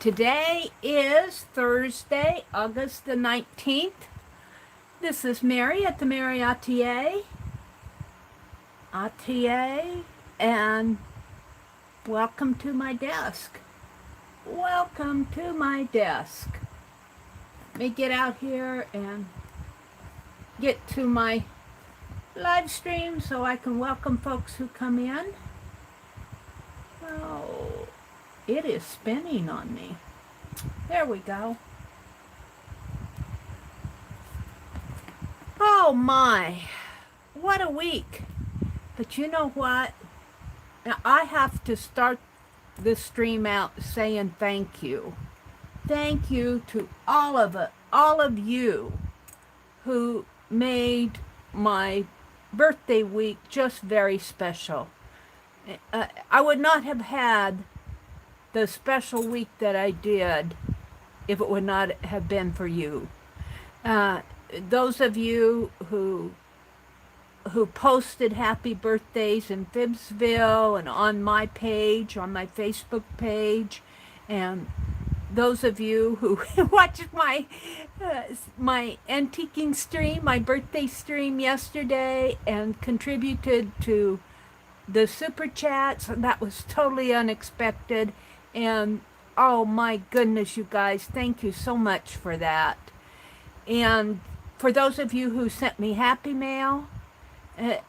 Today is Thursday, August the 19th. This is Mary at the.meri.atelier. And welcome to my desk. Welcome to my desk. Let me get out here and get to my live stream so I can welcome folks who come in. Oh, it is spinning on me. There we go. Oh my, what a week. But you know what? Now I have to start this stream out saying thank you. Thank you to all of you who made my birthday week just very special. I would not have had the special week that I did if it would not have been for you. Those of you who posted happy birthdays in Phibbsville and on my page, on my Facebook page, and those of you who watched my antiquing stream, my birthday stream yesterday, and contributed to the super chats. That was totally unexpected. And oh my goodness, you guys, thank you so much for that. And for those of you who sent me happy mail,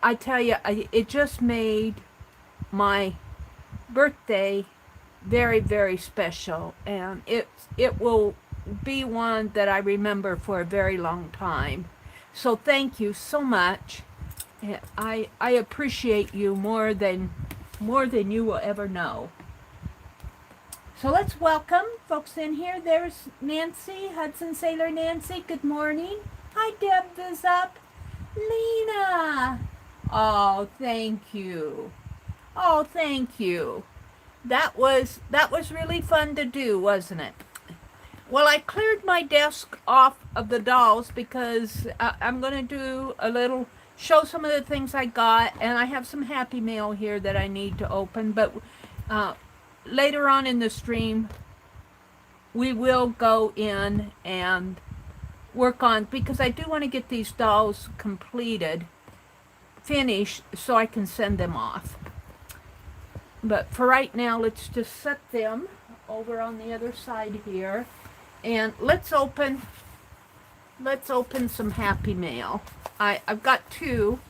I tell you, it just made my birthday very, very special. And it will be one that I remember for a very long time. So thank you so much. I appreciate you more than you will ever know. So let's welcome folks in here. There's Nancy, Hudson Sailor Nancy. Good morning. Hi, Deb is up. Lena. Oh, thank you. Oh, thank you. That was really fun to do, wasn't it? Well, I cleared my desk off of the dolls because I'm going to do a little, show some of the things I got, and I have some happy mail here that I need to open, but later on in the stream, we will go in and work on, because I do want to get these dolls completed, finished, so I can send them off. But for right now, let's just set them over on the other side here, and let's open some happy mail. I've got two.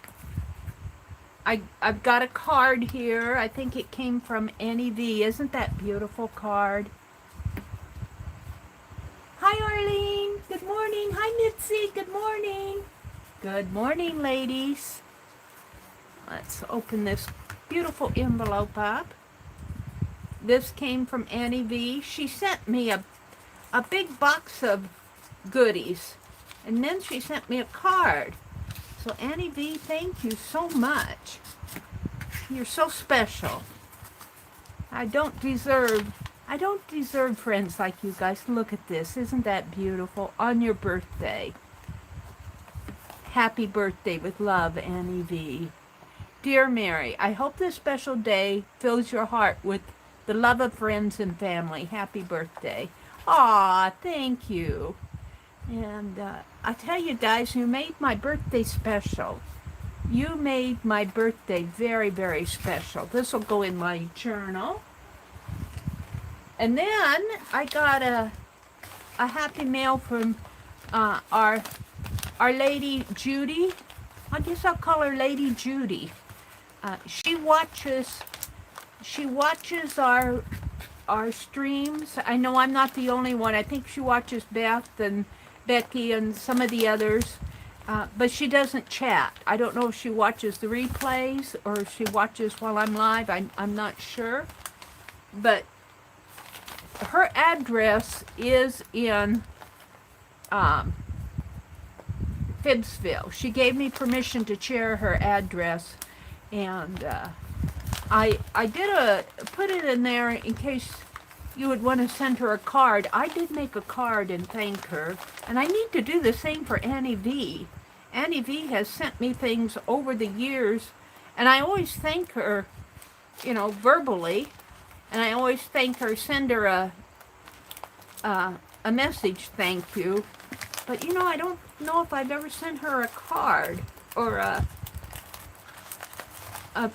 I've got a card here. I think it came from Annie V. Isn't that beautiful card? Hi, Arlene. Good morning. Hi, Mitzi. Good morning. Good morning, ladies. Let's open this beautiful envelope up. This came from Annie V. She sent me a big box of goodies, and then she sent me a card. So Annie V, thank you so much. You're so special. I don't deserve friends like you guys. Look at this. Isn't that beautiful? On your birthday. Happy birthday with love, Annie V. Dear Mary, I hope this special day fills your heart with the love of friends and family. Happy birthday. Aw, thank you. And I tell you guys, you made my birthday special. You made my birthday very, very special. This will go in my journal. And then I got a happy mail from our lady Judy. I guess I'll call her Lady Judy. She watches our streams. I know I'm not the only one. I think she watches Beth and Becky and some of the others, but she doesn't chat. I don't know if she watches the replays or if she watches while I'm live. I'm not sure. But her address is in Phibbsville. She gave me permission to share her address, and I did put it in there in case you would want to send her a card. I did make a card and thank her. And I need to do the same for Annie V. Annie V has sent me things over the years, and I always thank her, verbally. And I always thank her, send her a a message thank you. But you know, I don't know if I've ever sent her a card or a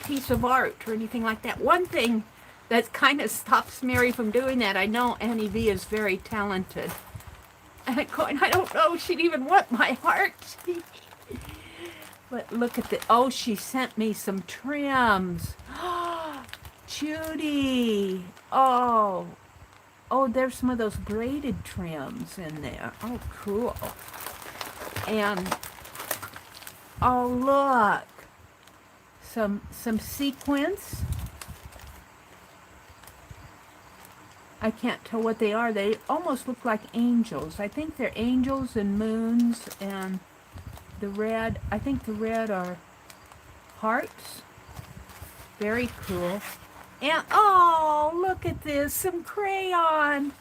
piece of art or anything like that. One thing that kind of stops Mary from doing that, I know Annie V is very talented. And I'm going, I don't know if she'd even want my heart. But look at the, oh, she sent me some trims. Judy. Oh, there's some of those braided trims in there. Oh, cool. And, oh, look. Some sequins. I can't tell what they are. They almost look like angels. I think they're angels and moons, and the red, I think the red are hearts. Very cool. And, oh, look at this, some crayon.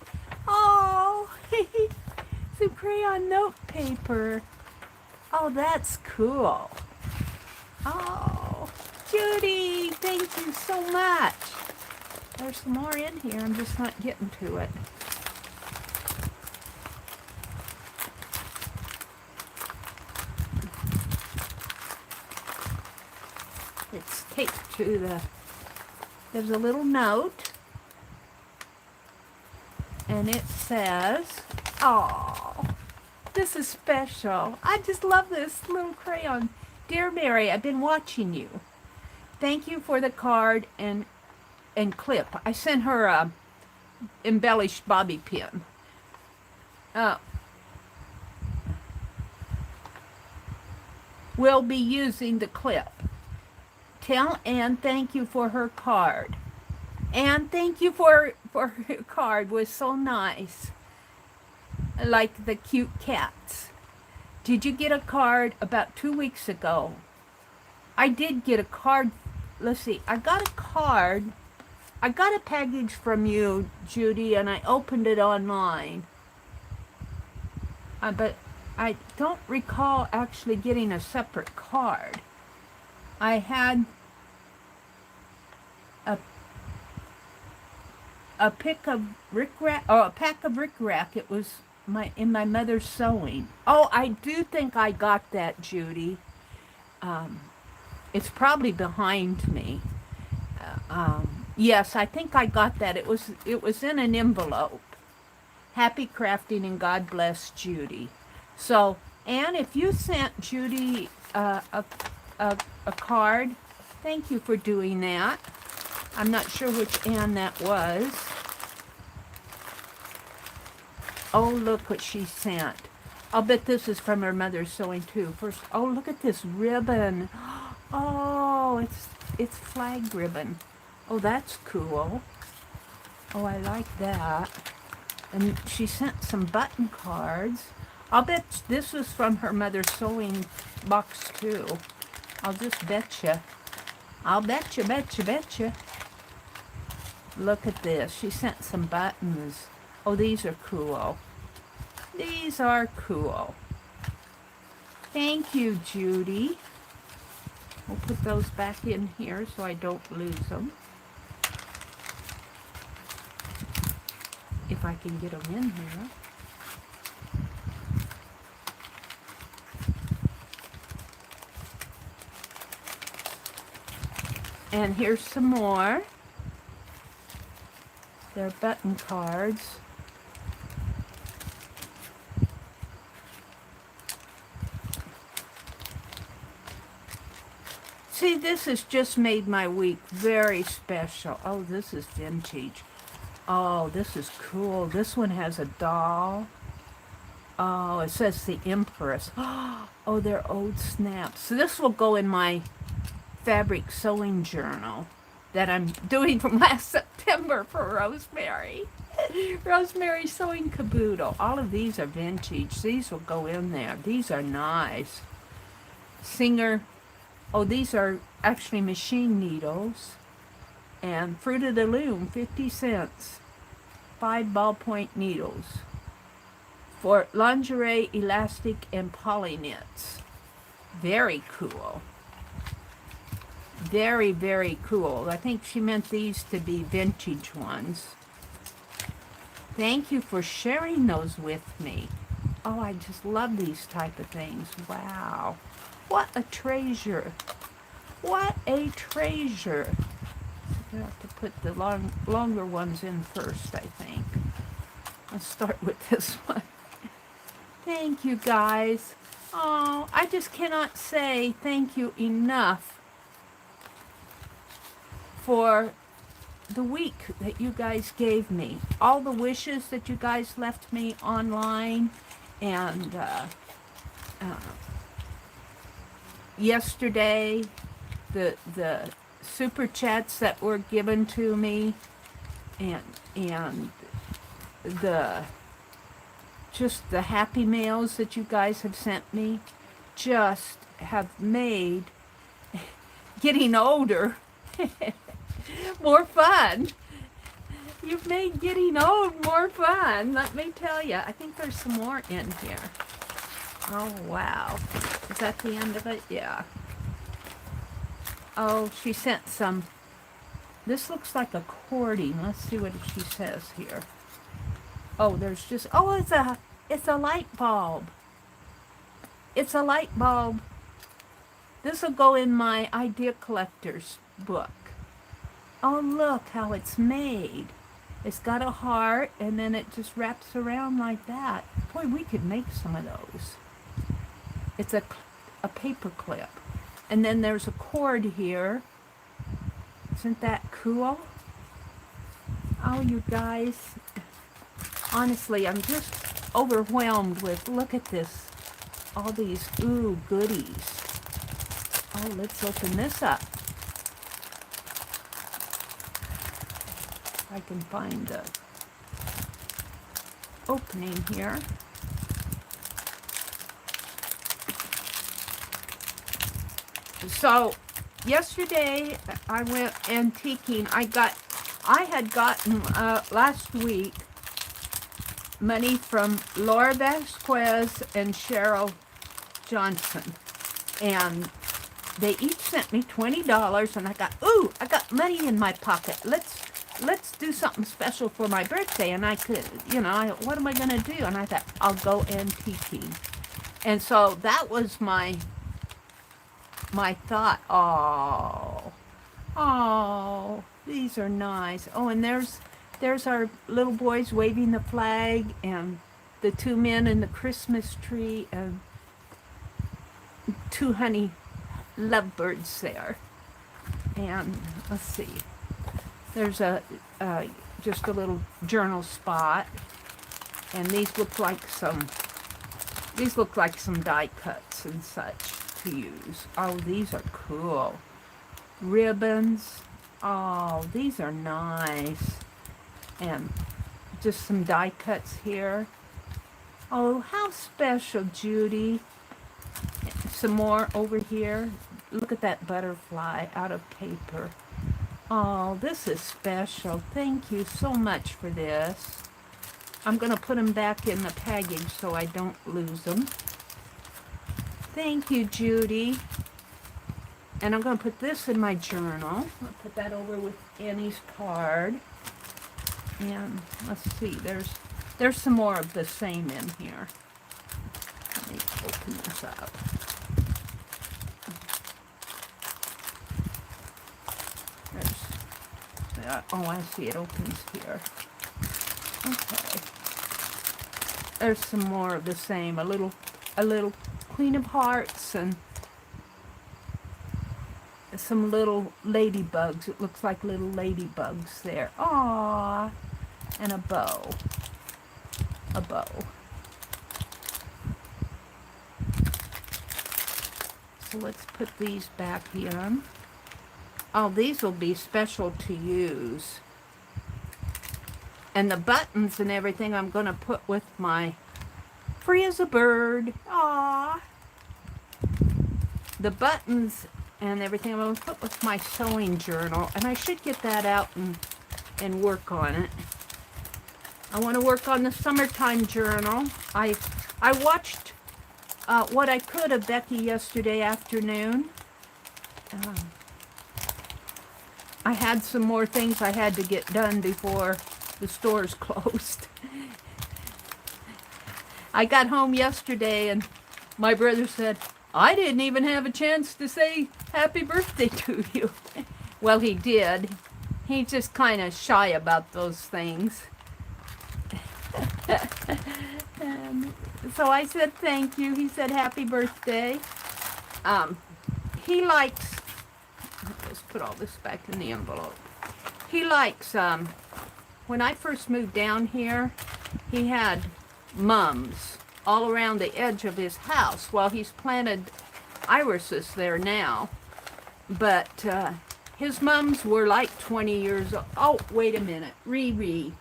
Oh, some crayon note paper. Oh, that's cool. Oh, Judy, thank you so much. There's some more in here. I'm just not getting to it. It's taped to the, there's a little note. And it says, oh, this is special. I just love this little crayon. Dear Mary, I've been watching you. Thank you for the card and clip. I sent her a embellished bobby pin. We'll be using the clip. Tell Anne thank you for her card. Anne, thank you for her card. Was so nice. Like the cute cats. Did you get a card about 2 weeks ago? I did get a card. Let's see. I got a card. I got a package from you, Judy, and I opened it online. But I don't recall actually getting a separate card. I had a pack of rickrack. It was in my mother's sewing. Oh, I do think I got that, Judy. It's probably behind me. Yes, I think I got that. It was in an envelope. Happy crafting and God bless Judy. So, Anne, if you sent Judy a card, thank you for doing that. I'm not sure which Anne that was. Oh, look what she sent. I'll bet this is from her mother's sewing too. First, oh, look at this ribbon. Oh, it's flag ribbon. Oh, that's cool. Oh, I like that. And she sent some button cards. I'll bet this was from her mother's sewing box too. I'll just bet you. I'll bet you. Look at this. She sent some buttons. Oh, these are cool. These are cool. Thank you, Judy. We'll put those back in here so I don't lose them. If I can get them in here. And here's some more. They're button cards. See, this has just made my week very special. Oh, this is vintage. Oh, this is cool. This one has a doll. Oh, it says the Empress. Oh, they're old snaps. So this will go in my fabric sewing journal that I'm doing from last September for Rosemary. Rosemary Sewing Caboodle. All of these are vintage. These will go in there. These are nice. Singer. Oh, these are actually machine needles. And Fruit of the Loom, 50 cents. 5 ballpoint needles. For lingerie, elastic, and poly knits. Very cool. Very, very cool. I think she meant these to be vintage ones. Thank you for sharing those with me. Oh, I just love these type of things. Wow. What a treasure. What a treasure. I have to put the longer ones in first, I think. Let's start with this one. Thank you, guys. Oh, I just cannot say thank you enough for the week that you guys gave me. All the wishes that you guys left me online, and yesterday, the super chats that were given to me, and the just the happy mails that you guys have sent me, just have made getting older more fun. You've made getting old more fun, let me tell you. I think there's some more in here. Oh, wow. Is that the end of it? Yeah. Oh, she sent some. This looks like a cording. Let's see what she says here. Oh, there's just, oh, it's a light bulb. It's a light bulb. This will go in my idea collector's book. Oh, look how it's made. It's got a heart, and then it just wraps around like that. Boy, we could make some of those. It's a paper clip. And then there's a cord here. Isn't that cool? Oh, you guys. Honestly, I'm just overwhelmed with, look at this. All these, ooh, goodies. Oh, let's open this up. I can find the opening here. So yesterday I went antiquing. I had gotten last week money from Laura Vasquez and Cheryl Johnson, and they each sent me $20, and I got money in my pocket. Let's do something special for my birthday. And I could, what am I going to do? And I thought, I'll go antiquing. And so that was my thought. Oh, these are nice. Oh, and there's our little boys waving the flag, and the two men in the Christmas tree, and two honey lovebirds there. And let's see. There's just a little journal spot, and these look like some die cuts and such to use. Oh, these are cool. Ribbons. Oh, these are nice. And just some die cuts here. Oh, how special, Judy. Some more over here. Look at that butterfly out of paper. Oh, this is special. Thank you so much for this. I'm going to put them back in the package so I don't lose them. Thank you, Judy. And I'm going to put this in my journal. I'll put that over with Annie's card. And let's see, there's some more of the same in here. Let me open this up. Oh, I see, it opens here. Okay. There's some more of the same. A little Queen of Hearts and some little ladybugs. It looks like little ladybugs there. Aww. And a bow. A bow. So let's put these back in. Oh, these will be special to use. And the buttons and everything I'm going to put with my Free as a Bird. Aww. The buttons and everything I'm going to put with my sewing journal. And I should get that out and work on it. I want to work on the summertime journal. I watched what I could of Becky yesterday afternoon. I had some more things I had to get done before the stores closed. I got home yesterday and my brother said, I didn't even have a chance to say happy birthday to you. Well, he did. He's just kind of shy about those things. And so I said thank you. He said happy birthday. He likes, let's put all this back in the envelope. He likes, when I first moved down here, he had mums all around the edge of his house. Well, he's planted irises there now, but his mums were like 20 years old. Oh, wait a minute. Riri,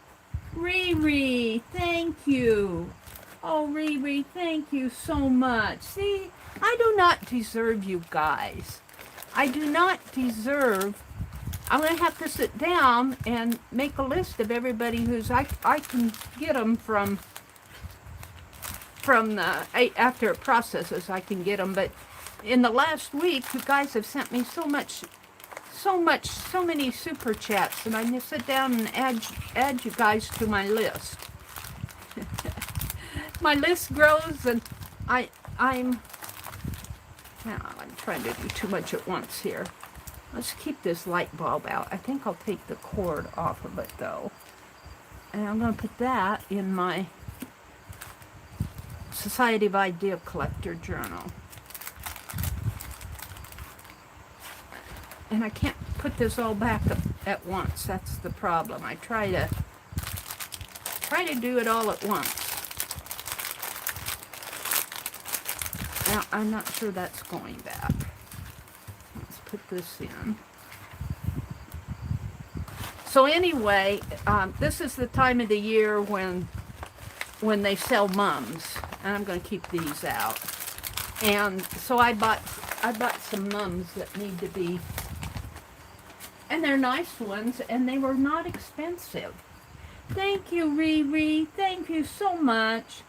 thank you. Oh, Riri, thank you so much. See, I do not deserve you guys. I do not deserve. I'm going to have to sit down and make a list of everybody who's I can get them from the, after it processes, I can get them. But in the last week, you guys have sent me so many super chats, and I need to sit down and add you guys to my list. My list grows, and I'm trying to do too much at once here. Let's keep this light bulb out. I think I'll take the cord off of it though, and I'm going to put that in my Society of Idea Collector journal. And I can't put this all back at once. That's the problem. I try to do it all at once. Now, I'm not sure that's going back. Let's put this in. So anyway, this is the time of the year when they sell mums. And I'm going to keep these out. And so I bought some mums that need to be, and they're nice ones, and they were not expensive. Thank you, Riri. Thank you so much.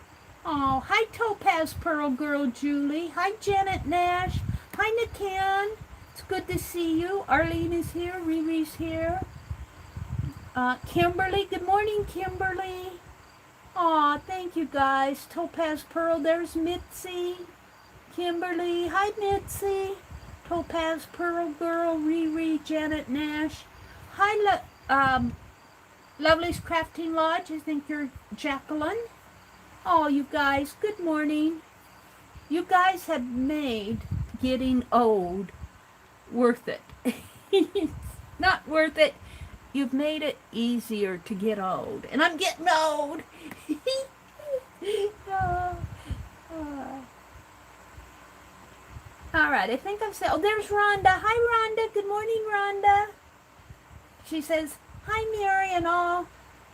Oh, hi, Topaz Pearl Girl Julie. Hi, Janet Nash. Hi, Nikan. It's good to see you. Arlene is here. Riri's here. Kimberly. Good morning, Kimberly. Aw, thank you, guys. Topaz Pearl. There's Mitzi. Kimberly. Hi, Mitzi. Topaz Pearl Girl, Riri, Janet Nash. Hi, Lovely's Crafting Lodge. I think you're Jacqueline. Oh, you guys, good morning. You guys have made getting old worth it. Not worth it. You've made it easier to get old. And I'm getting old. All right, I think I've said, oh, there's Rhonda. Hi, Rhonda. Good morning, Rhonda. She says, hi, Mary and all.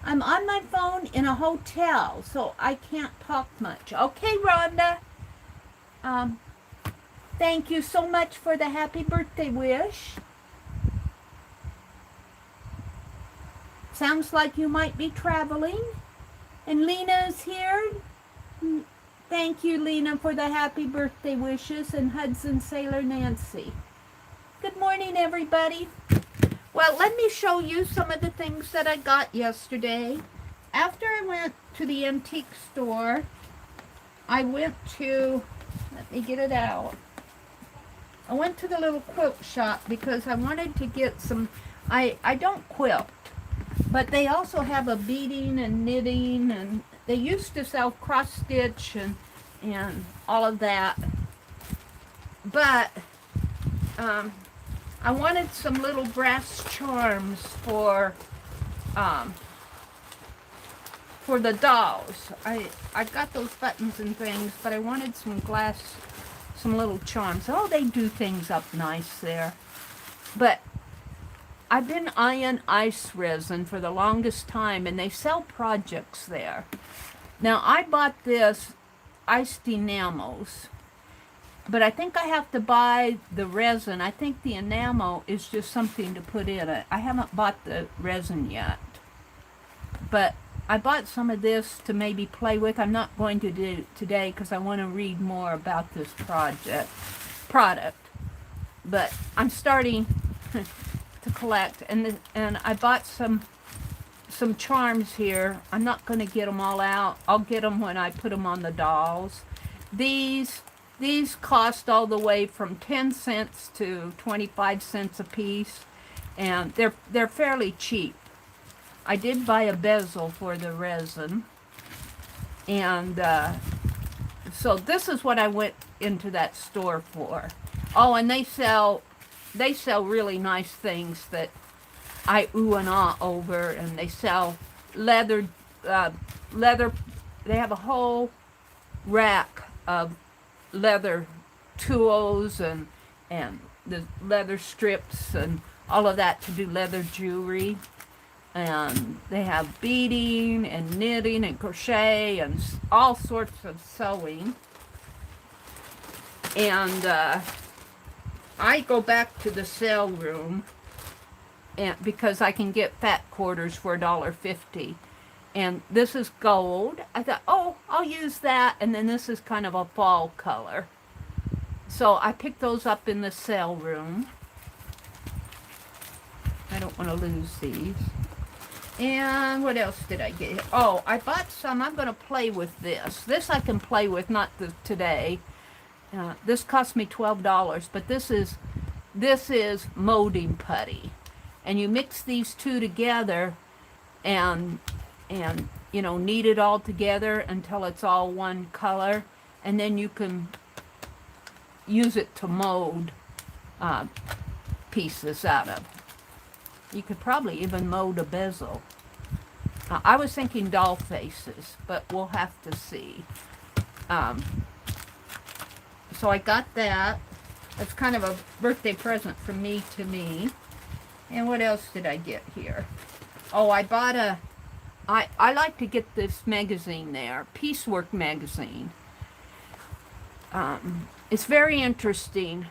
I'm on my phone in a hotel, so I can't talk much. Okay, Rhonda. Thank you so much for the happy birthday wish. Sounds like you might be traveling. And Lena is here. Thank you, Lena, for the happy birthday wishes, and Hudson Sailor Nancy. Good morning, everybody. Well, let me show you some of the things that I got yesterday. After I went to the antique store, I went to, let me get it out. I went to the little quilt shop because I wanted to get some, I don't quilt, but they also have a beading and knitting, and they used to sell cross stitch and all of that. But I wanted some little brass charms for the dolls. I got those buttons and things, but I wanted some little charms. Oh, they do things up nice there. But I've been eyeing ice resin for the longest time, and they sell projects there. Now, I bought this iced enamels, but I think I have to buy the resin. I think the enamel is just something to put in it. I haven't bought the resin yet. But I bought some of this to maybe play with. I'm not going to do it today because I want to read more about this product. But I'm starting to collect, and I bought some some charms here. I'm not going to get them all out. I'll get them when I put them on the dolls. These cost all the way from 10 cents to 25 cents a piece, and they're fairly cheap. I did buy a bezel for the resin, and so this is what I went into that store for. Oh, and they sell really nice things that I ooh and ah over, and they sell leather. They have a whole rack of leather tools and the leather strips and all of that to do leather jewelry. And they have beading and knitting and crochet and all sorts of sewing. And I go back to the sale room because I can get fat quarters for $1.50. And this is gold. I thought, oh, I'll use that. And then this is kind of a fall color. So I picked those up in the sale room. I don't want to lose these. And what else did I get? Oh, I bought some. I'm going to play with this. This I can play with, not today. This cost me $12, but this is molding putty. And you mix these two together and you know, knead it all together until it's all one color, and then you can use it to mold pieces out of. You could probably even mold a bezel. I was thinking doll faces, but we'll have to see. So I got that. That's kind of a birthday present from me to me. And what else did I get here? Oh, I bought I like to get this magazine there, Piecework magazine. It's very interesting.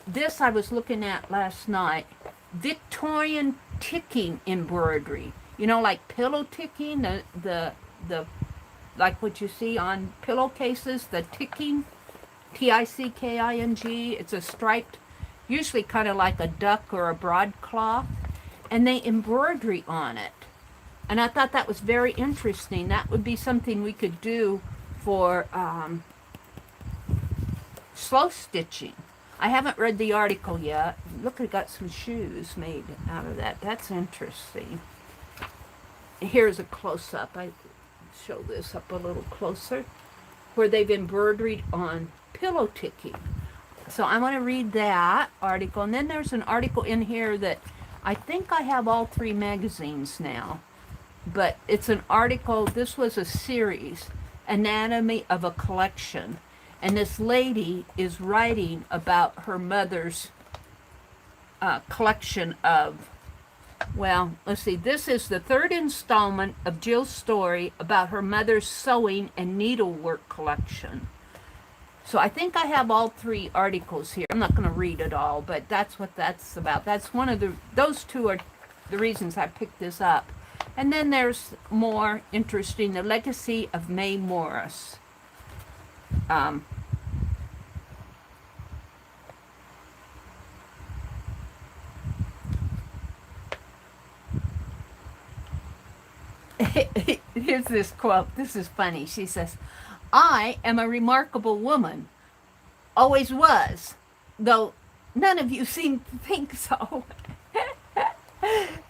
This I was looking at last night. Victorian ticking embroidery. You know, like pillow ticking, the like what you see on pillowcases, the ticking, T-I-C-K-I-N-G. It's a striped, usually kind of like a duck or a broadcloth, and they embroidery on it. And I thought that was very interesting. That would be something we could do for slow stitching. I haven't read the article yet. Look, I got some shoes made out of that. That's interesting. Here's a close-up. I show this up a little closer, where they've embroidered on pillow ticking. So I want to read that article. And then there's an article in here that I think I have all 3 magazines now. But it's an article, this was a series, Anatomy of a Collection. And this lady is writing about her mother's collection of, well, let's see, this is the 3rd installment of Jill's story about her mother's sewing and needlework collection. So I think I have all 3 articles here. I'm not going to read it all, but that's what that's about. That's one of those 2 are the reasons I picked this up. And then there's more interesting, The Legacy of Mae Morris. Here's this quote. This is funny. She says, "I am a remarkable woman. Always was, though none of you seem to think so."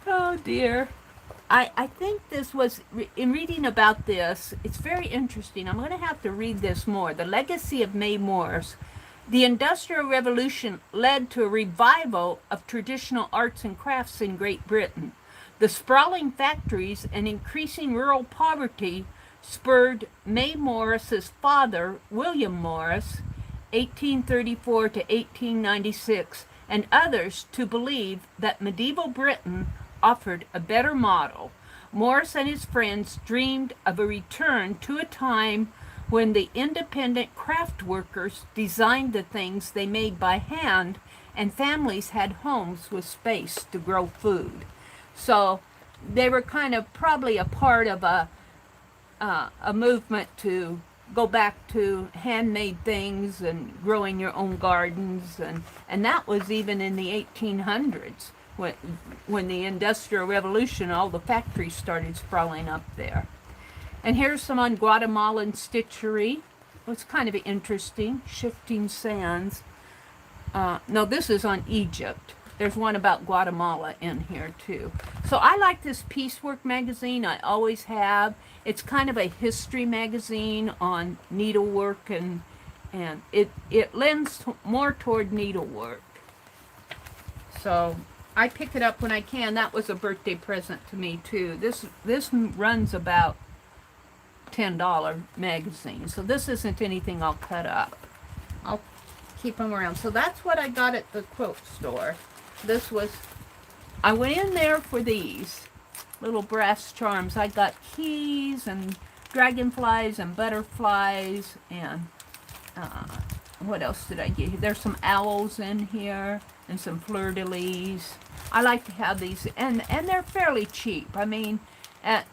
Oh, dear. I think this was, in reading about this, it's very interesting. I'm going to have to read this more. The Legacy of Mae Morris. The Industrial Revolution led to a revival of traditional arts and crafts in Great Britain. The sprawling factories and increasing rural poverty spurred Mae Morris's father, William Morris, 1834 to 1896, and others to believe that medieval Britain offered a better model. Morris and his friends dreamed of a return to a time when the independent craft workers designed the things they made by hand and families had homes with space to grow food. So they were kind of probably a part of a movement to go back to handmade things and growing your own gardens, and that was even in the 1800s. when, when the Industrial Revolution, all the factories started sprawling up there. And here's some on Guatemalan stitchery. It's kind of interesting. Shifting Sands. No, this is on Egypt. There's one about Guatemala in here too. So I like this Piecework magazine. I always have. It's kind of a history magazine on needlework, and it lends more toward needlework. So I pick it up when I can. That was a birthday present to me too. This runs about $10 magazine. So this isn't anything I'll cut up. I'll keep them around. So that's what I got at the quilt store. This was, I went in there for these little brass charms. I got keys and dragonflies and butterflies and what else did I get here? There's some owls in here and some fleur-de-lis. I like to have these, and they're fairly cheap. I mean, at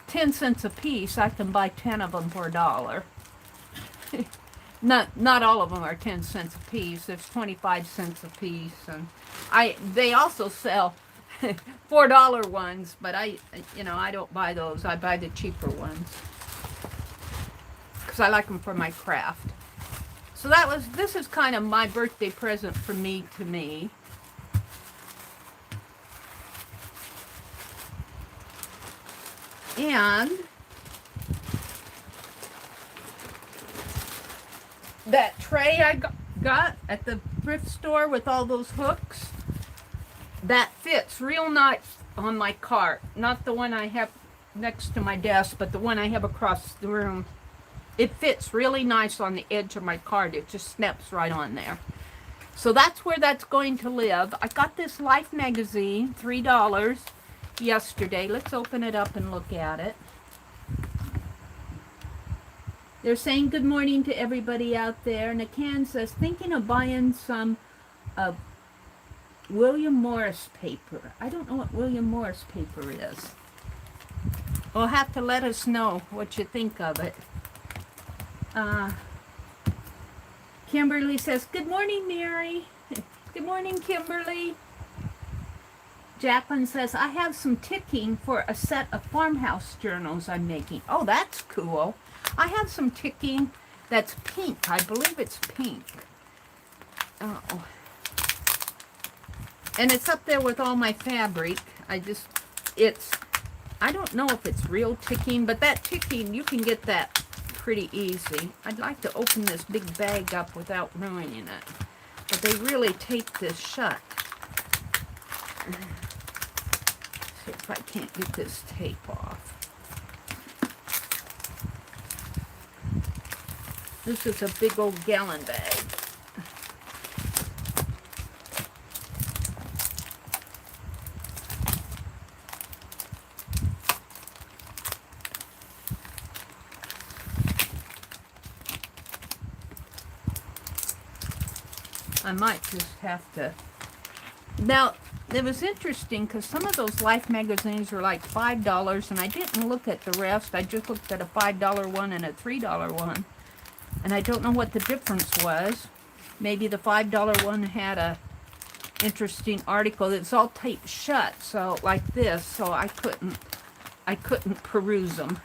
10 cents a piece, I can buy 10 of them for $1. Not all of them are 10 cents a piece. There's 25 cents a piece, and they also sell $4 ones, but I don't buy those. I buy the cheaper ones because I like them for my craft. So this is kind of my birthday present from me to me. And that tray I got at the thrift store with all those hooks, that fits real nice on my cart. Not the one I have next to my desk, but the one I have across the room. It fits really nice on the edge of my cart. It just snaps right on there. So that's where that's going to live. I got this Life magazine, $3 yesterday. Let's open it up and look at it. They're saying good morning to everybody out there. Nakan says, thinking of buying some William Morris paper. I don't know what William Morris paper is. You'll have to let us know what you think of it. Kimberly says, good morning, Mary. Good morning, Kimberly. Jacqueline says, I have some ticking for a set of farmhouse journals I'm making. Oh, that's cool. I have some ticking that's pink. I believe it's pink. Oh. And it's up there with all my fabric. I don't know if it's real ticking, but that ticking, you can get that pretty easy. I'd like to open this big bag up without ruining it. But they really tape this shut. See if I can't get this tape off. This is a big old gallon bag. I might just have to. Now, it was interesting because some of those Life magazines were like $5, and I didn't look at the rest. I just looked at a $5 one and a $3 one. And I don't know what the difference was. Maybe the $5 one had a interesting article that's all taped shut, so like this, so I couldn't peruse them.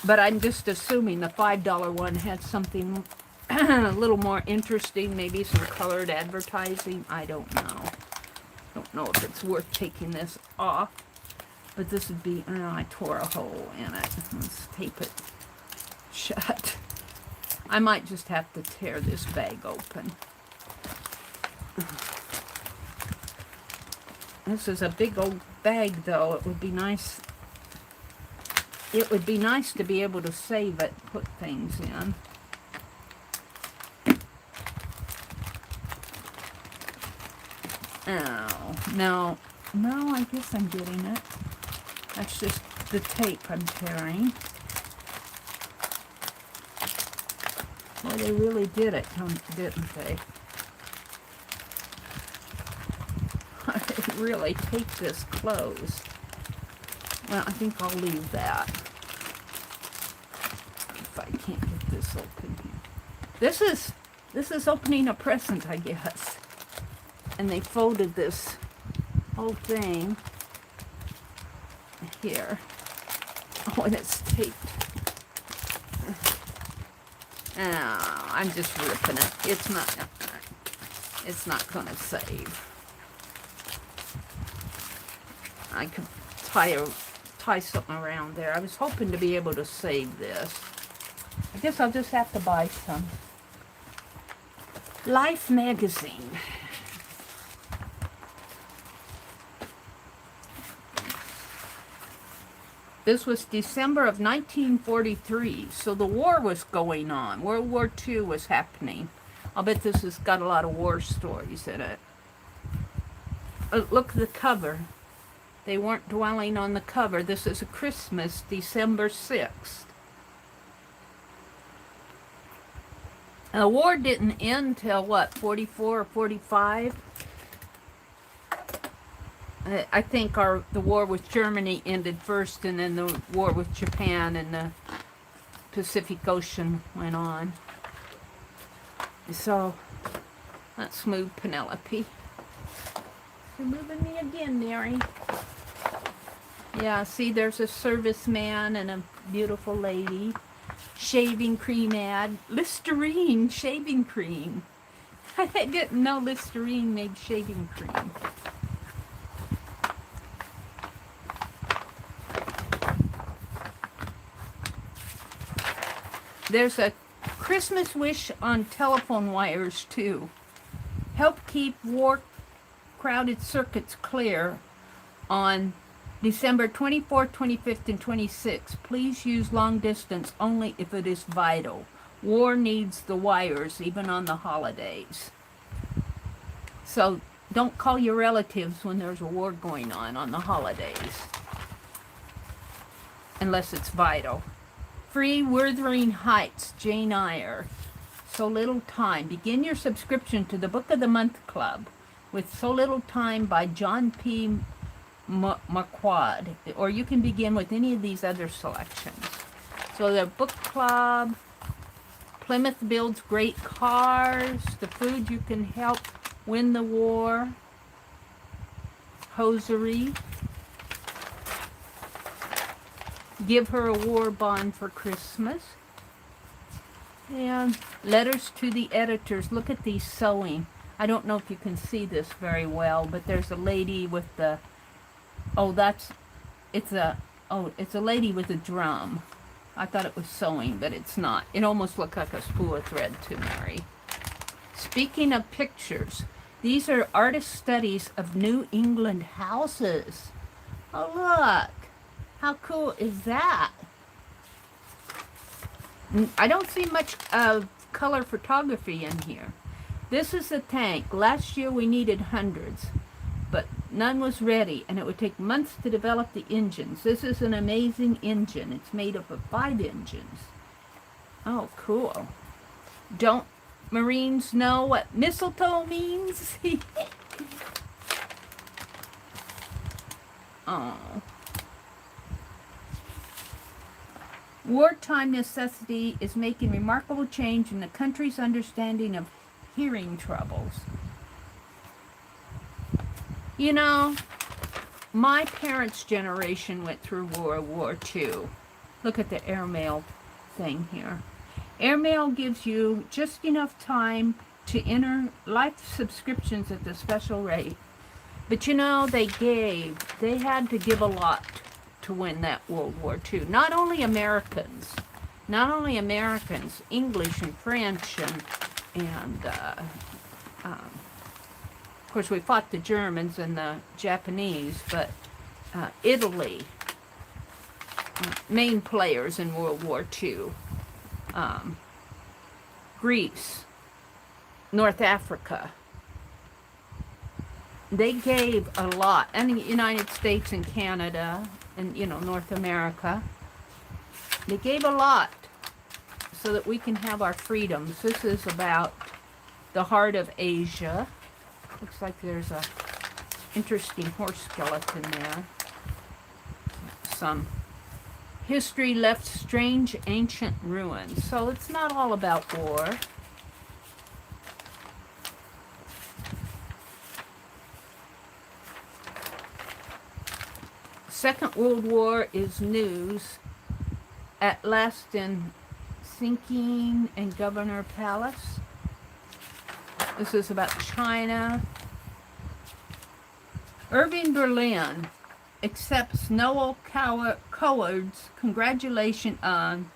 But I'm just assuming the $5 one had something a little more interesting, maybe some colored advertising. I don't know. Don't know if it's worth taking this off. But this would be, I tore a hole in it. Let's tape it shut. I might just have to tear this bag open. This is a big old bag, though. It would be nice. It would be nice to be able to save it, put things in. Oh, no, I guess I'm getting it. That's just the tape I'm tearing. Well, they really did it, didn't they? They really taped this closed. Well, I think I'll leave that. If I can't get this open here. This is opening a present, I guess. and they folded this whole thing here. Oh, and it's taped. Oh, I'm just ripping it. It's not gonna save. I could tie something around there. I was hoping to be able to save this. I guess I'll just have to buy some. Life magazine. This was December of 1943, so the war was going on. World War II was happening. I'll bet this has got a lot of war stories in it. Look at the cover. They weren't dwelling on the cover. This is a Christmas, December 6th. And the war didn't end till what, 44 or 45? I think the war with Germany ended first, and then the war with Japan and the Pacific Ocean went on. So, let's move Penelope. You're moving me again, Mary. Yeah, see, there's a serviceman and a beautiful lady. Shaving cream ad. Listerine shaving cream. I didn't know Listerine made shaving cream. There's a Christmas wish on telephone wires, too. Help keep war-crowded circuits clear on December 24th, 25th, and 26th. Please use long distance only if it is vital. War needs the wires, even on the holidays. So don't call your relatives when there's a war going on the holidays. Unless it's vital. Free Wuthering Heights, Jane Eyre. So Little Time. Begin your subscription to the Book of the Month Club with So Little Time by John P. Marquard. Or you can begin with any of these other selections. So the book club, Plymouth builds great cars, the food you can help win the war, hosiery, give her a war bond for Christmas, and letters to the editors. Look at these sewing. I don't know if you can see this very well, but there's a lady with the, it's a lady with a drum. I thought it was sewing, but it's not. It almost looked like a spool of thread to Mary. Speaking of pictures, these are artist studies of New England houses. Oh, look. How cool is that? I don't see much of color photography in here. This is a tank. Last year we needed hundreds, but none was ready, and it would take months to develop the engines. This is an amazing engine. It's made up of 5 engines. Oh, cool. Don't Marines know what mistletoe means? Oh. Wartime necessity is making remarkable change in the country's understanding of hearing troubles. You know, my parents' generation went through World War II. Look at the airmail thing here. Airmail gives you just enough time to enter life subscriptions at the special rate. But you know, they had to give a lot to win that World War II. Not only Americans, English and French and of course we fought the Germans and the Japanese, but Italy, main players in World War II, Greece, North Africa. They gave a lot, and the United States and Canada and, North America. They gave a lot so that we can have our freedoms. This is about the heart of Asia. Looks like there's a interesting horse skeleton there. Some history left strange ancient ruins. So it's not all about war. Second World War is news. At last in sinking and Governor Palace. This is about China. Irving Berlin accepts Noel Coward's congratulation on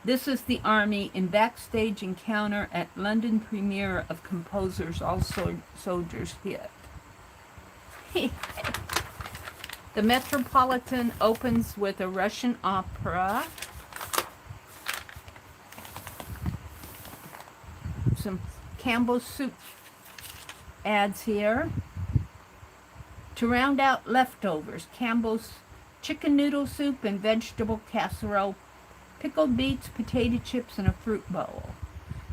This Is the Army in backstage encounter at London premiere of composer's All Soldiers hit. The Metropolitan opens with a Russian opera. Some Campbell's soup ads here. To round out leftovers, Campbell's chicken noodle soup and vegetable casserole, pickled beets, potato chips, and a fruit bowl.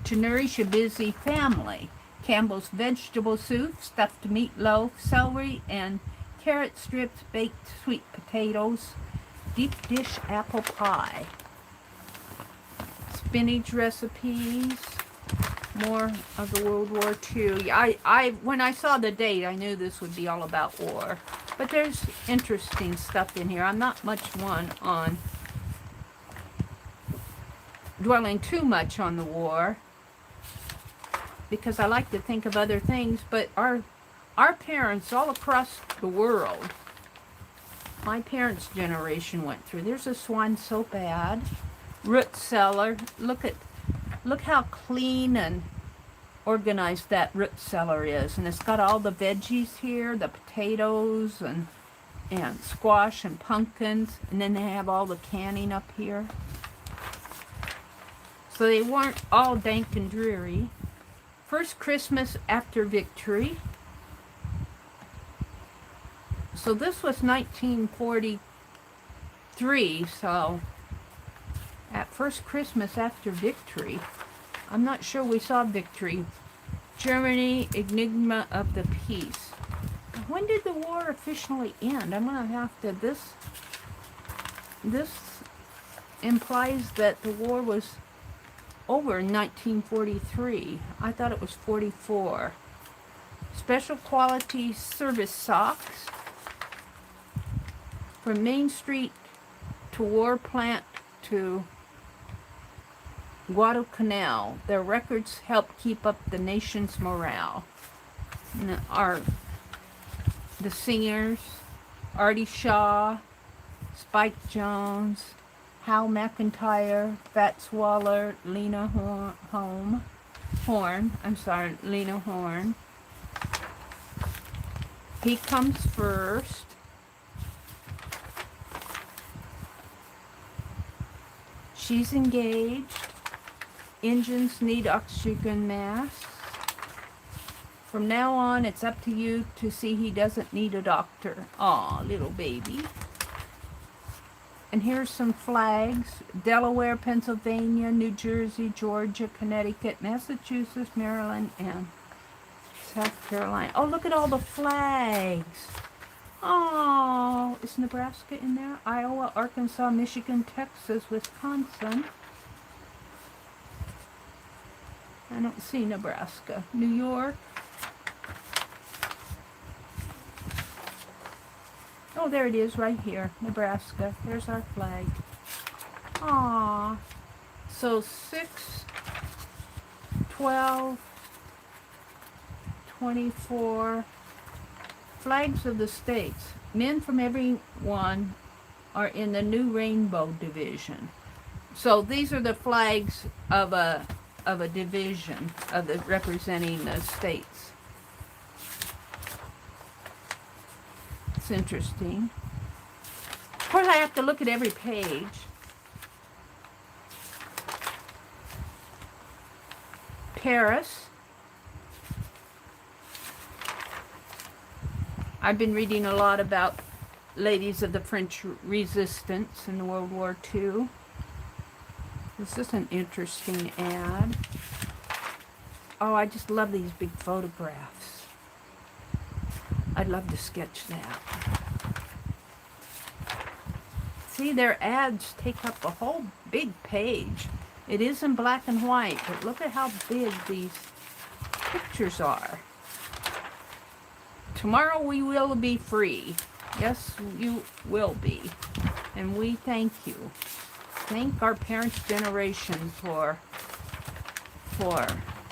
To nourish a busy family, Campbell's vegetable soup, stuffed meatloaf, celery, and carrot strips, baked sweet potatoes, deep dish apple pie. Spinach recipes. More of the World War II. When I saw the date, I knew this would be all about war. But there's interesting stuff in here. I'm not much one on dwelling too much on the war because I like to think of other things. But our parents all across the world, my parents' generation went through. There's a Swan soap ad. Root cellar. Look how clean and organized that root cellar is. And it's got all the veggies here, the potatoes and squash and pumpkins. And then they have all the canning up here. So they weren't all dank and dreary. First Christmas after victory. So this was 1943, so at first Christmas after victory. I'm not sure we saw victory. Germany, enigma of the peace. When did the war officially end? I'm going to have to... This implies that the war was over in 1943. I thought it was 44. Special quality service socks. From Main Street to War Plant to Guadalcanal, their records help keep up the nation's morale. And the singers, Artie Shaw, Spike Jones, Hal McIntyre, Fats Waller, Lena Horne. He Comes First. She's Engaged. Engines Need Oxygen Masks. From now on, it's up to you to see he doesn't need a doctor. Aw, little baby. And here's some flags. Delaware, Pennsylvania, New Jersey, Georgia, Connecticut, Massachusetts, Maryland, and South Carolina. Oh, look at all the flags. Oh, is Nebraska in there? Iowa, Arkansas, Michigan, Texas, Wisconsin. I don't see Nebraska. New York. Oh, there it is right here. Nebraska. There's our flag. Aww. So 6, 12, 24... Flags of the states. Men from every one are in the new Rainbow Division. So these are the flags of a division representing the states. It's interesting. Of course, I have to look at every page. Paris. I've been reading a lot about ladies of the French resistance in World War II. This is an interesting ad. Oh, I just love these big photographs. I'd love to sketch that. See, their ads take up a whole big page. It is in black and white, but look at how big these pictures are. Tomorrow we will be free. Yes, you will be. And we thank you. Thank our parents' generation for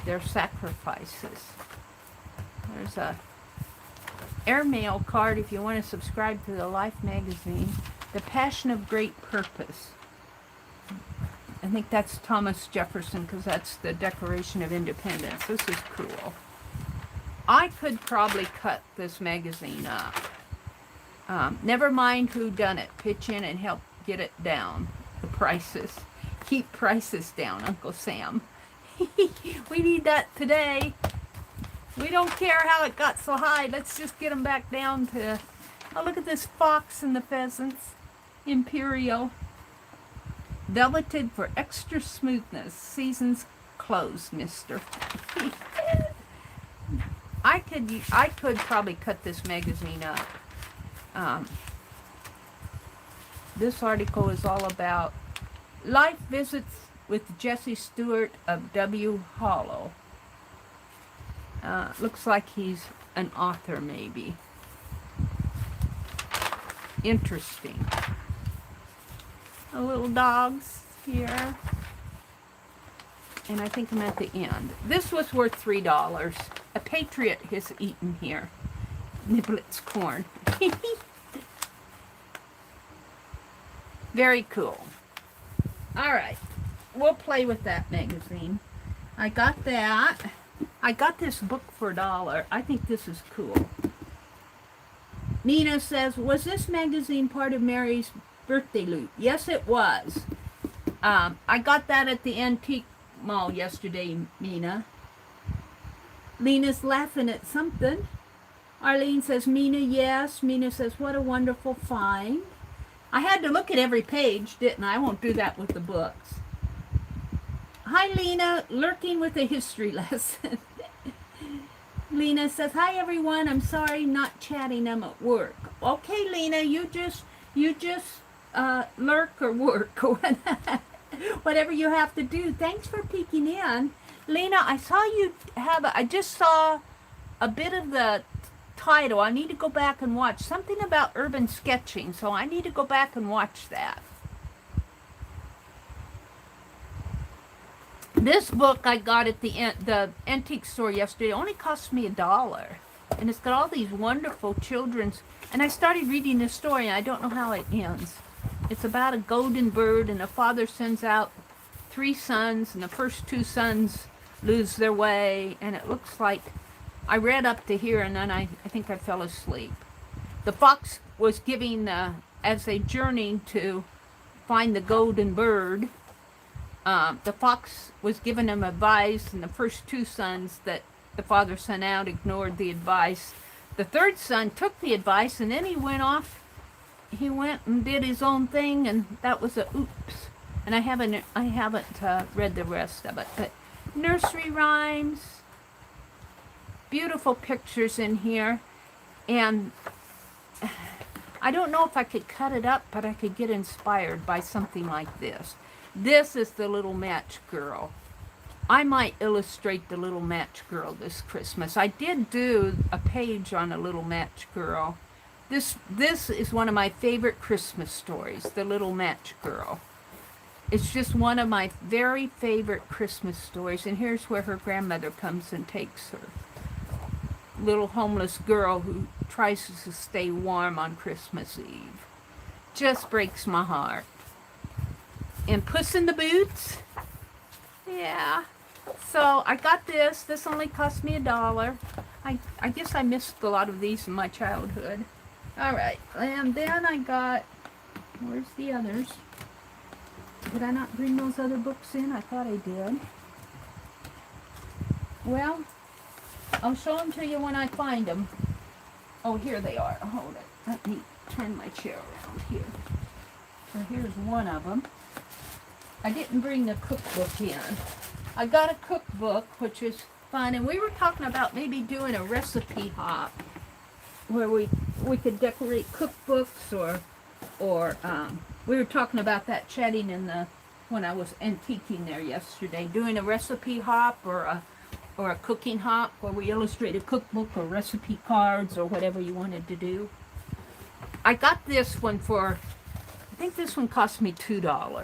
their sacrifices. There's a airmail card if you want to subscribe to the Life magazine. The Passion of Great Purpose. I think that's Thomas Jefferson because that's the Declaration of Independence. This is cool. I could probably cut this magazine up. Never mind who done it. Pitch in and help get it down. The prices. Keep prices down, Uncle Sam. We need that today. We don't care how it got so high. Let's just get them back down to... Oh, look at this fox and the pheasants. Imperial. Velveted for extra smoothness. Season's closed, mister. I could probably cut this magazine up. This article is all about life visits with Jesse Stewart of W. Hollow. Looks like he's an author, maybe. Interesting. The little dogs here. And I think I'm at the end. This was worth $3. A patriot has eaten here. Niblets corn. Very cool. Alright. We'll play with that magazine. I got that. I got this book for $1. I think this is cool. Nina says, was this magazine part of Mary's birthday loot? Yes, it was. I got that at the antique mall yesterday, Mina. Lena's laughing at something. Arlene says, Mina, yes. Mina says, what a wonderful find. I had to look at every page, didn't I? I won't do that with the books. Hi, Lena, lurking with a history lesson. Lena says, hi, everyone. I'm sorry, not chatting. I'm at work. Okay, Lena, you just lurk or work or whatever you have to do. Thanks for peeking in. Lena, I saw you have, I just saw a bit of the title. I need to go back and watch something about urban sketching, so I need to go back and watch that. This book I got at the antique store yesterday. It only cost me $1. And it's got all these wonderful children's... And I started reading this story, and I don't know how it ends. It's about a golden bird, and a father sends out 3 sons, and the first 2 sons lose their way. And it looks like... I read up to here, and then I think I fell asleep. The fox was giving... as they journeyed to find the golden bird... the fox was giving him advice, and the first 2 sons that the father sent out ignored the advice. The 3rd son took the advice, and then he went off. He went and did his own thing, and that was a oops. And I haven't read the rest of it. But nursery rhymes, beautiful pictures in here, and I don't know if I could cut it up, but I could get inspired by something like this. This is the Little Match Girl. I might illustrate the Little Match Girl this Christmas. I did do a page on a Little Match Girl. This is one of my favorite Christmas stories, the Little Match Girl. It's just one of my very favorite Christmas stories. And here's where her grandmother comes and takes her. Little homeless girl who tries to stay warm on Christmas Eve. Just breaks my heart. And Puss in the Boots. Yeah. So I got this. This only cost me $1. I guess I missed a lot of these in my childhood. Alright. And then I got... Where's the others? Did I not bring those other books in? I thought I did. Well, I'll show them to you when I find them. Oh, here they are. Hold it. Let me turn my chair around here. So here's one of them. I didn't bring the cookbook in. I got a cookbook, which is fun, and we were talking about maybe doing a recipe hop where we could decorate cookbooks, or we were talking about that chatting when I was antiquing there yesterday, doing a recipe hop or a cooking hop where we illustrate a cookbook or recipe cards or whatever you wanted to do. I got this one for, I think this one cost me $2. I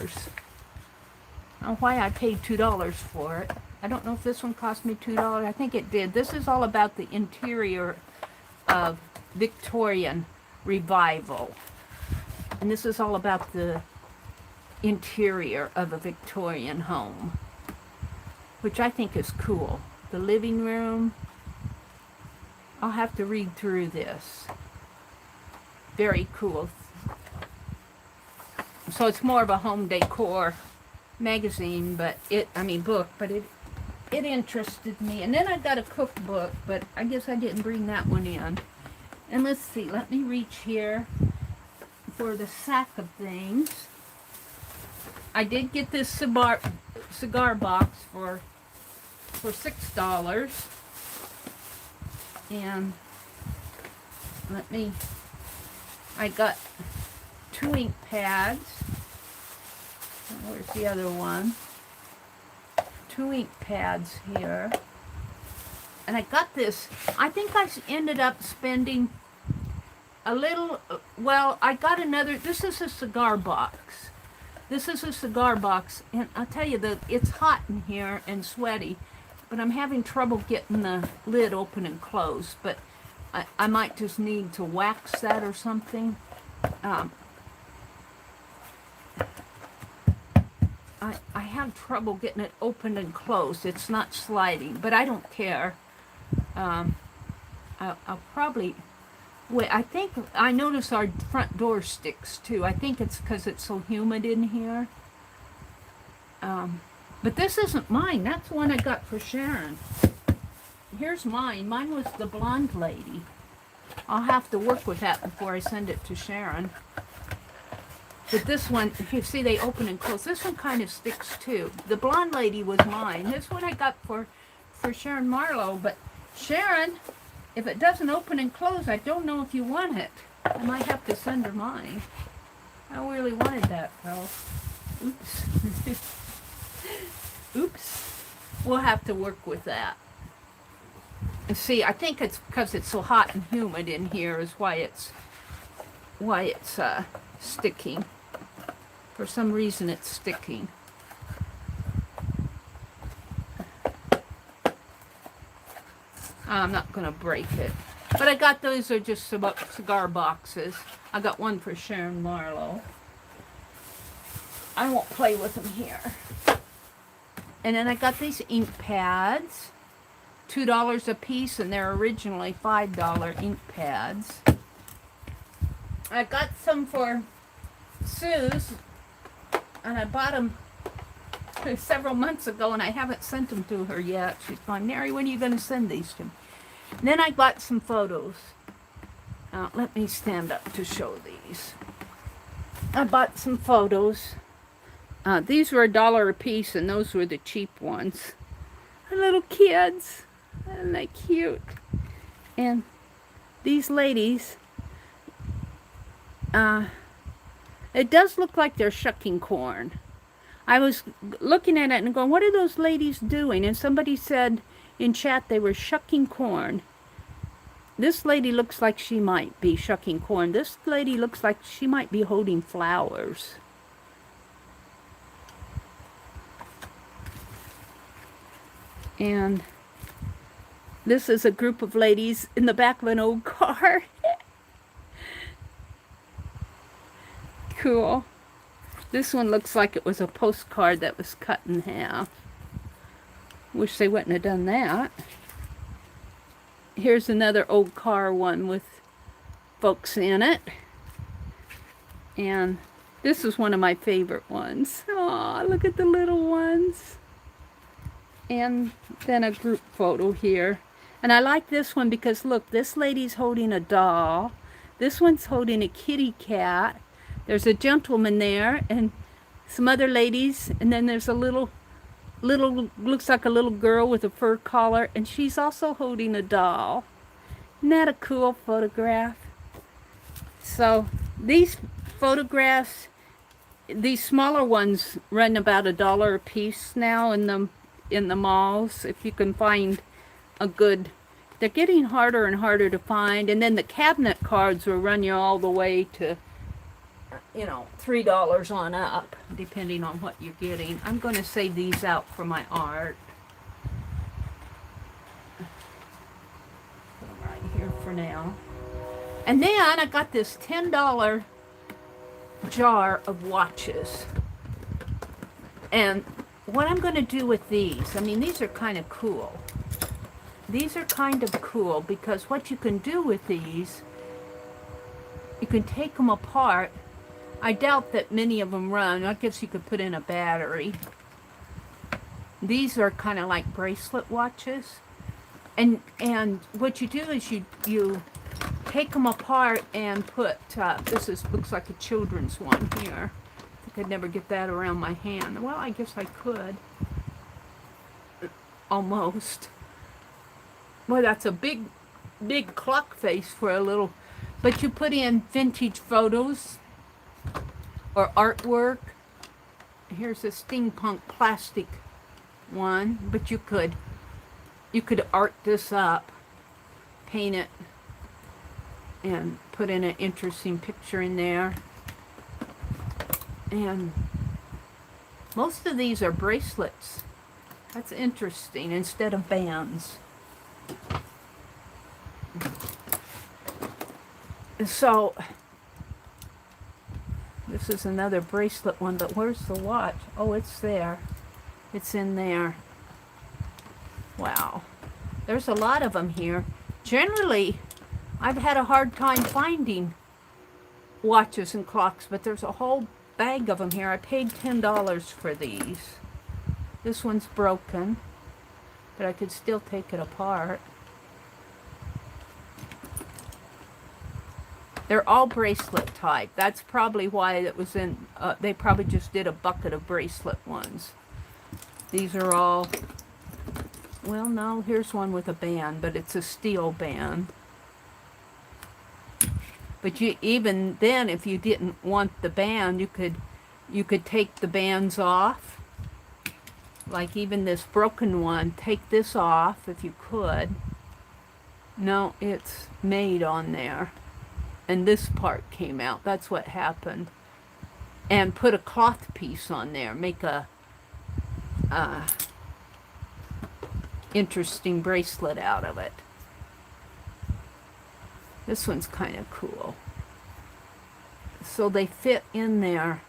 don't know why I paid $2 for it. I don't know if this one cost me $2. I think it did. This is all about the interior of Victorian revival. And this is all about the interior of a Victorian home, which I think is cool. The living room. I'll have to read through this. Very cool. So it's more of a home decor magazine, but book, but it interested me. And then I got a cookbook, but I guess I didn't bring that one in. And let's see, let me reach here for the sack of things. I did get this cigar box for $6. And I got 2 ink pads. Where's the other one? 2 ink pads here. And I got this. I think I ended up spending a little, well, I got another, this is a cigar box. This is a cigar box, and I'll tell you that it's hot in here and sweaty, but I'm having trouble getting the lid open and closed, but I might just need to wax that or something. I have trouble getting it open and closed. It's not sliding, but I don't care. I'll probably, wait, I notice our front door sticks too. I think it's because it's so humid in here. But this isn't mine. That's the one I got for Sharon. Here's mine. Mine was the blonde lady. I'll have to work with that before I send it to Sharon. But this one, you see they open and close. This one kind of sticks too. The blonde lady was mine. This one I got for Sharon Marlowe. But Sharon, if it doesn't open and close, I don't know if you want it. I might have to send her mine. I really wanted that, though. Oops. Oops. We'll have to work with that. And see, I think it's because it's so hot and humid in here is why it's sticking. For some reason it's sticking. I'm not going to break it. But I got those are just cigar boxes. I got one for Sharon Marlowe. I won't play with them here. And then I got these ink pads. $2 a piece, and they're originally $5 ink pads. I got some for Sue's, and I bought them several months ago, and I haven't sent them to her yet. She's gone, Mary, when are you going to send these to me? And then I bought some photos. Let me stand up to show these. I bought some photos. These were $1 a piece, and those were the cheap ones. The little kids. Isn't that cute? And these ladies, it does look like they're shucking corn. I was looking at it and going, what are those ladies doing? And somebody said in chat they were shucking corn. This lady looks like she might be shucking corn. This lady looks like she might be holding flowers. And this is a group of ladies in the back of an old car. Cool. This one looks like it was a postcard that was cut in half. Wish they wouldn't have done that. Here's another old car one with folks in it. And this is one of my favorite ones. Aw, look at the little ones. And then a group photo here. And I like this one because, look, this lady's holding a doll. This one's holding a kitty cat. There's a gentleman there and some other ladies. And then there's a little, looks like a little girl with a fur collar. And she's also holding a doll. Isn't that a cool photograph? So these photographs, these smaller ones run about $1 a piece now in the malls, if you can find a good, they're getting harder and harder to find. And then the cabinet cards will run you all the way to, you know, $3 on up, depending on what you're getting. I'm going to save these out for my art. Put them right here for now. And then I got this $10 jar of watches. And what I'm going to do with these, I mean, these are kind of cool. These are kind of cool because what you can do with these, you can take them apart. I doubt that many of them run. I guess you could put in a battery. These are kind of like bracelet watches. And what you do is you take them apart and put, looks like a children's one here. I think I'd never get that around my hand. Well, I guess I could. Almost. Well, that's a big clock face for a little, but you put in vintage photos or artwork. Here's a steampunk plastic one, but you could art this up, paint it, and put in an interesting picture in there. And most of these are bracelets. That's interesting, instead of bands. So, this is another bracelet one, but where's the watch? Oh, it's there. It's in there. Wow. There's a lot of them here. Generally, I've had a hard time finding watches and clocks, but there's a whole bag of them here. I paid $10 for these. This one's broken, but I could still take it apart. They're all bracelet type. That's probably why it was in, they probably just did a bucket of bracelet ones. These are all, well, no, here's one with a band, but it's a steel band. But you, even then, if you didn't want the band, you could take the bands off. Like even this broken one, take this off if you could. No, it's made on there. And this part came out. That's what happened. And put a cloth piece on there. Make a interesting bracelet out of it. This one's kind of cool. So they fit in there.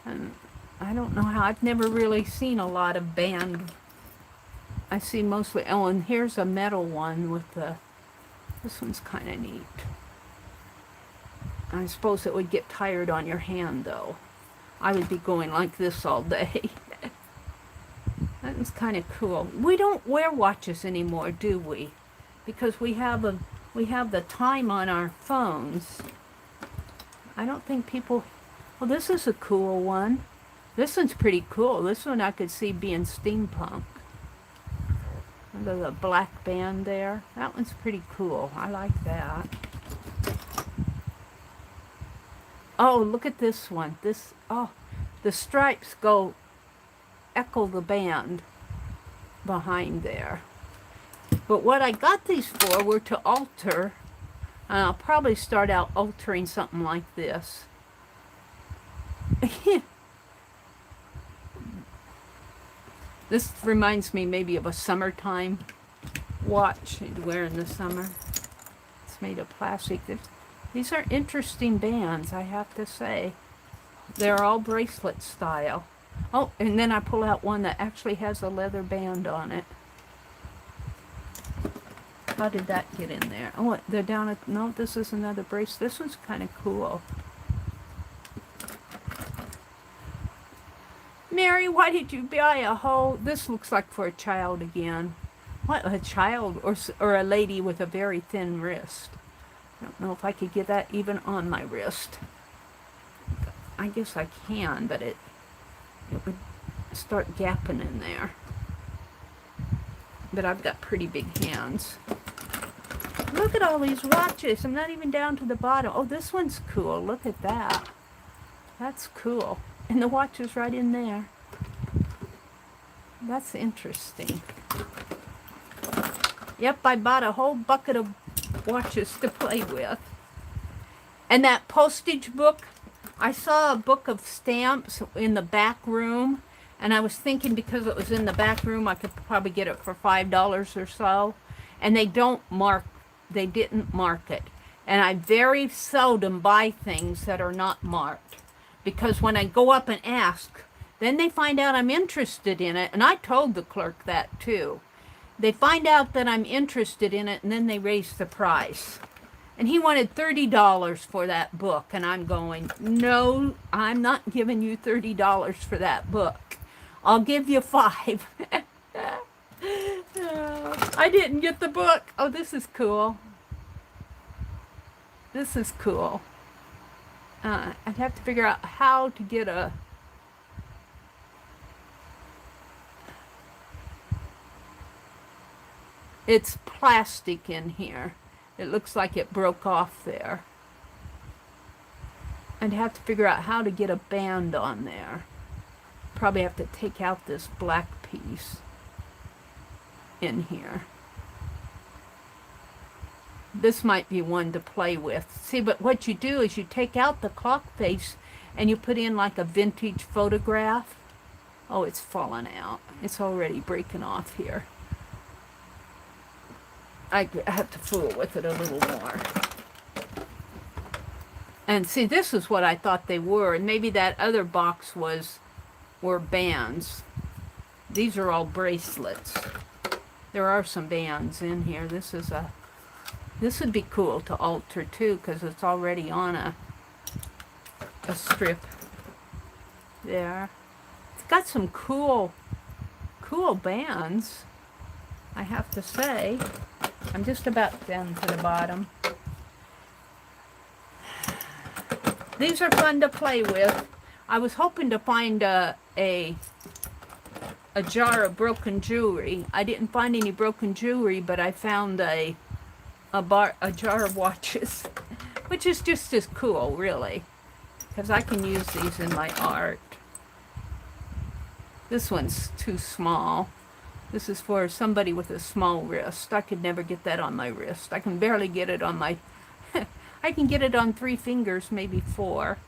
And I don't know how. I've never really seen a lot of band. I see mostly, oh, and here's a metal one with the, this one's kind of neat. I suppose it would get tired on your hand, though. I would be going like this all day. That was kind of cool. We don't wear watches anymore, do we? Because we have the time on our phones. I don't think people. Well, this is a cool one. This one's pretty cool. This one I could see being steampunk. Under the black band there. That one's pretty cool. I like that. Oh, look at this one. This, oh, the stripes go echo the band behind there. But what I got these for were to alter, and I'll probably start out altering something like this. This reminds me maybe of a summertime watch you'd wear in the summer. It's made of plastic. These are interesting bands, I have to say. They're all bracelet style. Oh, and then I pull out one that actually has a leather band on it. How did that get in there? Oh, they're down at, no, this is another bracelet. This one's kind of cool. Mary, why did you buy a whole, this looks like for a child again. What, a child or a lady with a very thin wrist? I don't know if I could get that even on my wrist. I guess I can, but it would start gapping in there. But I've got pretty big hands. Look at all these watches. I'm not even down to the bottom. Oh, this one's cool. Look at that. That's cool. And the watch is right in there. That's interesting. Yep, I bought a whole bucket of watches to play with. And that postage book, I saw a book of stamps in the back room, and I was thinking because it was in the back room, I could probably get it for $5 or so. And they didn't mark it. And I very seldom buy things that are not marked, because when I go up and ask, then they find out I'm interested in it, and I told the clerk that too. They find out that I'm interested in it, and then they raise the price. And he wanted $30 for that book, and I'm going, no, I'm not giving you $30 for that book. I'll give you $5. I didn't get the book. Oh, this is cool. This is cool. I'd have to figure out how to get a... It's plastic in here. It looks like it broke off there. I'd have to figure out how to get a band on there. Probably have to take out this black piece in here. This might be one to play with. See, but what you do is you take out the clock face and you put in like a vintage photograph. Oh, it's falling out. It's already breaking off here. I have to fool with it a little more. And see, this is what I thought they were. And maybe that other box were bands. These are all bracelets. There are some bands in here. This would be cool to alter too, because it's already on a strip there. It's got some cool bands, I have to say. I'm just about down to the bottom. These are fun to play with. I was hoping to find a jar of broken jewelry. I didn't find any broken jewelry, but I found a jar of watches, which is just as cool, really, because I can use these in my art. This one's too small. This is for somebody with a small wrist. I could never get that on my wrist. I can barely get it on my... I can get it on 3 fingers, maybe 4.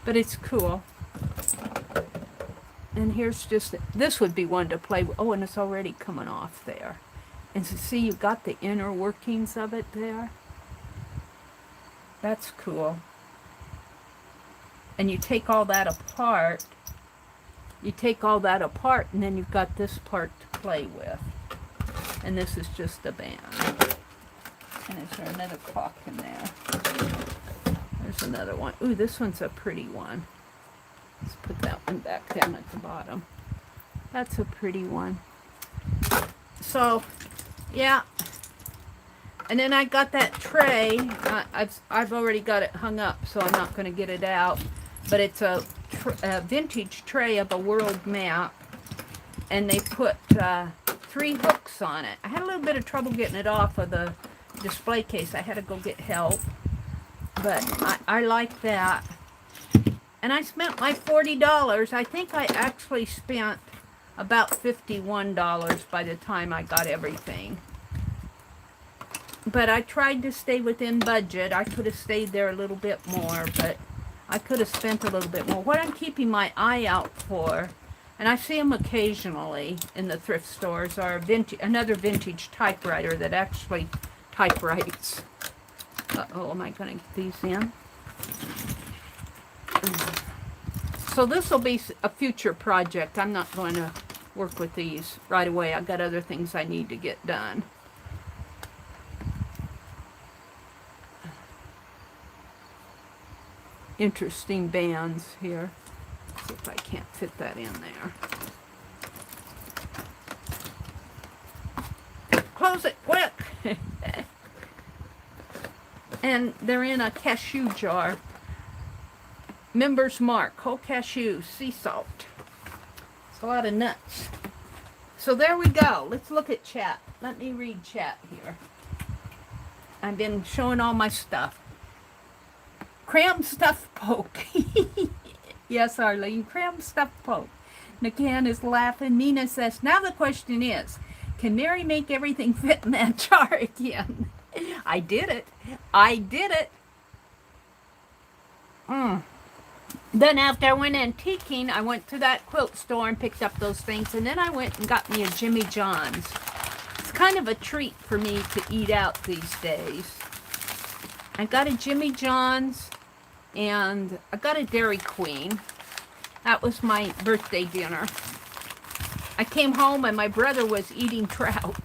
But it's cool. And here's just... This would be one to play with. Oh, and it's already coming off there. And so see, you've got the inner workings of it there. That's cool. And you take all that apart. You take all that apart, and then you've got this part to play with. And this is just a band. And is there another clock in there? There's another one. Ooh, this one's a pretty one. Let's put that one back down at the bottom. That's a pretty one. So, yeah. And then I got that tray. I've already got it hung up, so I'm not going to get it out. But it's a vintage tray of a world map, and they put 3 hooks on it. I had a little bit of trouble getting it off of the display case. I had to go get help, but I like that. And I spent my $40. I think I actually spent about $51 by the time I got everything. But I tried to stay within budget. I could have stayed there a little bit more, but I could have spent a little bit more. What I'm keeping my eye out for, and I see them occasionally in the thrift stores, are another vintage typewriter that actually typewrites. Uh-oh, am I going to get these in? So this will be a future project. I'm not going to work with these right away. I've got other things I need to get done. Interesting bands here. Let's see if I can't fit that in there. Close it quick! And they're in a cashew jar. Members Mark, whole cashew, sea salt. It's a lot of nuts. So there we go. Let's look at chat. Let me read chat here. I've been showing all my stuff. Cram stuffed poke. Yes, Arlene, cram stuffed poke. Nakan is laughing. Nina says, now the question is, can Mary make everything fit in that jar again? I did it. I did it. Then after I went antiquing, I went to that quilt store and picked up those things, and then I went and got me a Jimmy John's. It's kind of a treat for me to eat out these days. I got a Jimmy John's, and I got a Dairy Queen. That was my birthday dinner. I came home and my brother was eating trout.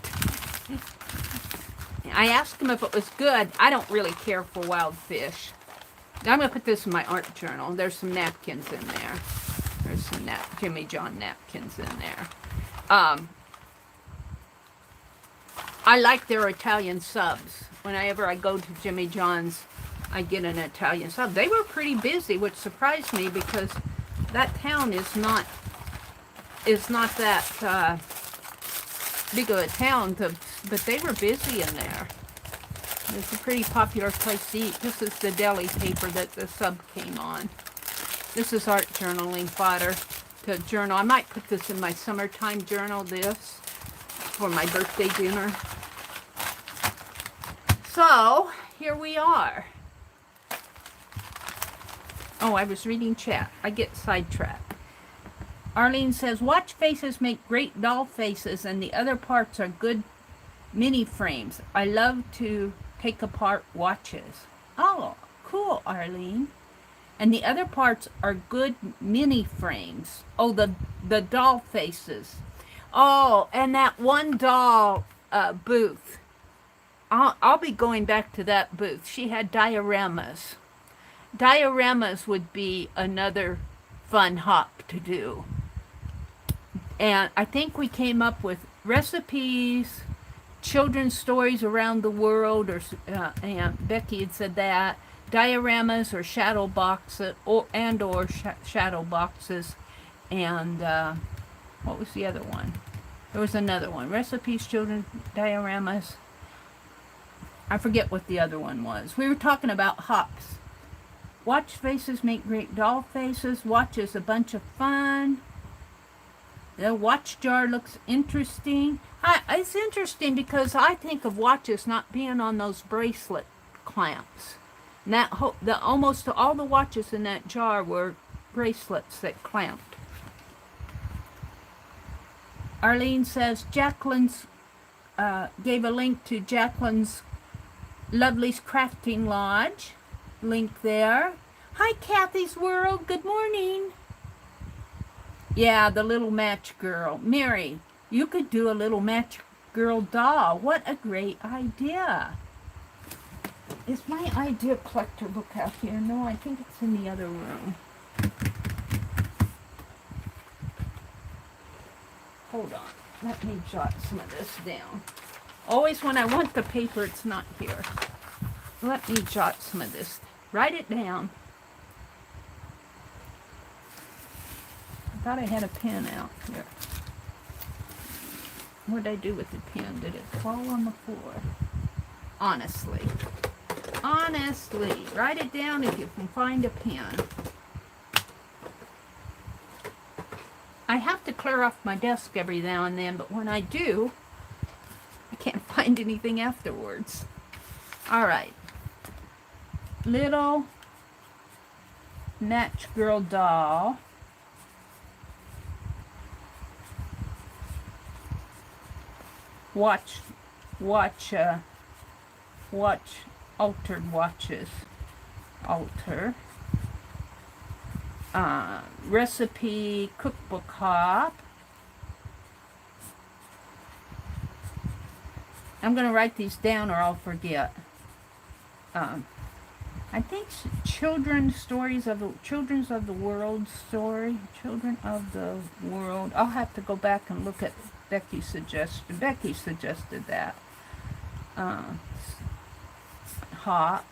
I asked him if it was good. I don't really care for wild fish. I'm going to put this in my art journal. There's some napkins in there. There's some Jimmy John napkins in there. I like their Italian subs. Whenever I go to Jimmy John's, I get an Italian sub. They were pretty busy, which surprised me because that town is not that big of a town, but they were busy in there. It's a pretty popular place to eat. This is the deli paper that the sub came on. This is art journaling fodder to journal. I might put this in my summertime journal, this, for my birthday dinner. So, here we are. Oh, I was reading chat. I get sidetracked. Arlene says, watch faces make great doll faces and the other parts are good mini frames. I love to take apart watches. Oh, cool, Arlene. And the other parts are good mini frames. Oh, the doll faces. Oh, and that one doll booth. I'll be going back to that booth. She had dioramas. Dioramas would be another fun hop to do. And I think we came up with recipes, children's stories around the world, and Becky had said that, dioramas or shadow boxes, or shadow boxes, and what was the other one? There was another one. Recipes, children's dioramas. I forget what the other one was. We were talking about hops. Watch faces make great doll faces. Watch is a bunch of fun. The watch jar looks interesting. It's interesting because I think of watches not being on those bracelet clamps. And almost all the watches in that jar were bracelets that clamped. Arlene says Jacqueline's gave a link to Jacqueline's Lovely's Crafting Lodge. Link there. Hi, Kathy's World. Good morning. Yeah, the little match girl. Mary, you could do a little match girl doll. What a great idea. Is my idea collector book out here? No, I think it's in the other room. Hold on. Let me jot some of this down. Always when I want the paper, it's not here. Let me jot some of this. Write it down. I thought I had a pen out here. What did I do with the pen? Did it fall on the floor? Honestly. Honestly. Write it down if you can find a pen. I have to clear off my desk every now and then, but when I do, I can't find anything afterwards. All right. Little match girl doll. Watch altered watches. Alter. Recipe cookbook hop. I'm going to write these down or I'll forget. I think children's of the world story. Children of the world. I'll have to go back and look at Becky's suggestion. Becky suggested that. Hop.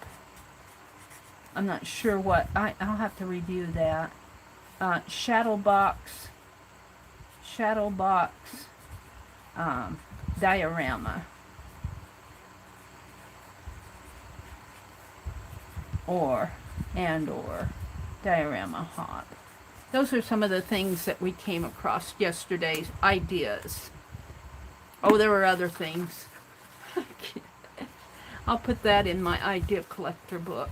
I'm not sure what. I'll have to review that. Shadow box. Diorama. Or diorama hop. those are some of the things that we came across yesterday's ideas. Oh, there were other things. I'll put that in my idea collector book.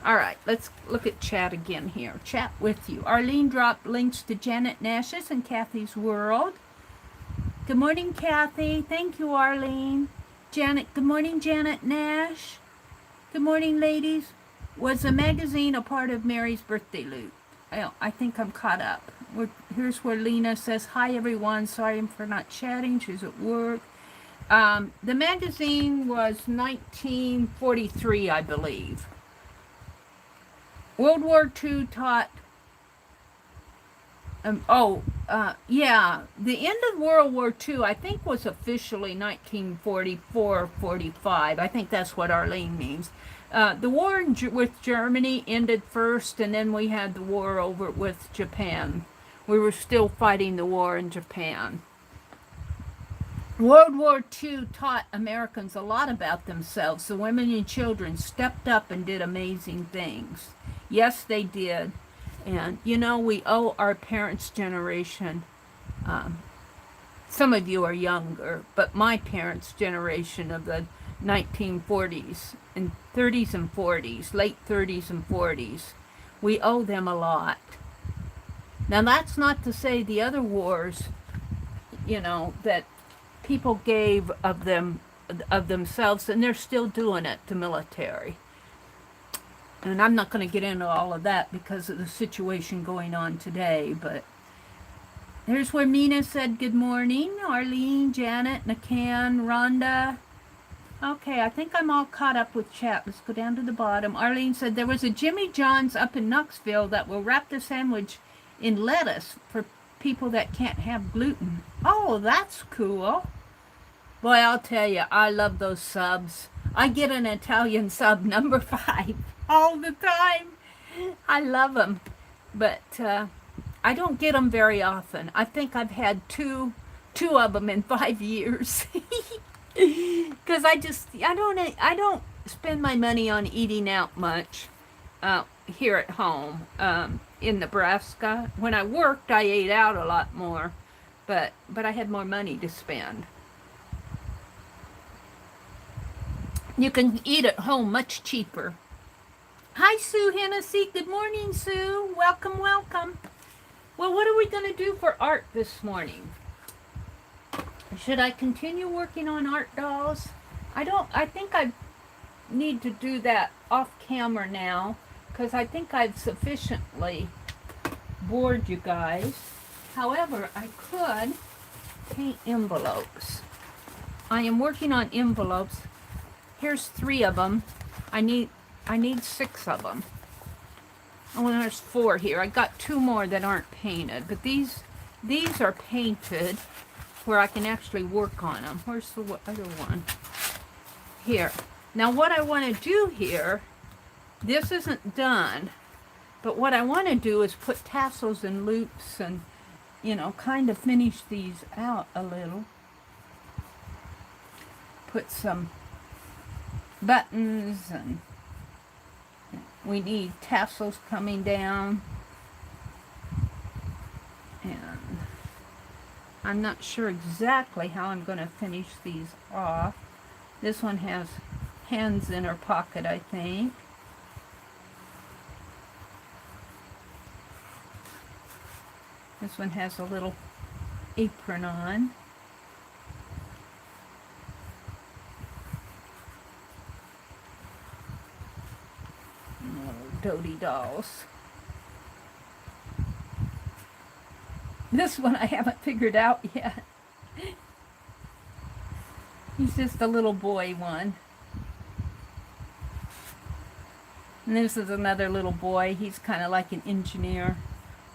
All right, let's look at chat again here. Chat with you. Arlene dropped links to Janet Nash's and Kathy's World. Good morning, Kathy. Thank you, Arlene. Janet, good morning, Janet Nash. Good morning, ladies. Was the magazine a part of Mary's birthday loot? I think I'm caught up. Here's where Lena says, hi, everyone. Sorry for not chatting. She's at work. The magazine was 1943, I believe. World War II taught... yeah, the end of World War II, I think, was officially 1944-45. I think that's what Arlene means. The war with Germany ended first, and then we had the war over with Japan. We were still fighting the war in Japan. World War II taught Americans a lot about themselves. The women and children stepped up and did amazing things. Yes, they did. And, you know, we owe our parents' generation, some of you are younger, but my parents' generation of the 1940s and 30s and 40s, late 30s and 40s, we owe them a lot. Now, that's not to say the other wars, you know, that people gave of themselves, and they're still doing it, the military. And I'm not going to get into all of that because of the situation going on today, but here's where Mina said good morning. Arlene, Janet, Nakan, Rhonda. Okay, I think I'm all caught up with chat. Let's go down to the bottom. Arlene said there was a Jimmy John's up in Knoxville that will wrap the sandwich in lettuce for people that can't have gluten. Oh, that's cool. Boy, I'll tell you, I love those subs. I get an Italian sub number 5 all the time. I love them, but I don't get them very often. I think I've had two of them in 5 years. Because I don't spend my money on eating out much here at home in Nebraska. When I worked, I ate out a lot more, but I had more money to spend. You can eat at home much cheaper. Hi, Sue Hennessy. Good morning, Sue. Welcome, welcome. Well, what are we going to do for art this morning? Should I continue working on art dolls? I think I need to do that off camera now, because I think I've sufficiently bored you guys. However, I could paint envelopes. I am working on envelopes. Here's 3 of them. I need 6 of them. Oh, and there's 4 here. I got 2 more that aren't painted, but these are painted where I can actually work on them. Where's the other one? Here. Now what I want to do here, this isn't done, but what I want to do is put tassels and loops and, you know, kind of finish these out a little. Put some buttons, and we need tassels coming down, and I'm not sure exactly how I'm going to finish these off. This one has hands in her pocket, I think. This one has a little apron on. Doty dolls. This one I haven't figured out yet. He's just a little boy one. And this is another little boy. He's kind of like an engineer,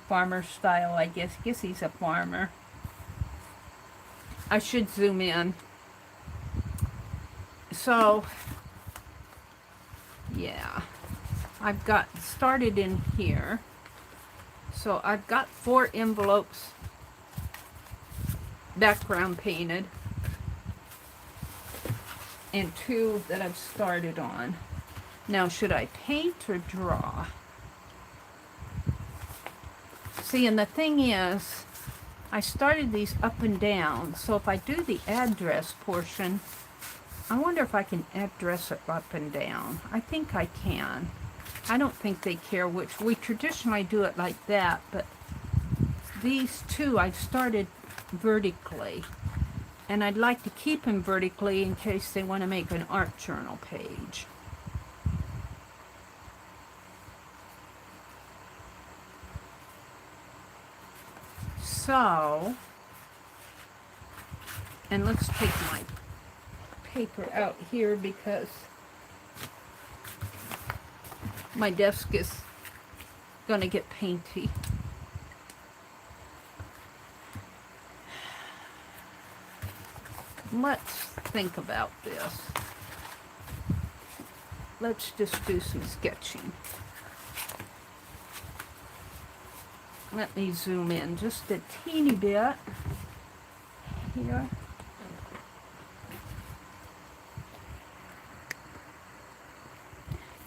farmer style, I guess. I guess he's a farmer. I should zoom in. So, yeah. I've got started in here. So I've got 4 envelopes background painted and 2 that I've started on. Now, should I paint or draw? See, and the thing is, I started these up and down, so if I do the address portion, I wonder if I can address it up and down. I think I can. I don't think they care which. We traditionally do it like that, but these two I've started vertically. And I'd like to keep them vertically in case they want to make an art journal page. So, and let's take my paper out here because my desk is going to get painty. Let's think about this. Let's just do some sketching. Let me zoom in just a teeny bit here.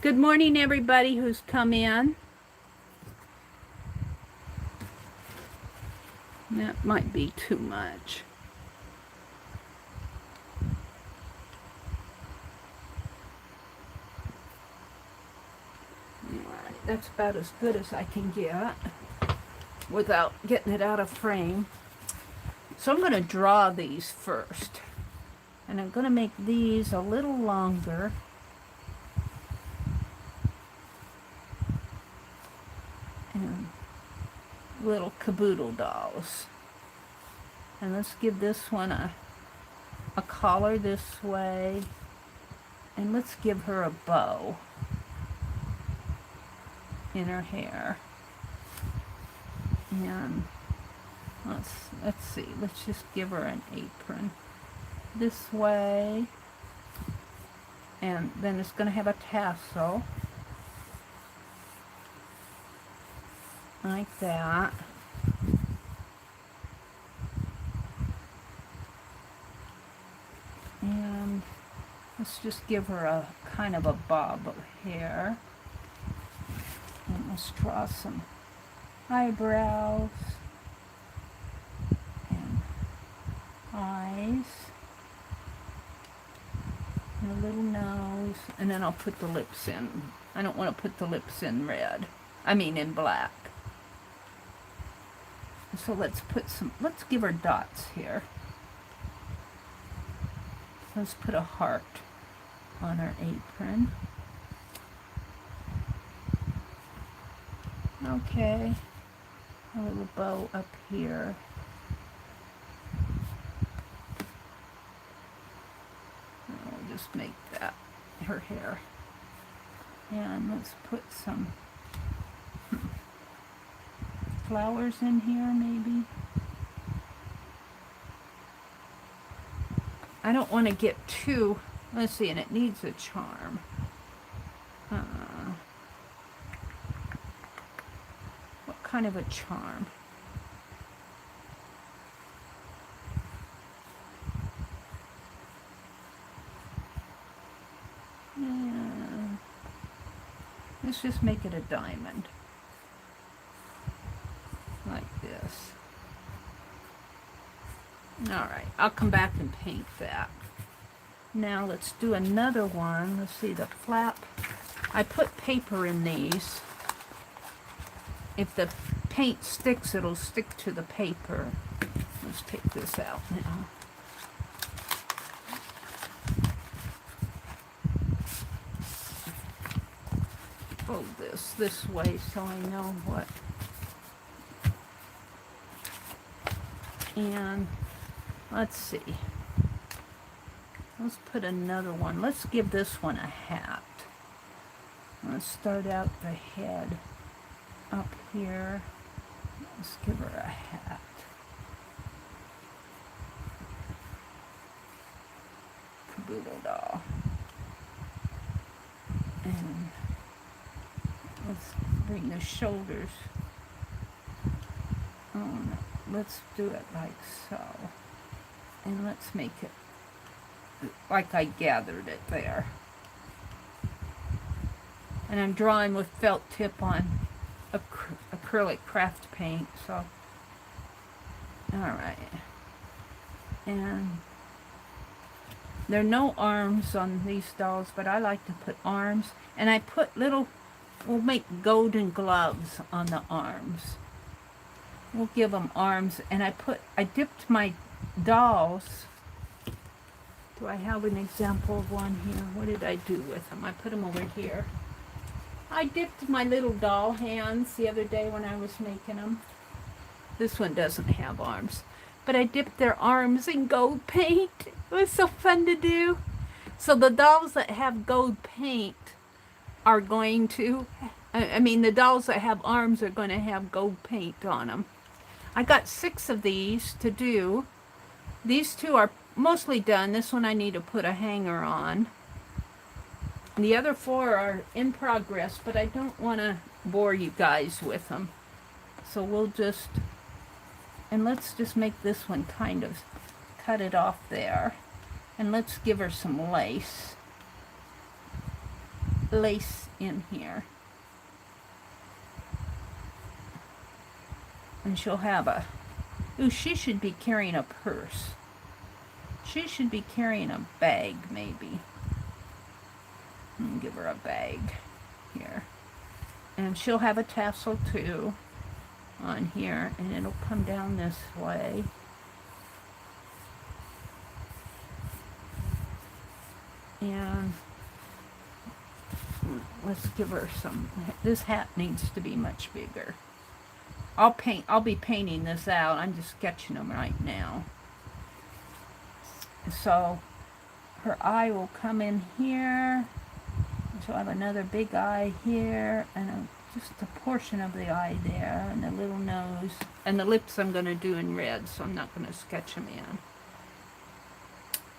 Good morning, everybody who's come in. That might be too much. That's about as good as I can get without getting it out of frame. So I'm going to draw these first. And I'm going to make these a little longer. And little caboodle dolls. And let's give this one a collar this way. And let's give her a bow in her hair. And let's see, let's just give her an apron this way, and then it's going to have a tassel like that. And let's just give her a kind of a bob of hair. And let's draw some eyebrows and eyes and a little nose, and then I'll put the lips in. I don't want to put the lips in red. I mean in black. So let's give her dots here. Let's put a heart on her apron. Okay, a little bow up here. I'll just make that her hair. And let's put some flowers in here, maybe. I don't want to get too, let's see, and it needs a charm. Kind of a charm. Yeah. Let's just make it a diamond. Like this. Alright, I'll come back and paint that. Now let's do another one. Let's see, the flap. I put paper in these. If the paint sticks, it'll stick to the paper. Let's take this out now. Fold this way so I know what. And let's see. Let's put another one. Let's give this one a hat. Let's start out the head up here. Let's give her a hat. Caboodle doll. And let's bring the shoulders on. Let's do it like so. And let's make it like I gathered it there. And I'm drawing with felt tip on acrylic. acrylic craft paint, so. Alright. And there are no arms on these dolls, but I like to put arms. And I put little, we'll make golden gloves on the arms. We'll give them arms. And I dipped my dolls. Do I have an example of one here? What did I do with them? I put them over here. I dipped my little doll hands the other day when I was making them. This one doesn't have arms. But I dipped their arms in gold paint. It was so fun to do. So the dolls that have gold paint are going to, the dolls that have arms are going to have gold paint on them. I got 6 of these to do. These 2 are mostly done. This one I need to put a hanger on. The other 4 are in progress, but I don't want to bore you guys with them. So we'll just, and let's just make this one kind of cut it off there. And let's give her some lace. Lace in here. And she'll have a, ooh, she should be carrying a purse. She should be carrying a bag, maybe. And give her a bag here. And she'll have a tassel too on here, and it'll come down this way. And let's give her some, this hat needs to be much bigger. I'll be painting this out. I'm just sketching them right now. So her eye will come in here. She'll have another big eye here, and just a portion of the eye there, and the little nose. And the lips I'm going to do in red, so I'm not going to sketch them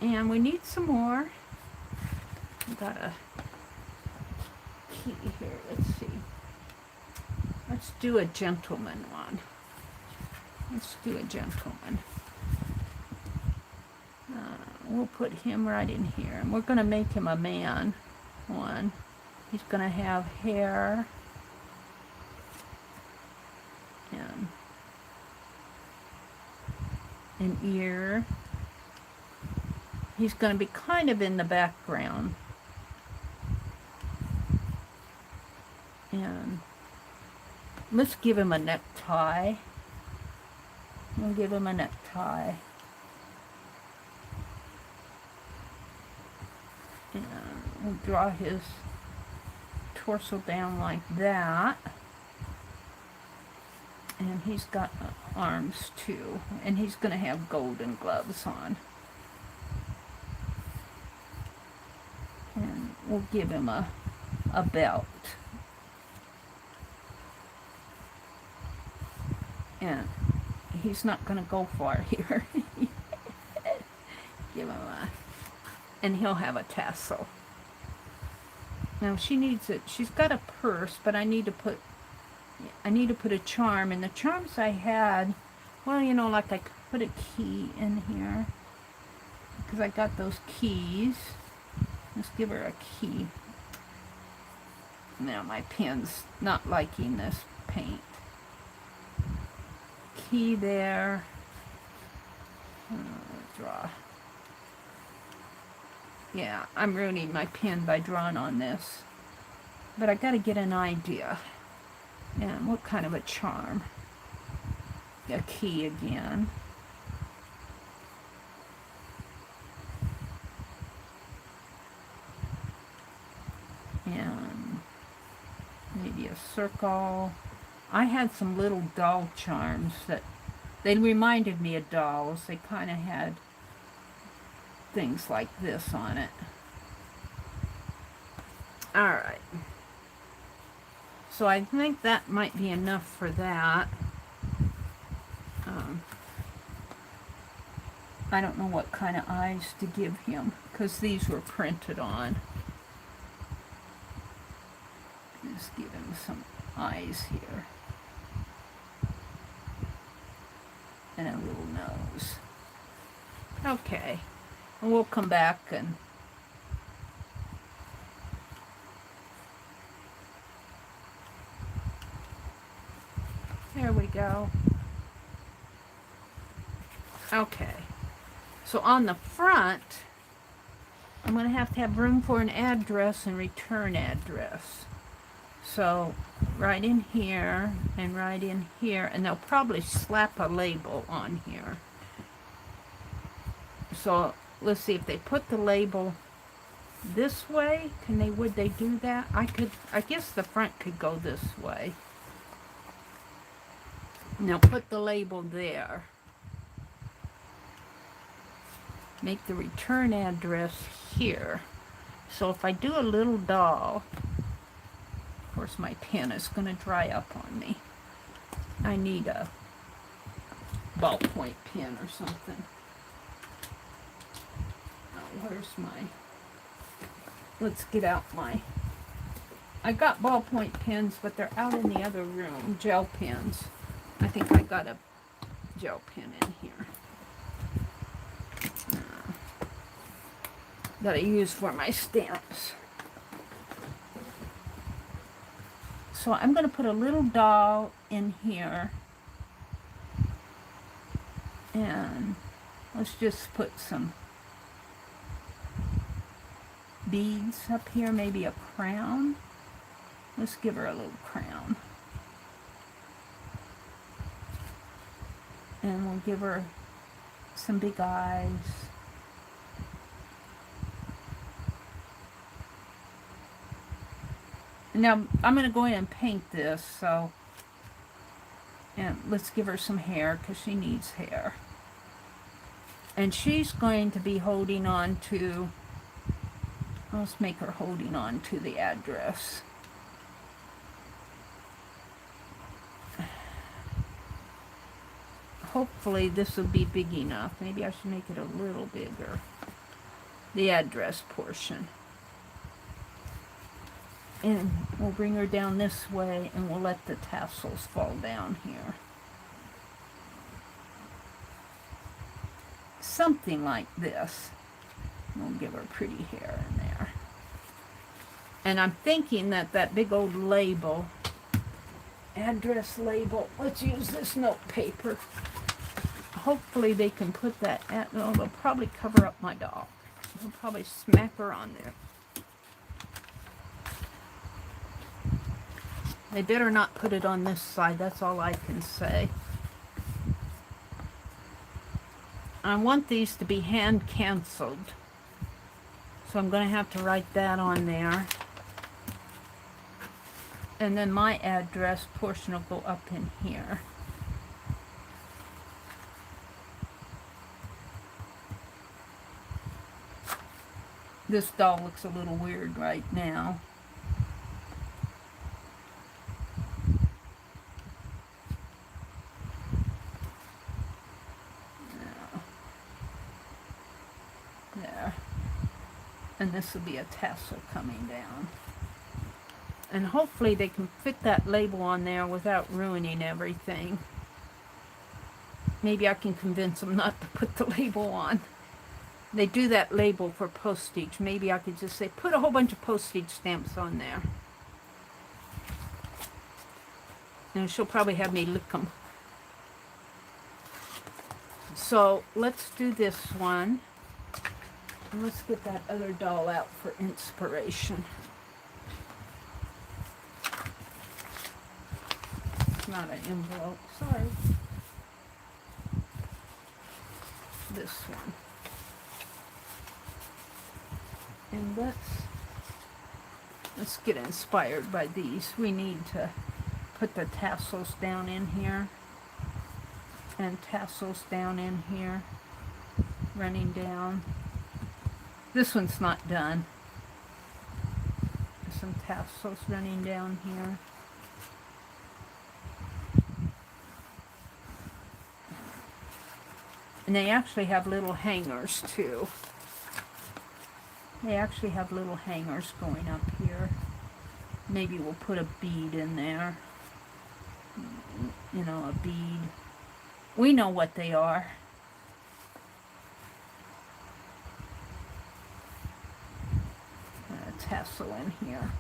in. And we need some more. I've got a key here. Let's see. Let's do a gentleman one. Let's do a gentleman. We'll put him right in here. And we're going to make him a man one. He's going to have hair. And an ear. He's going to be kind of in the background. And let's give him a necktie. We'll give him a necktie. And we'll draw his torso down like that. And he's got arms too. And he's going to have golden gloves on. And we'll give him a belt. And he's not going to go far here. Give him a, and he'll have a tassel. Now she needs it. She's got a purse, but I need to put a charm. And the charms I had, well, you know, like I could put a key in here because I got those keys. Let's give her a key. Now my pen's not liking this paint. Key there. Draw. Yeah, I'm ruining my pen by drawing on this. But I got to get an idea. And what kind of a charm? A key again. And maybe a circle. I had some little doll charms that they reminded me of dolls. They kind of had things like this on it. Alright. So I think that might be enough for that. I don't know what kind of eyes to give him because these were printed on. Just give him some eyes here. And a little nose. Okay. And we'll come back and we go. Okay. So on the front, I'm going to have room for an address and return address. So right in here and right in here, and they'll probably slap a label on here. So let's see if they put the label this way. Would they do that? I guess the front could go this way. Now put the label there. Make the return address here. So if I do a little doll, of course my pen is going to dry up on me. I need a ballpoint pen or something. Oh, where's my... Let's get out my... I got ballpoint pens, but they're out in the other room. Gel pens. I think I got a gel pen in here. That I use for my stamps. So I'm going to put a little doll in here. And let's just put some beads up here, maybe a crown. Let's give her a little crown. And we'll give her some big eyes. Now, I'm going to go in and paint this, so, and let's give her some hair, because she needs hair. And she's going to be holding on to, let's make her holding on to the address. Hopefully this will be big enough. Maybe I should make it a little bigger. The address portion. And we'll bring her down this way, and we'll let the tassels fall down here. Something like this. We'll give her pretty hair in there. And I'm thinking that that big old label, address label, let's use this note paper. Hopefully they can put that at, no, they'll probably cover up my doll. They'll probably smack her on there. They better not put it on this side, that's all I can say. I want these to be hand canceled. So I'm going to have to write that on there. And then my address portion will go up in here. This doll looks a little weird right now. There. And this will be a tassel coming down. And hopefully they can fit that label on there without ruining everything. Maybe I can convince them not to put the label on. They do that label for postage. Maybe I could just say, put a whole bunch of postage stamps on there. And she'll probably have me lick them. So let's do this one. And let's get that other doll out for inspiration. It's not an envelope, sorry. This one. And let's get inspired by these. We need to put the tassels down in here. And tassels down in here. Running down. This one's not done. Some tassels running down here. And they actually have little hangers too. They actually have little hangers going up here. Maybe we'll put a bead in there. You know, a bead. We know what they are. A tassel in here.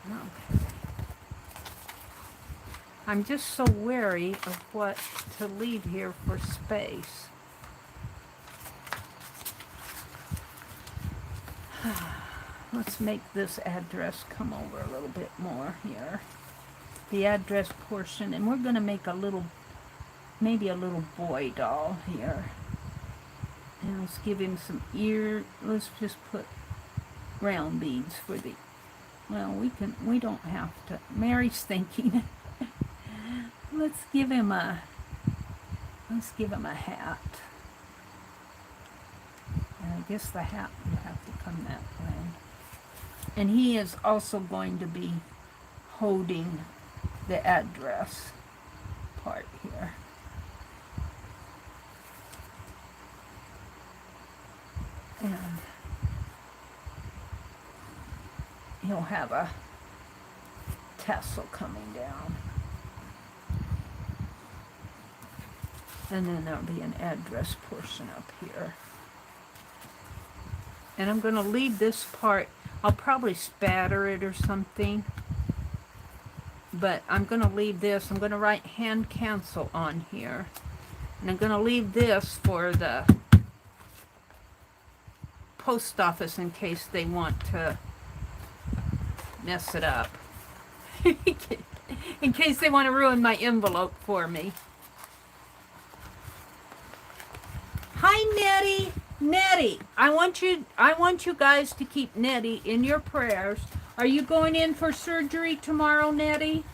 Okay. I'm just so wary of what to leave here for space. Let's make this address come over a little bit more here. The address portion, and we're going to make a little, maybe a little boy doll here. And let's give him some let's just put round beads for the, well, we don't have to. Mary's thinking. Let's give him a hat. And I guess the hat would have to come that way. And he is also going to be holding the address part here. And he'll have a tassel coming down. And then there'll be an address portion up here. And I'm going to leave this part. I'll probably spatter it or something. But I'm going to leave this. I'm going to write hand cancel on here. And I'm going to leave this for the post office in case they want to mess it up. In case they want to ruin my envelope for me. Hi, Nettie. Nettie, I want you guys to keep Nettie in your prayers. Are you going in for surgery tomorrow, Nettie?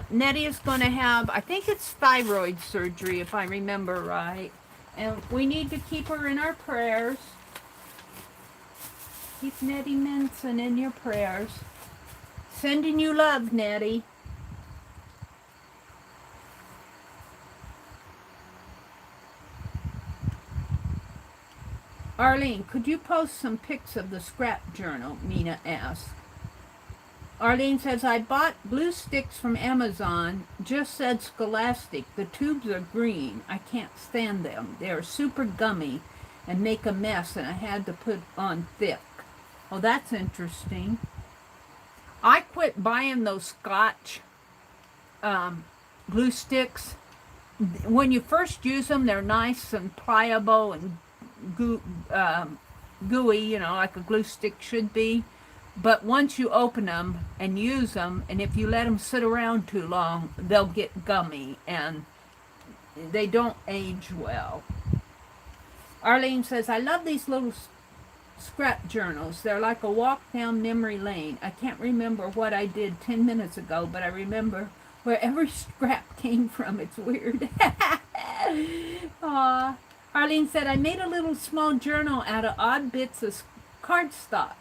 Nettie is going to have, I think it's thyroid surgery, if I remember right. And we need to keep her in our prayers. Keep Nettie Minson in your prayers. Sending you love, Nettie. Arlene, could you post some pics of the scrap journal? Mina asked. Arlene says, I bought glue sticks from Amazon, just said Scholastic. The tubes are green. I can't stand them. They are super gummy and make a mess, and I had to put on thick. Oh, that's interesting. I quit buying those Scotch glue sticks. When you first use them, they're nice and pliable and gooey, you know, like a glue stick should be. But once you open them and use them, and if you let them sit around too long, they'll get gummy and they don't age well. Arlene says, I love these little scrap journals. They're like a walk down memory lane. I can't remember what I did 10 minutes ago, but I remember where every scrap came from. It's weird. Aww. Arlene said, I made a little small journal out of odd bits of cardstock,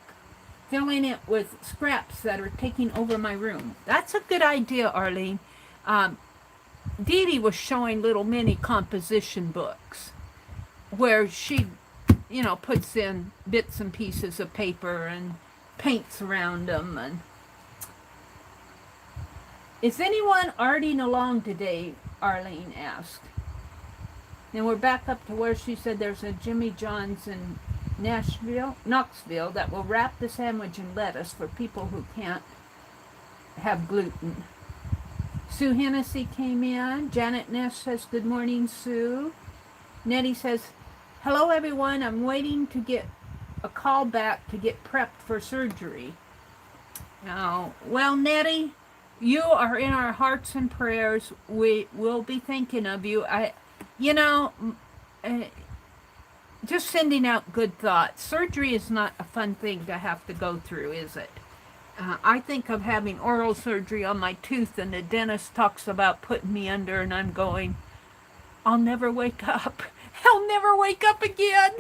filling it with scraps that are taking over my room. That's a good idea, Arlene. Dee Dee was showing little mini composition books where she, you know, puts in bits and pieces of paper and paints around them. And is anyone arting along today? Arlene asked. And we're back up to where she said there's a Jimmy John's in Knoxville that will wrap the sandwich in lettuce for people who can't have gluten. Sue Hennessy came in. Janet Ness says, good morning, Sue. Nettie says, hello, everyone. I'm waiting to get a call back to get prepped for surgery. Now, well, Nettie, you are in our hearts and prayers. We will be thinking of you. Just sending out good thoughts. Surgery is not a fun thing to have to go through, is it? I think of having oral surgery on my tooth, and the dentist talks about putting me under, and I'm going, I'll never wake up. I'll never wake up again.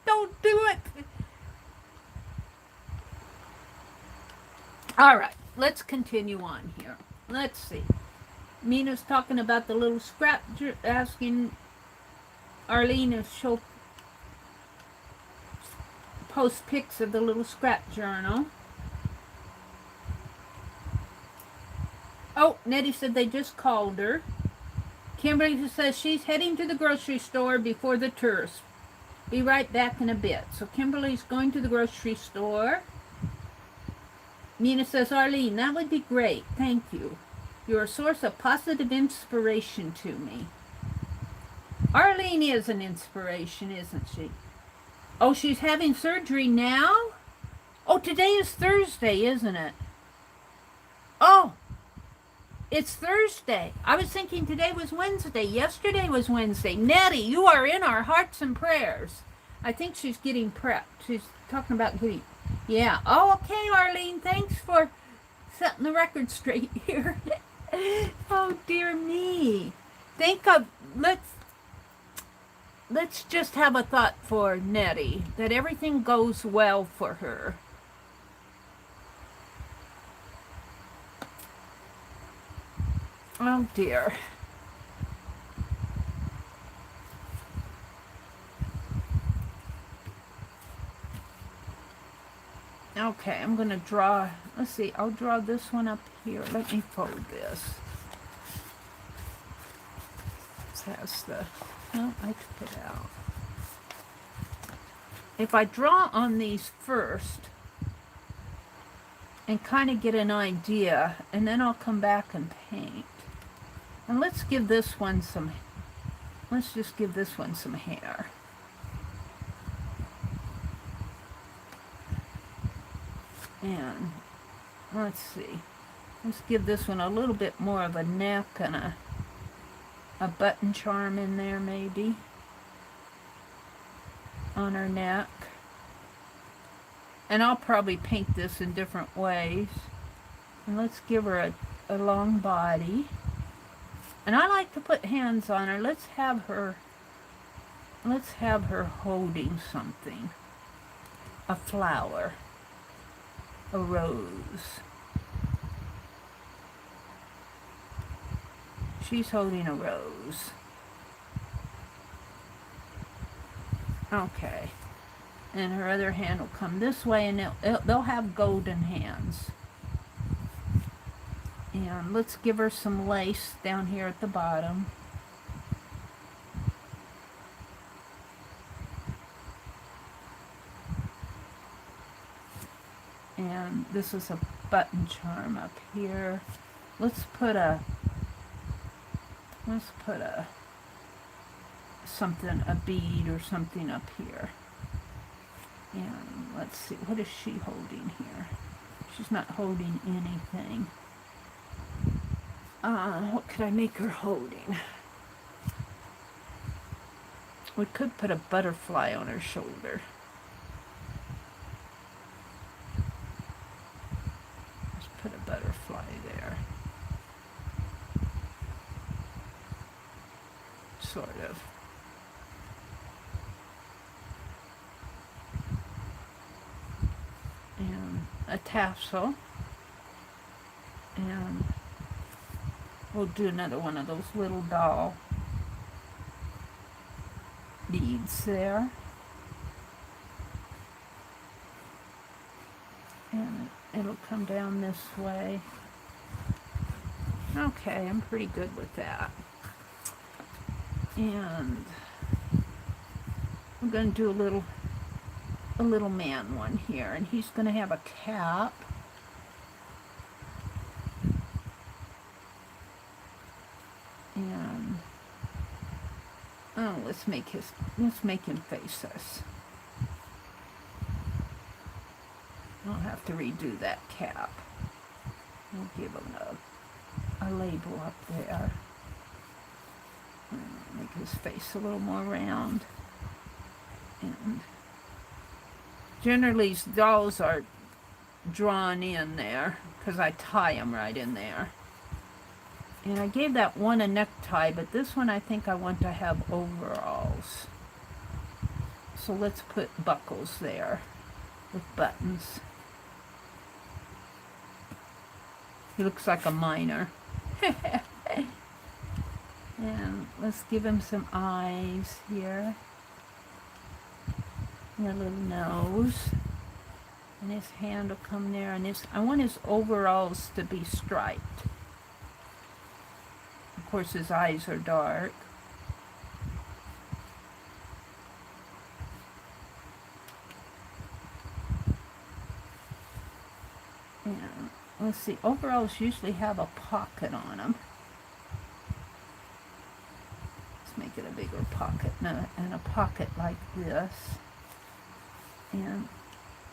Don't do it. All right, let's continue on here. Let's see. Mina's talking about the little scrap, asking Arlene if she'll post pics of the little scrap journal. Oh, Nettie said they just called her. Kimberly says she's heading to the grocery store before the tourists. Be right back in a bit. So Kimberly's going to the grocery store. Mina says, Arlene, that would be great. Thank you. You're a source of positive inspiration to me. Arlene is an inspiration, isn't she? Oh, she's having surgery now? Oh, today is Thursday, isn't it? Oh, it's Thursday. I was thinking today was Wednesday. Yesterday was Wednesday. Nettie, you are in our hearts and prayers. I think she's getting prepped. She's talking about getting... Yeah. Oh, okay, Arlene. Thanks for setting the record straight here. Oh, dear me. Think of... Let's just have a thought for Nettie, that everything goes well for her. Oh, dear. Okay, I'm going to draw, let's see, I'll draw this one up here. Let me fold this. This has the, no, I took it out. If I draw on these first and kind of get an idea, and then I'll come back and paint. And let's give this one some, let's just give this one some hair. And let's see, let's give this one a little bit more of a neck and a button charm in there maybe on her neck. And I'll probably paint this in different ways. And let's give her a long body. And I like to put hands on her. Let's have her holding something. A flower. A rose. She's holding a rose. Okay. And her other hand will come this way, and they'll have golden hands. And let's give her some lace down here at the bottom. And this is a button charm up here. Let's put a bead or something up here. And let's see, what is she holding here? She's not holding anything. What could I make her holding? We could put a butterfly on her shoulder. Let's put a butterfly there. Sort of. And a tassel. And we'll do another one of those little doll beads there. And it'll come down this way. Okay, I'm pretty good with that. And I'm going to do a little man one here, and he's going to have a cap. And oh, let's make him face us. I'll have to redo that cap. I'll give him a label up there. Make his face a little more round. And generally dolls are drawn in there because I tie them right in there. And I gave that one a necktie, but this one I think I want to have overalls. So let's put buckles there with buttons. He looks like a miner. And let's give him some eyes here. And a little nose. And his hand will come there. And I want his overalls to be striped. Of course, his eyes are dark. And let's see, overalls usually have a pocket on them. Let's make it a bigger pocket, and a pocket like this. And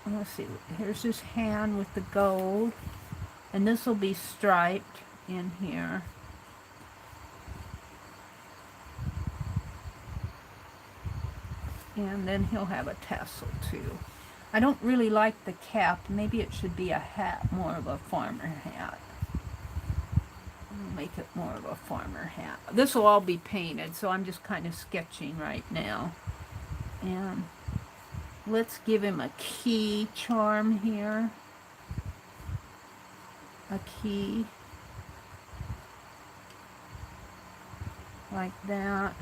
let's see, here's his hand with the gold, and this will be striped in here. And then he'll have a tassel too. I don't really like the cap. Maybe it should be a hat, more of a farmer hat. I'll make it more of a farmer hat. This will all be painted, so I'm just kind of sketching right now. And let's give him a key charm here. A key. Like that.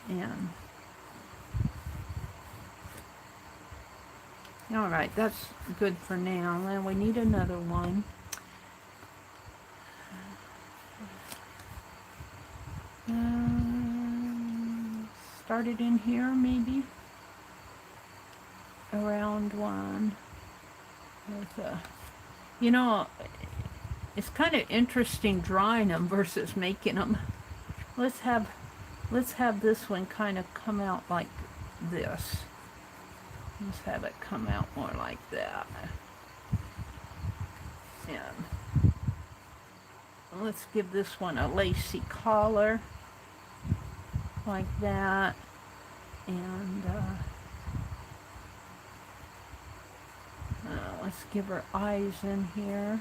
And all right, that's good for now. Then we need another one. Start it in here, maybe. Around one. With a, you know, it's kind of interesting drawing them versus making them. Let's have this one kind of come out like this. Let's have it come out more like that. And let's give this one a lacy collar, like that. And let's give her eyes in here.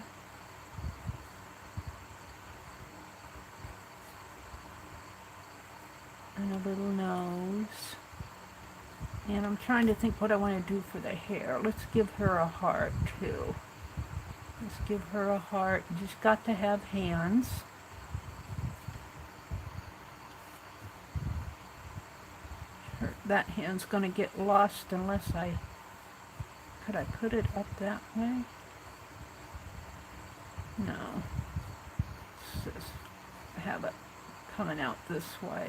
And a little nose. And I'm trying to think what I want to do for the hair. Let's give her a heart too. Let's give her a heart. You just got to have hands. That hand's going to get lost unless could I put it up that way? No. Let's just have it coming out this way.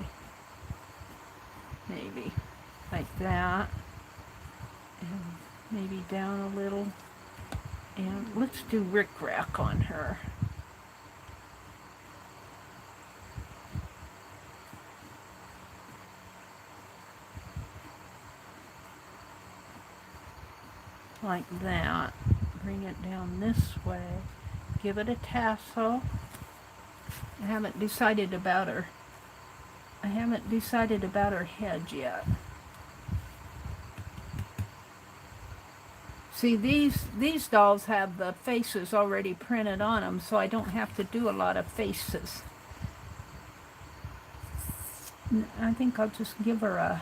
Maybe. Like that. And maybe down a little. And let's do rickrack on her. Like that. Bring it down this way. Give it a tassel. I haven't decided about her. I haven't decided about her head yet. See, these dolls have the faces already printed on them, so I don't have to do a lot of faces. I think I'll just give her a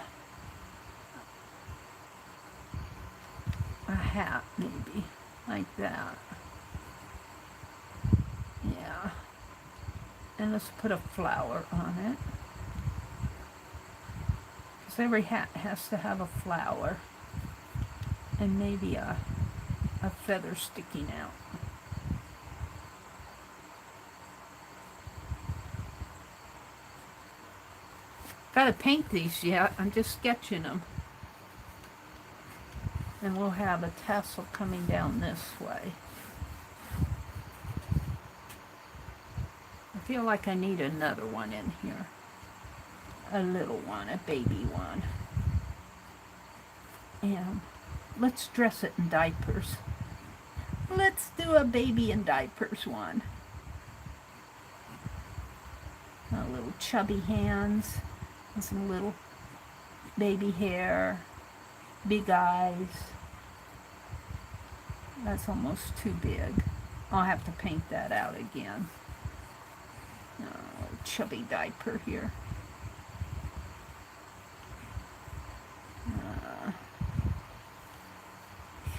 hat, maybe, like that. Yeah. And let's put a flower on it. Because every hat has to have a flower. And maybe a feather sticking out. Gotta paint these yet. I'm just sketching them. And we'll have a tassel coming down this way. I feel like I need another one in here. A little one, a baby one. And let's dress it in diapers. Let's do a baby in diapers one. Little chubby hands and some little baby hair, big eyes. That's almost too big. I'll have to paint that out again. Chubby diaper here.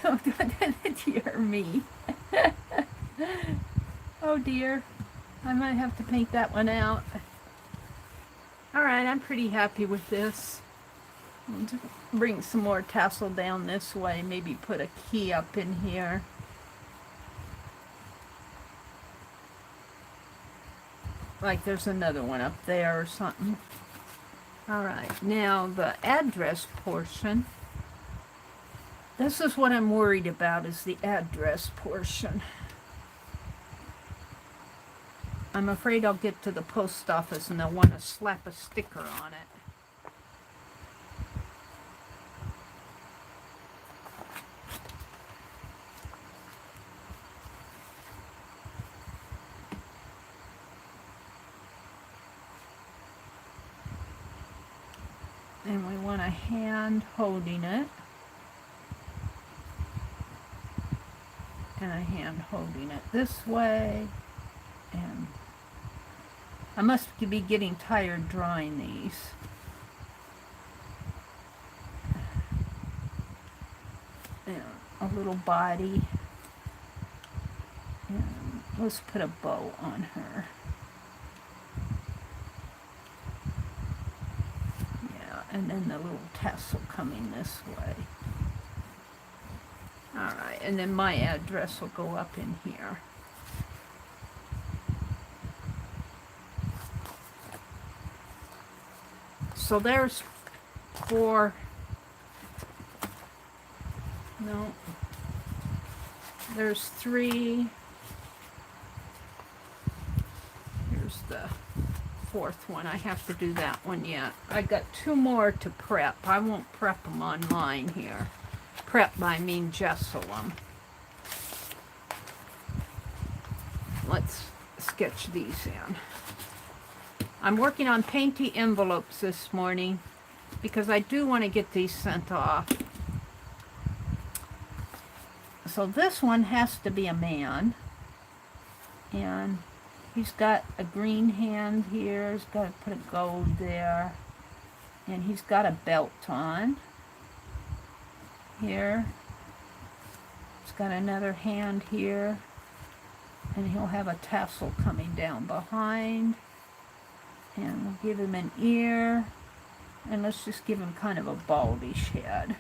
Oh, dear me. Oh dear. I might have to paint that one out. Alright, I'm pretty happy with this. I'll just bring some more tassel down this way. Maybe put a key up in here. Like there's another one up there or something. Alright, now the address portion. This is what I'm worried about, is the address portion. I'm afraid I'll get to the post office and they'll want to slap a sticker on it. And we want a hand holding it. And a hand holding it this way. And I must be getting tired drawing these. And a little body. And let's put a bow on her. And then the little tassel coming this way. Alright, and then my address will go up in here. So there's 4. No. There's 3. Here's the 4th one. I have to do that one yet. I got 2 more to prep. I won't prep them online here. Prep, I mean gesso them. Let's sketch these in. I'm working on painty envelopes this morning because I do want to get these sent off. So this one has to be a man. And he's got a green hand here. He's got to put a gold there. And he's got a belt on. Here. He's got another hand here. And he'll have a tassel coming down behind. And we'll give him an ear. And let's just give him kind of a baldish head.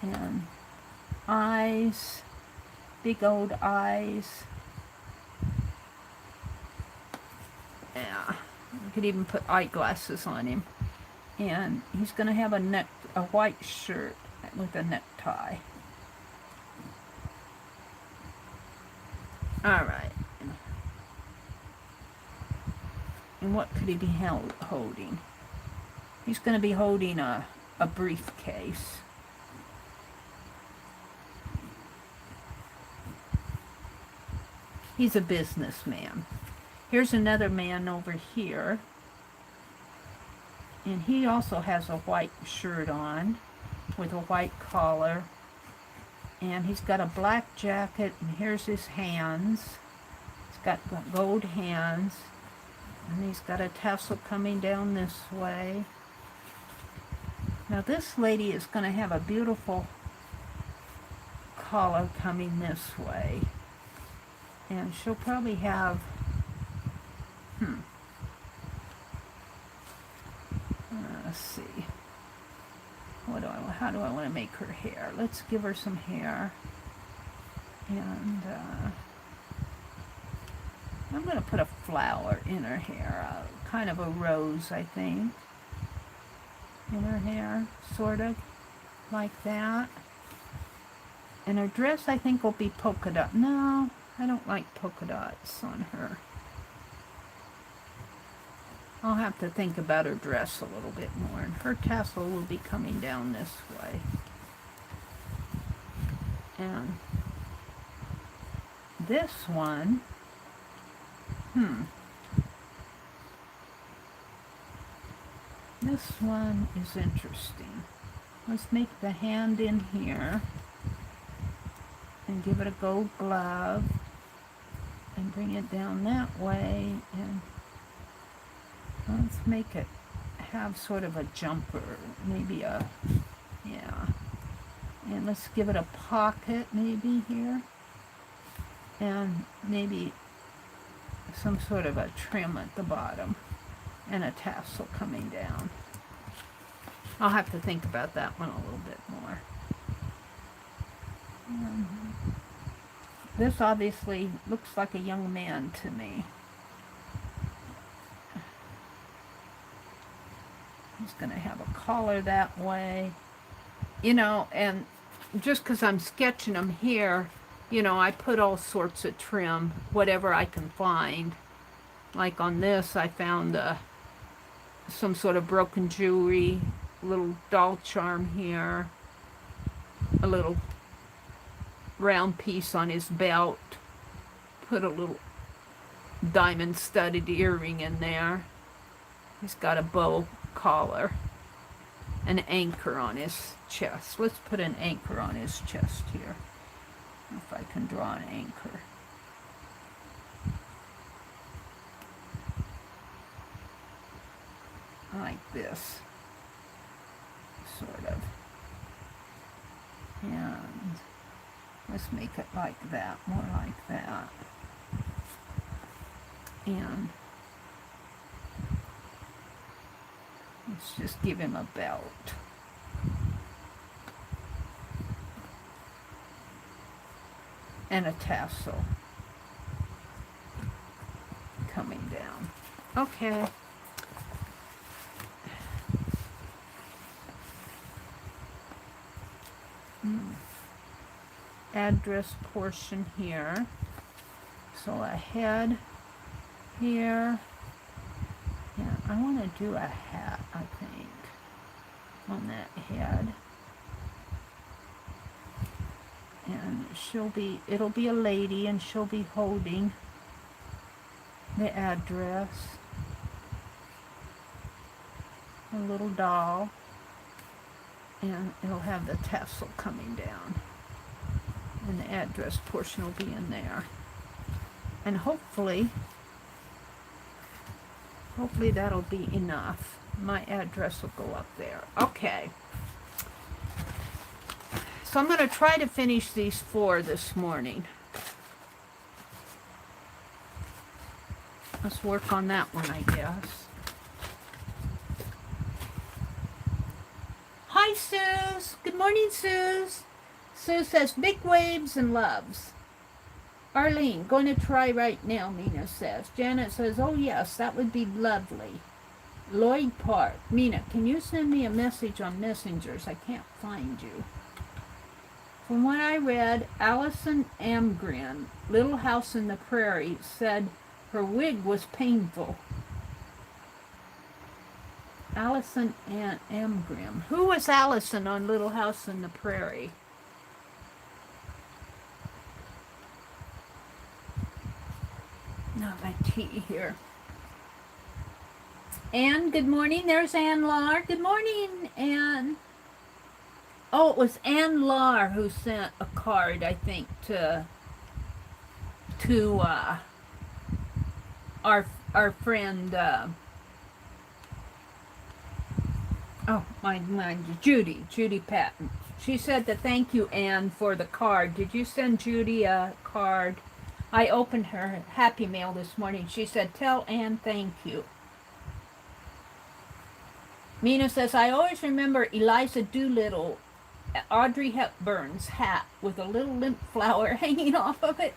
And eyes. Big old eyes. Yeah, we could even put eyeglasses on him. And he's going to have a white shirt with a necktie. Alright. And what could he be holding? He's going to be holding a briefcase. He's a businessman. Here's another man over here. And he also has a white shirt on with a white collar. And he's got a black jacket, and here's his hands. He's got gold hands. And he's got a tassel coming down this way. Now this lady is going to have a beautiful collar coming this way. And she'll probably have let's see. How do I want to make her hair? Let's give her some hair. And I'm going to put a flower in her hair. Kind of a rose, I think. In her hair. Sort of. Like that. And her dress, I think, will be polka dot. No, I don't like polka dots on her. I'll have to think about her dress a little bit more. And her tassel will be coming down this way. And this one, this one is interesting. Let's make the hand in here. And give it a gold glove. And bring it down that way. And let's make it have sort of a jumper, maybe yeah. And let's give it a pocket maybe here. And maybe some sort of a trim at the bottom. And a tassel coming down. I'll have to think about that one a little bit more. This obviously looks like a young man to me. He's going to have a collar that way. You know, and just because I'm sketching them here, you know, I put all sorts of trim, whatever I can find. Like on this, I found some sort of broken jewelry, little doll charm here, a little round piece on his belt, put a little diamond studded earring in there. He's got a bow collar, an anchor on his chest. Let's put an anchor on his chest here, if I can draw an anchor. Like this, sort of. And let's make it like that, more like that. And let's just give him a belt. And a tassel coming down. Okay. Address portion here. So a head here. Yeah, I want to do a hat, I think, on that head. And it'll be a lady, and she'll be holding the address. A little doll. And it'll have the tassel coming down. And the address portion will be in there. And hopefully that'll be enough. My address will go up there. Okay. So I'm going to try to finish these 4 this morning. Let's work on that one, I guess. Hi, Suze. Good morning, Suze. Sue says, big waves and loves. Arlene, going to try right now, Mina says. Janet says, oh yes, that would be lovely. Lloyd Park. Mina, can you send me a message on Messengers? I can't find you. From what I read, Allison Amgren, Little House in the Prairie, said her wig was painful. Allison Amgren. Who was Allison on Little House in the Prairie? No, my tea here. Anne, good morning. There's Anne Lar. Good morning, Anne. Oh, it was Anne Lar who sent a card, I think, to our friend. Judy Patton. She said to thank you, Anne, for the card. Did you send Judy a card? I opened her Happy Mail this morning. She said, tell Anne thank you. Mina says, I always remember Eliza Doolittle, Audrey Hepburn's hat with a little limp flower hanging off of it.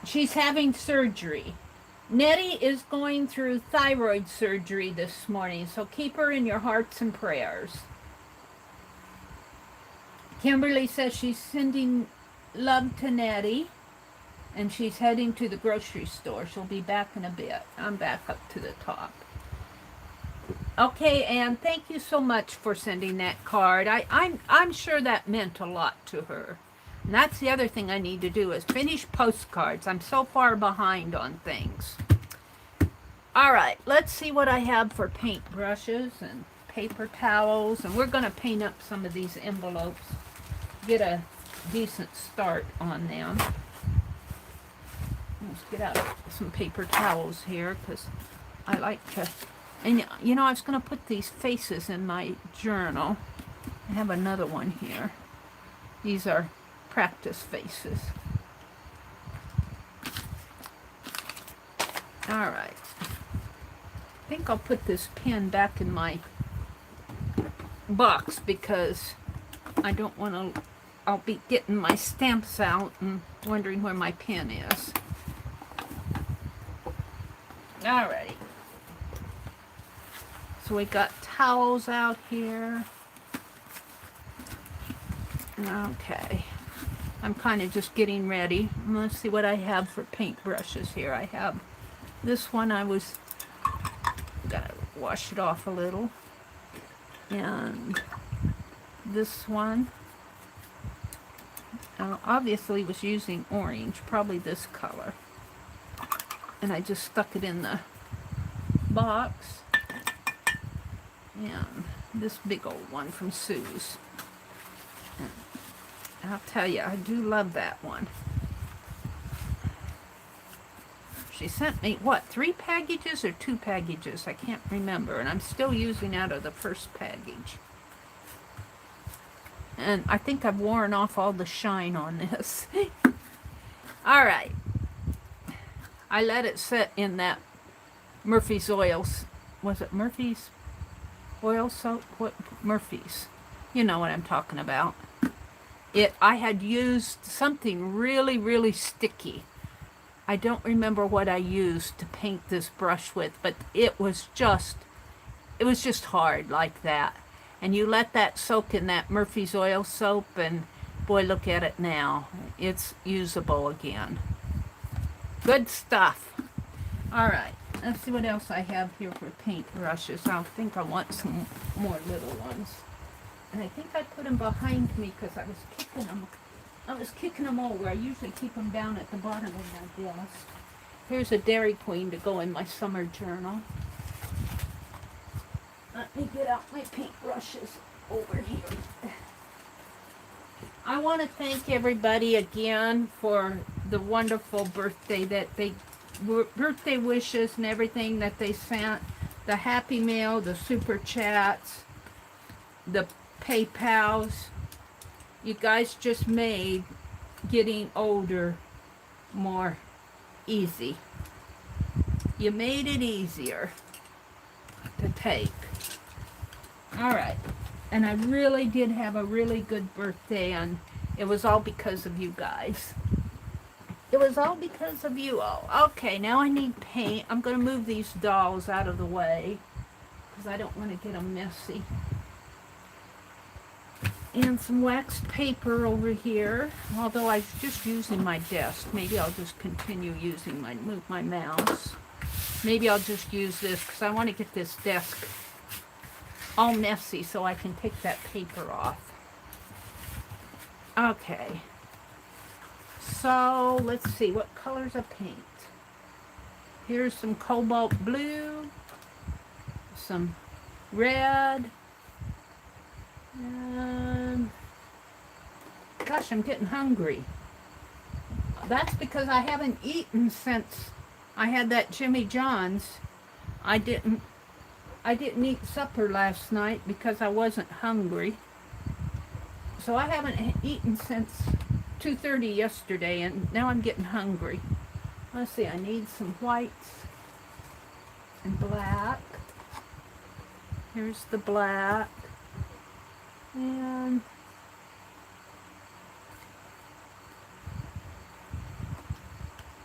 She's having surgery. Nettie is going through thyroid surgery this morning, so keep her in your hearts and prayers. Kimberly says she's sending love to Nettie, and she's heading to the grocery store. She'll be back in a bit. I'm back up to the top. Okay, Anne, thank you so much for sending that card. I'm sure that meant a lot to her. And that's the other thing I need to do is finish postcards. I'm so far behind on things. All right, let's see what I have for paint brushes and paper towels. And we're going to paint up some of these envelopes. Get a decent start on them. Let's get out some paper towels here because I like to... And, you know, I was going to put these faces in my journal. I have another one here. These are practice faces. All right. I think I'll put this pen back in my box because I don't want to... I'll be getting my stamps out and wondering where my pen is. Alrighty. So we got towels out here. Okay. I'm kind of just getting ready. Let's see what I have for paint brushes here. I have this one. Gotta wash it off a little. And this one. Obviously was using orange, probably this color. And I just stuck it in the box. And this big old one from Sue's. And I'll tell you, I do love that one. She sent me, what, 3 packages or 2 packages? I can't remember. And I'm still using out of the first package. And I think I've worn off all the shine on this. All right. I let it sit in that Murphy's oil. Was it Murphy's oil soap? What? Murphy's. You know what I'm talking about. I had used something really, really sticky. I don't remember what I used to paint this brush with, but it was just hard like that. And you let that soak in that Murphy's oil soap, and boy, look at it now. It's usable again. Good stuff. All right, let's see what else I have here for paint brushes. I think I want some more little ones. And I think I put them behind me because I was kicking them. I was kicking them over. I usually keep them down at the bottom of my desk. Here's a Dairy Queen to go in my summer journal. Let me get out my paint brushes over here. I want to thank everybody again for the wonderful birthday birthday wishes and everything that they sent. The Happy Mail, the Super Chats, the PayPals. You guys just made getting older more easy. You made it easier to take. All right. And I really did have a really good birthday, and it was all because of you guys. It was all because of you all. Okay, now I need paint. I'm going to move these dolls out of the way because I don't want to get them messy. And some waxed paper over here. Although I was just using my desk. Maybe I'll just continue using move my mouse. Maybe I'll just use this because I want to get this desk all messy so I can take that paper off. Okay. So let's see, what colors of paint? Here's some cobalt blue, some red, and gosh, I'm getting hungry. That's because I haven't eaten since I had that Jimmy John's. I didn't eat supper last night because I wasn't hungry. So I haven't eaten since 2:30 yesterday, and now I'm getting hungry. Let's see, I need some whites and black. Here's the black. And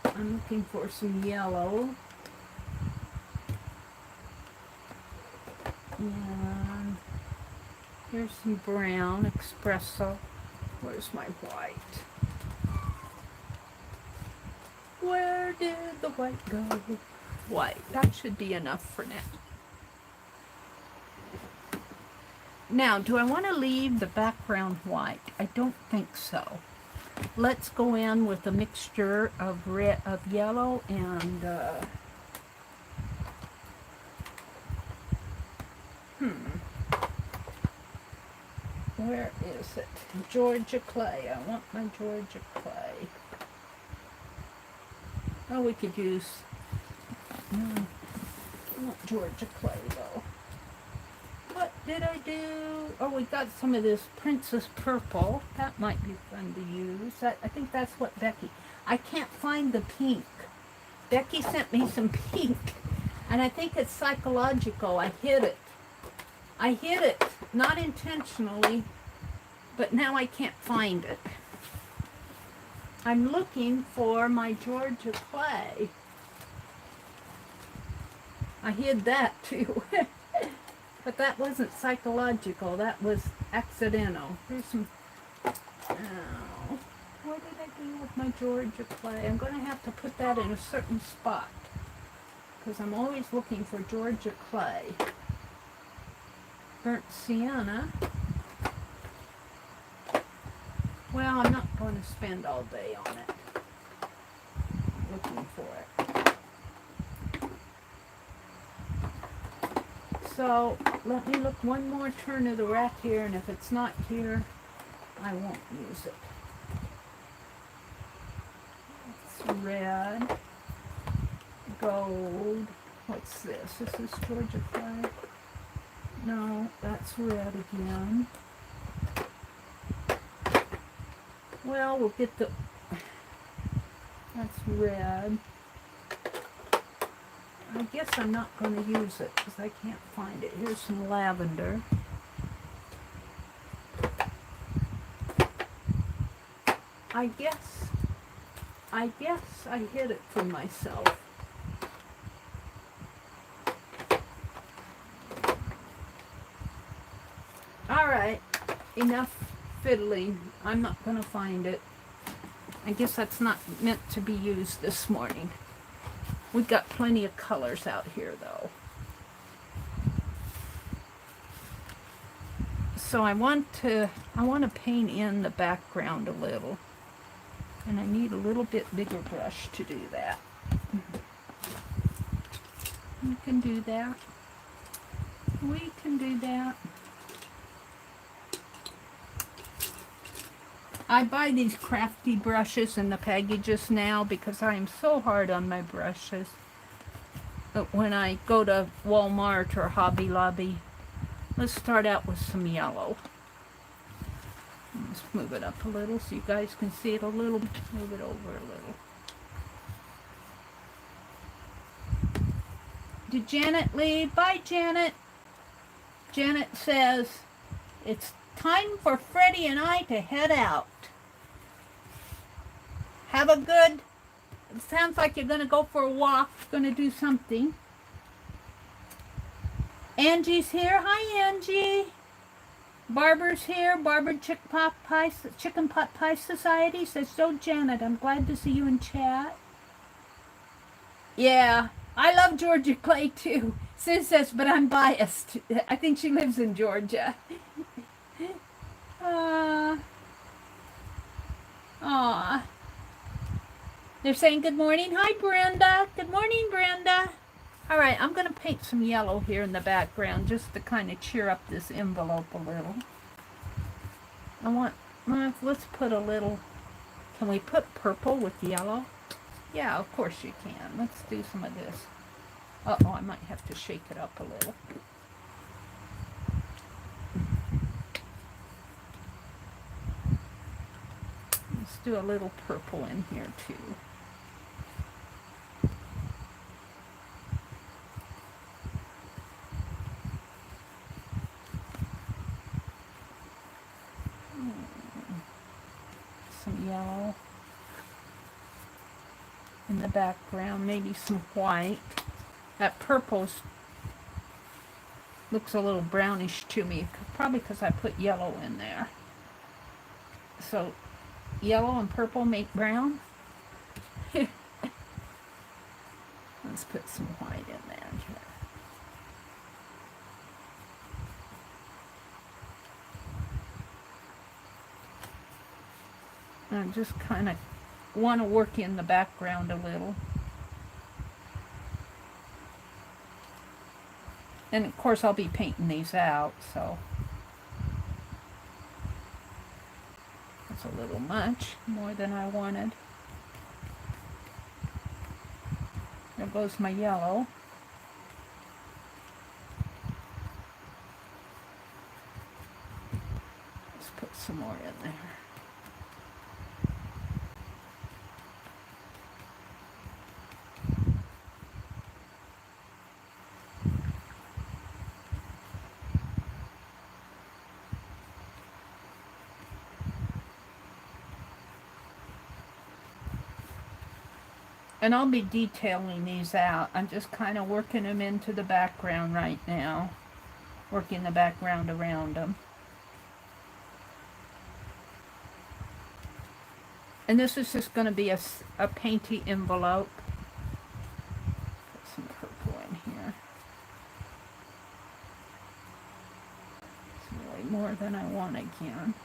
I'm looking for some yellow. And here's some brown espresso. Where's my white? Where did the white go? White. That should be enough for now. Now, do I want to leave the background white? I don't think so. Let's go in with a mixture of red, of yellow, and where is it? Georgia clay. I want my Georgia clay. Oh, we could use, no, I want Georgia clay though. What did I do? Oh, we got some of this Princess Purple. That might be fun to use. I think that's what Becky, I can't find the pink. Becky sent me some pink, and I think it's psychological. I hid it. I hid it, not intentionally, but now I can't find it. I'm looking for my Georgia clay. I hid that too. But that wasn't psychological, that was accidental. Here's some Now, what did I do with my Georgia clay? I'm going to have to put that in a certain spot because I'm always looking for Georgia clay. Burnt sienna. Well, I'm not going to spend all day on it looking for it. So let me look one more turn of the rack here, and if it's not here, I won't use it. It's red, gold. What's this? This is Georgia clay. No, that's red again. Well, we'll get the... That's red. I guess I'm not going to use it because I can't find it. Here's some lavender. I guess I hid it from myself. All right, enough fiddling. I'm not going to find it. I guess that's not meant to be used this morning. We've got plenty of colors out here though. So I want to paint in the background a little. And I need a little bit bigger brush to do that. We can do that. We can do that. I buy these crafty brushes in the packages now because I am so hard on my brushes. But when I go to Walmart or Hobby Lobby, let's start out with some yellow. Let's move it up a little so you guys can see it a little. Move it over a little. Did Janet leave? Bye, Janet. Janet says, it's time for Freddie and I to head out. Have a good, it sounds like you're going to go for a walk, going to do something. Angie's here. Hi, Angie. Barbara's here. Barbara Chicken Pot Pie Society says, so Janet, I'm glad to see you in chat. Yeah, I love Georgia clay too. Sis says, but I'm biased. I think she lives in Georgia. Aw. They're saying good morning. Hi, Brenda. Good morning, Brenda. All right, I'm going to paint some yellow here in the background just to kind of cheer up this envelope a little. Let's put a little, can we put purple with yellow? Yeah, of course you can. Let's do some of this. Uh-oh, I might have to shake it up a little. Let's do a little purple in here too. Some yellow in the background, maybe some white. That purple looks a little brownish to me, probably because I put yellow in there. So yellow and purple make brown. Let's put some white in there. I just kind of want to work in the background a little. And of course I'll be painting these out, so that's a little much, more than I wanted. There goes my yellow. Let's put some more in there. And I'll be detailing these out. I'm just kind of working them into the background right now. Working the background around them. And this is just going to be a painty envelope. Put some purple in here. It's really more than I want again.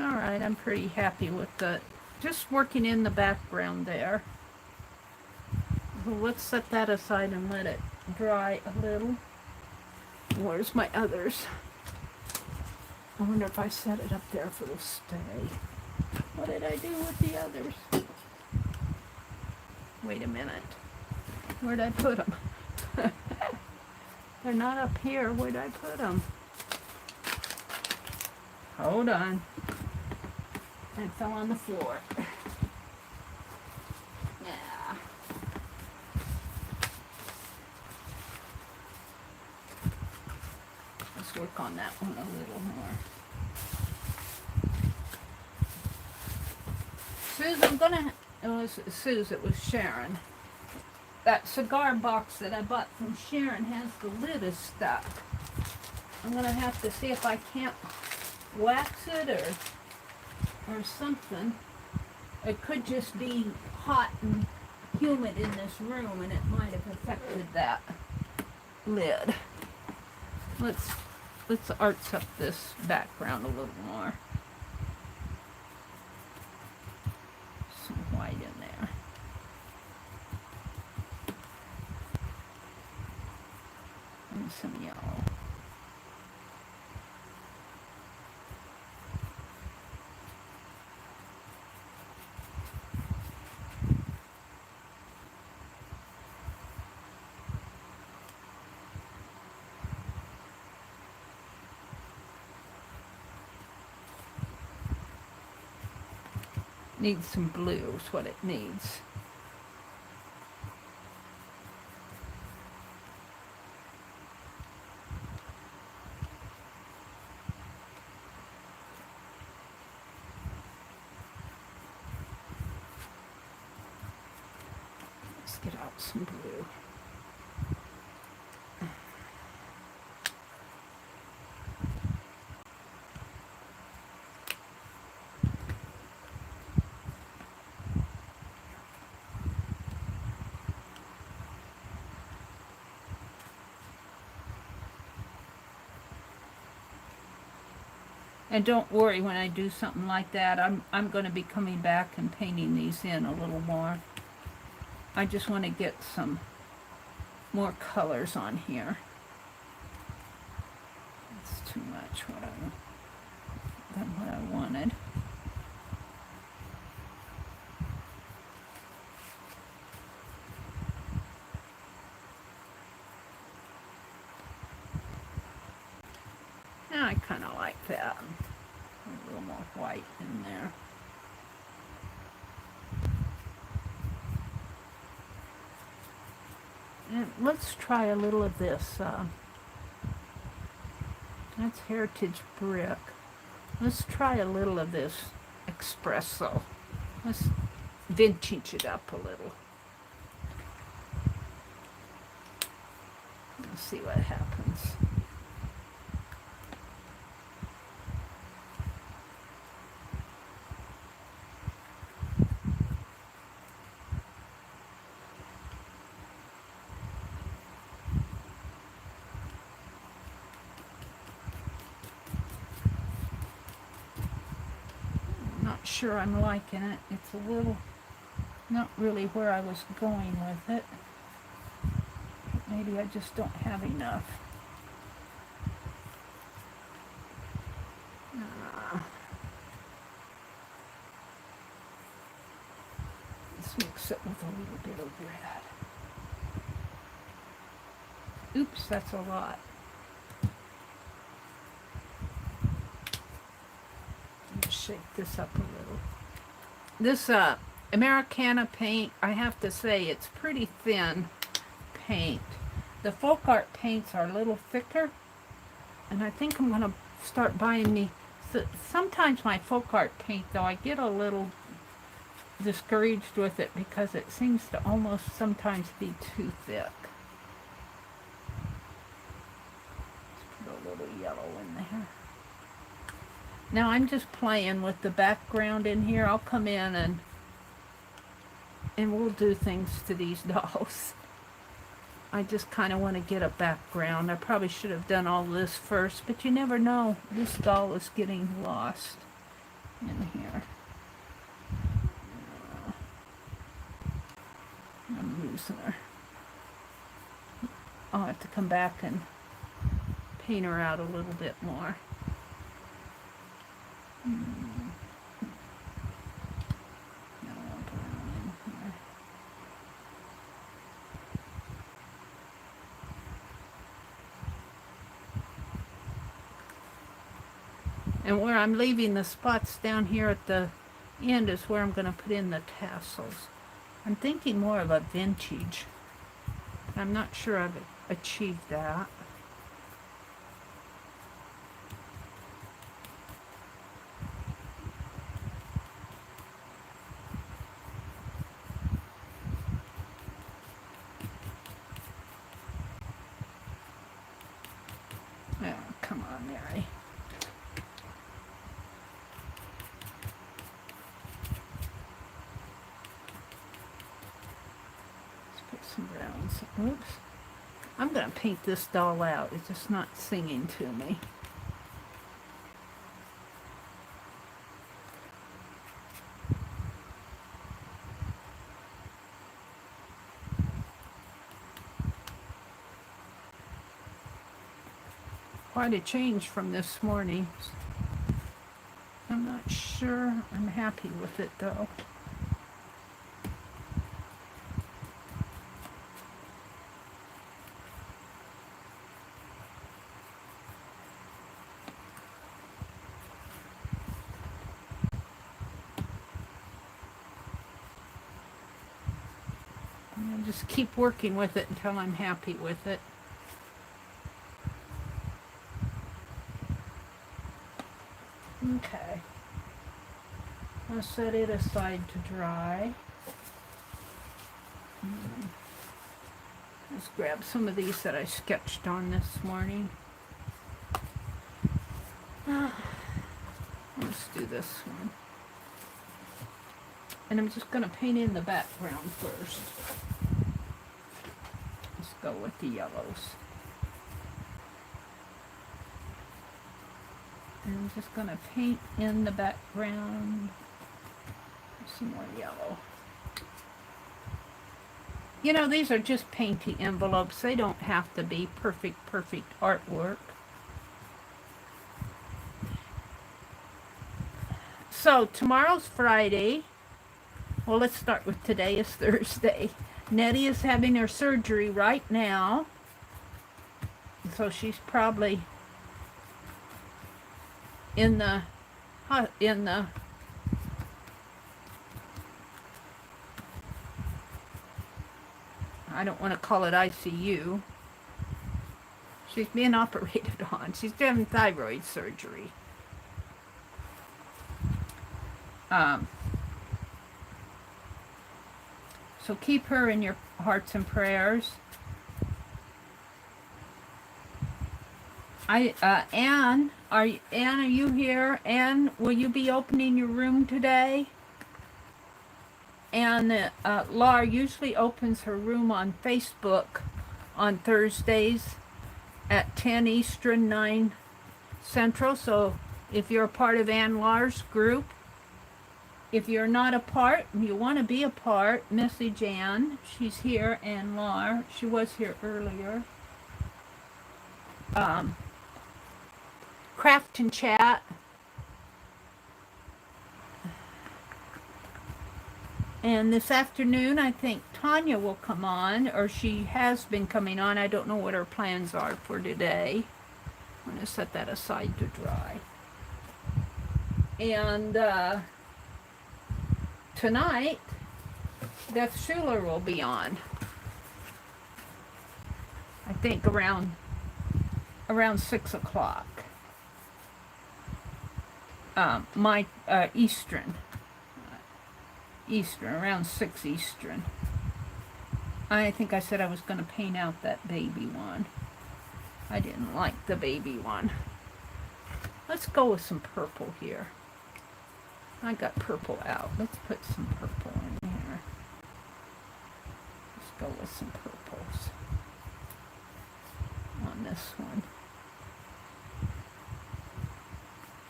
Alright, I'm pretty happy with just working in the background there. Well, let's set that aside and let it dry a little. Where's my others? I wonder if I set it up there if it'll stay. What did I do with the others? Wait a minute. Where'd I put them? They're not up here. Where'd I put them? Hold on. It fell on the floor. Yeah. Let's work on that one a little more. Suze, it was Sharon. That cigar box that I bought from Sharon has the lid is stuck. I'm gonna have to see if I can't wax it or something. It could just be hot and humid in this room and it might have affected that lid. Let's arch up this background a little more. Some white in there. And some yellow. Needs some blue is what it needs. Let's get out some blue. And don't worry, when I do something like that, I'm going to be coming back and painting these in a little more. I just want to get some more colors on here. It's too much than what I wanted. Now I kind of like that. A little more white in there. And let's try a little of this. That's Heritage Brick. Let's try a little of this espresso. Let's vintage it up a little. Let's see what happens. Sure, I'm liking it. It's a little not really where I was going with it. Maybe I just don't have enough. Let's mix it with a little bit of red. Oops, that's a lot. Shake this up a little. This Americana paint, I have to say, it's pretty thin paint. The folk art paints are a little thicker, and I think I'm going to start buying me. So sometimes my folk art paint, though, I get a little discouraged with it because it seems to almost sometimes be too thick. Let's put a little yellow in there. Now I'm just playing with the background in here. I'll come in and we'll do things to these dolls. I just kind of want to get a background. I probably should have done all this first, but you never know. This doll is getting lost in here. I'm losing her. I'll have to come back and paint her out a little bit more. And where I'm leaving the spots down here at the end is where I'm going to put in the tassels. I'm thinking more of a vintage. I'm not sure I've achieved that. Oh, come on, Mary. Some browns. Oops. I'm going to paint this doll out. It's just not singing to me. Quite a change from this morning. I'm not sure I'm happy with it though. I'll just keep working with it until I'm happy with it. Okay. I'll set it aside to dry. Let's grab some of these that I sketched on this morning. Let's do this one. And I'm just going to paint in the background first. Let's go with the yellows. And I'm just going to paint in the background some more yellow. You know, these are just painty envelopes. They don't have to be perfect artwork. So tomorrow's Friday. Well, let's start with today is Thursday. Nettie is having her surgery right now. So she's probably in the I don't want to call it ICU. She's being operated on. She's having thyroid surgery. So keep her in your hearts and prayers. Anne, are you here? Anne, will you be opening your room today? And Laura usually opens her room on Facebook on Thursdays at 10 Eastern, 9 Central. So if you're a part of Ann Laur's group, if you're not a part and you want to be a part, message Ann. She's here, Ann Laur. She was here earlier. Craft and chat. And this afternoon, I think Tanya will come on, or she has been coming on. I don't know what her plans are for today. I'm going to set that aside to dry. And tonight, Beth Schuler will be on. I think around 6 o'clock. my Eastern, around 6 Eastern. I think I said I was going to paint out that baby one. I didn't like the baby one. Let's go with some purple here. I got purple out. Let's put some purple in here. Let's go with some purples on this one.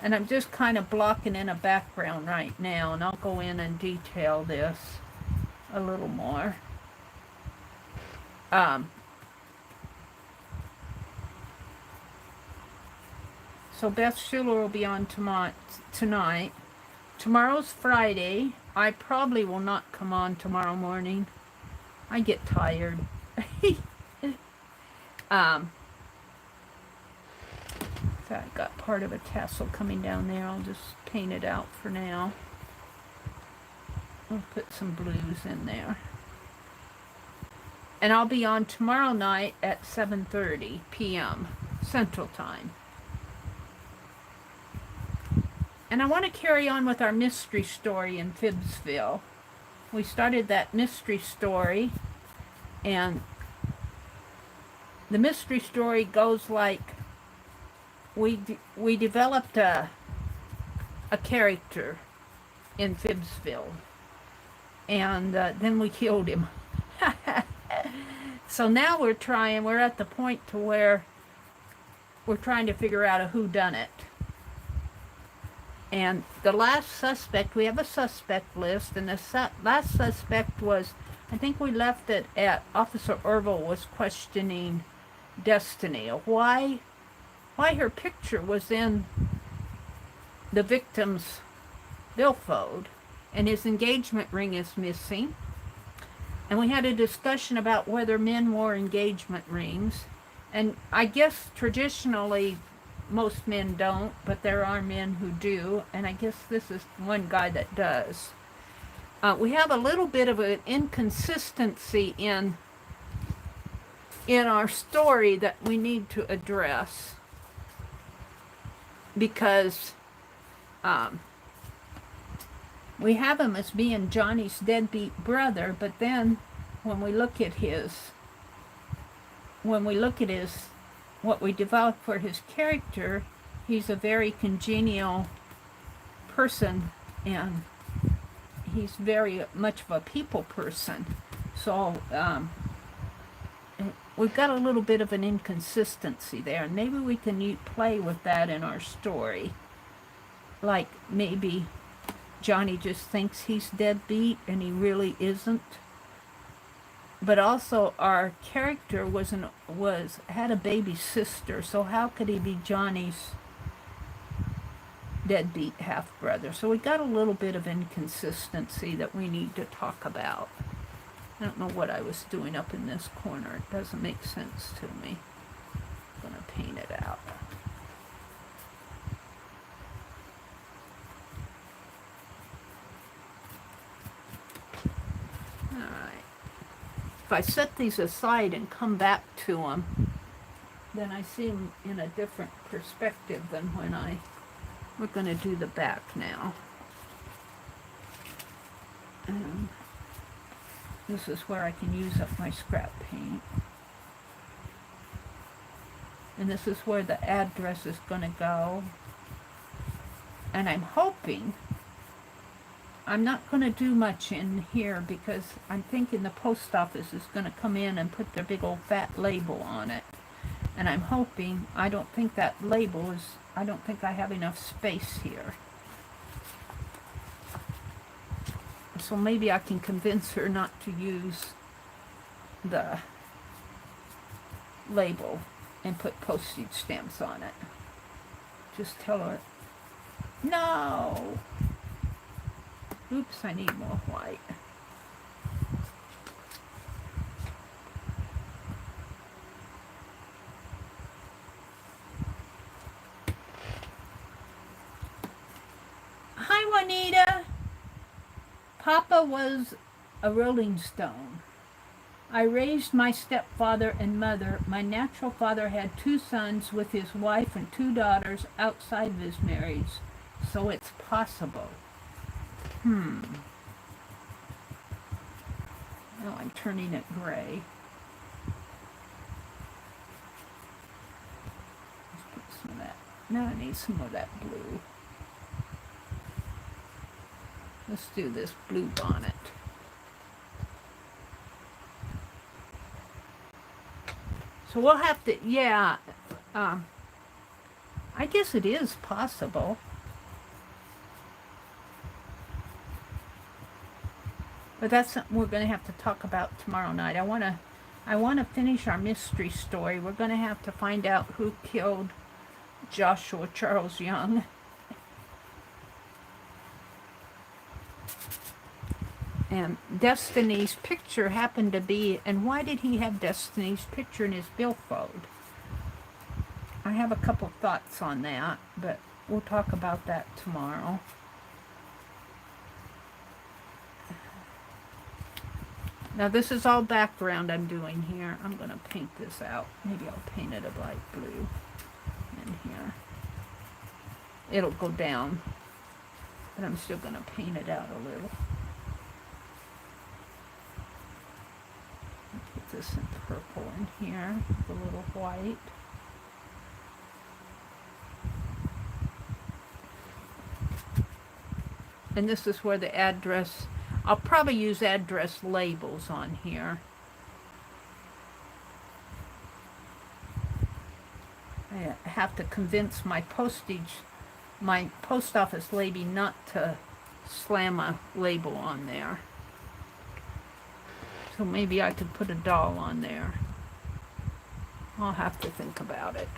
And I'm just kind of blocking in a background right now, and I'll go in and detail this a little more. So Beth Schuler will be on tonight. Tomorrow's Friday. I probably will not come on tomorrow morning. I get tired. So I got part of a tassel coming down there. I'll just paint it out for now. I'll put some blues in there. And I'll be on tomorrow night at 7:30 p.m. Central Time. And I want to carry on with our mystery story in Phibbsville. We started that mystery story, and the mystery story goes like, we developed a character in Phibbsville, and then we killed him. So now we're at the point to where we're trying to figure out a whodunit. And the last suspect, we have a suspect list, and the last suspect was, I think we left it at Officer Orville was questioning Destiny. Why her picture was in the victim's billfold, and his engagement ring is missing. And we had a discussion about whether men wore engagement rings. And I guess traditionally, most men don't, but there are men who do, and I guess this is one guy that does. We have a little bit of an inconsistency in our story that we need to address, because we have him as being Johnny's deadbeat brother, but then when we look at what we developed for his character, he's a very congenial person, and he's very much of a people person. So we've got a little bit of an inconsistency there, and maybe we can play with that in our story. Like maybe Johnny just thinks he's deadbeat and he really isn't. But also our character had a baby sister, so how could he be Johnny's deadbeat half-brother? So we got a little bit of inconsistency that we need to talk about. I don't know what I was doing up in this corner. It doesn't make sense to me. I'm going to paint it out. If I set these aside and come back to them, then I see them in a different perspective than when we're going to do the back now. And this is where I can use up my scrap paint. And this is where the address is going to go. And I'm hoping, I'm not going to do much in here because I'm thinking the post office is going to come in and put their big old fat label on it. And I'm hoping, I don't think I have enough space here. So maybe I can convince her not to use the label and put postage stamps on it. Just tell her, no! Oops, I need more white. Hi, Juanita. Papa was a Rolling Stone. I raised my stepfather and mother. My natural father had 2 sons with his wife and 2 daughters outside of his marriage. So it's possible. Now I'm turning it gray. Let's put some of that. Now I need some of that blue. Let's do this blue bonnet. So we'll have to, yeah, I guess it is possible. But that's something we're going to have to talk about tomorrow night. I want to finish our mystery story. We're going to have to find out who killed Joshua Charles Young. And Destiny's picture happened to be, and why did he have Destiny's picture in his billfold? I have a couple thoughts on that, but we'll talk about that tomorrow. Now this is all background I'm doing here. I'm going to paint this out. Maybe I'll paint it a light blue in here. It'll go down, but I'm still going to paint it out a little. Put this in purple in here, a little white. And this is where the address, I'll probably use address labels on here. I have to convince my post office lady not to slam a label on there. So maybe I could put a doll on there. I'll have to think about it.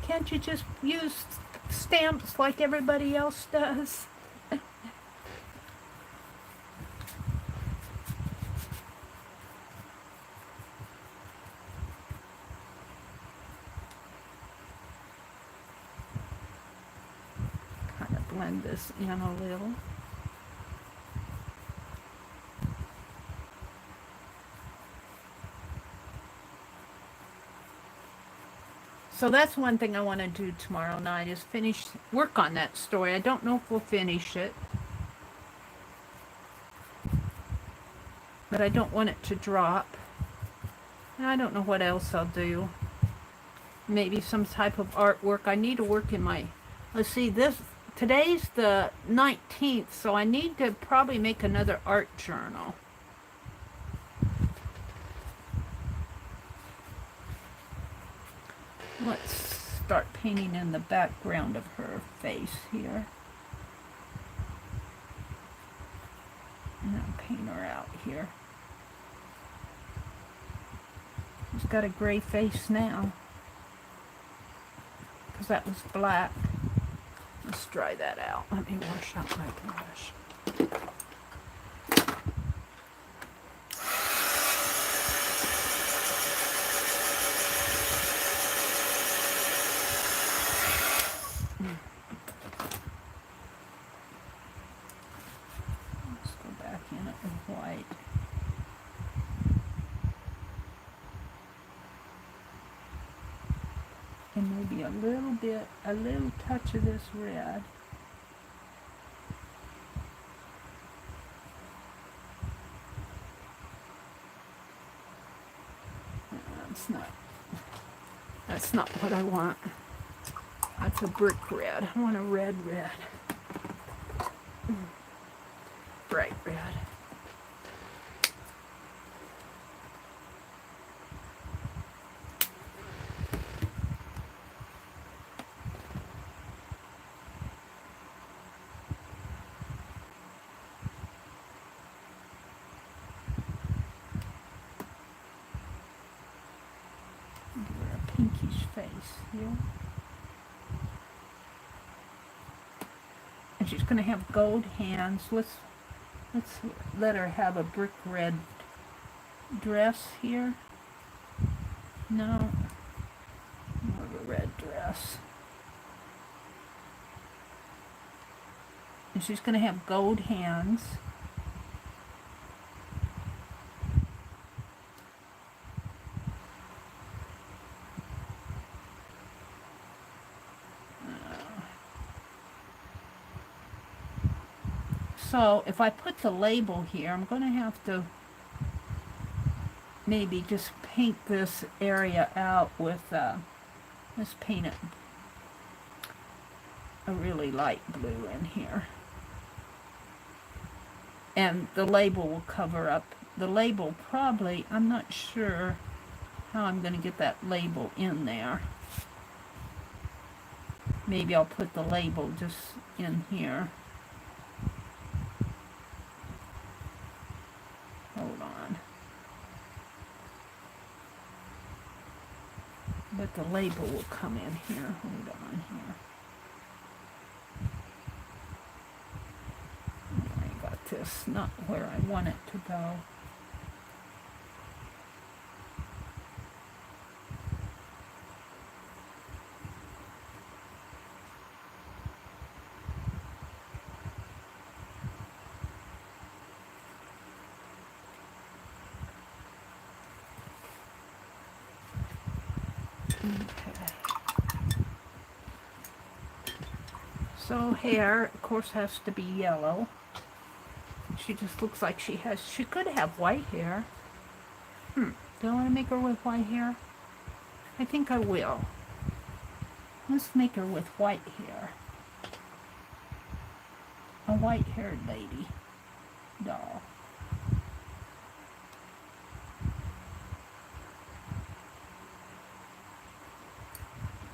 Can't you just use stamps like everybody else does? Kind of blend this in a little. So that's one thing I want to do tomorrow night is work on that story. I don't know if we'll finish it, but I don't want it to drop. And I don't know what else I'll do. Maybe some type of artwork. I need to work in my, let's see, today's the 19th, so I need to probably make another art journal. Let's start painting in the background of her face here. And I'll paint her out here. She's got a gray face now, because that was black. Let's dry that out. Let me wash out my brush. Let's go back in it with white. And maybe a little touch of this red. That's not what I want. That's a brick red. I want a red. Bright red. Pinkish face here. And she's going to have gold hands. Let's let her have a brick red dress here. No, more of a red dress. And she's going to have gold hands. So if I put the label here, I'm going to have to maybe just paint this area out with, let's paint it a really light blue in here. And the label will cover up. The label probably, I'm not sure how I'm going to get that label in there. Maybe I'll put the label just in here. Hold on. But the label will come in here. Hold on here. I got this not where I want it to go. Okay. So hair, of course, has to be yellow. She just looks like she could have white hair. Do I want to make her with white hair? I think I will. Let's make her with white hair. A white-haired lady doll.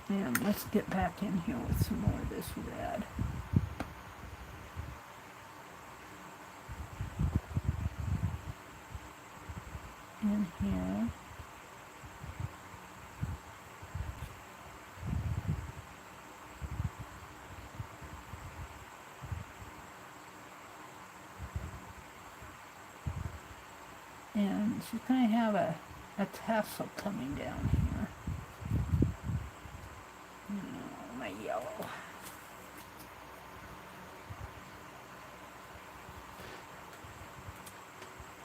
And let's get back in here with some more of this red. In here. And she's going to have a tassel coming down here. Oh, my yellow.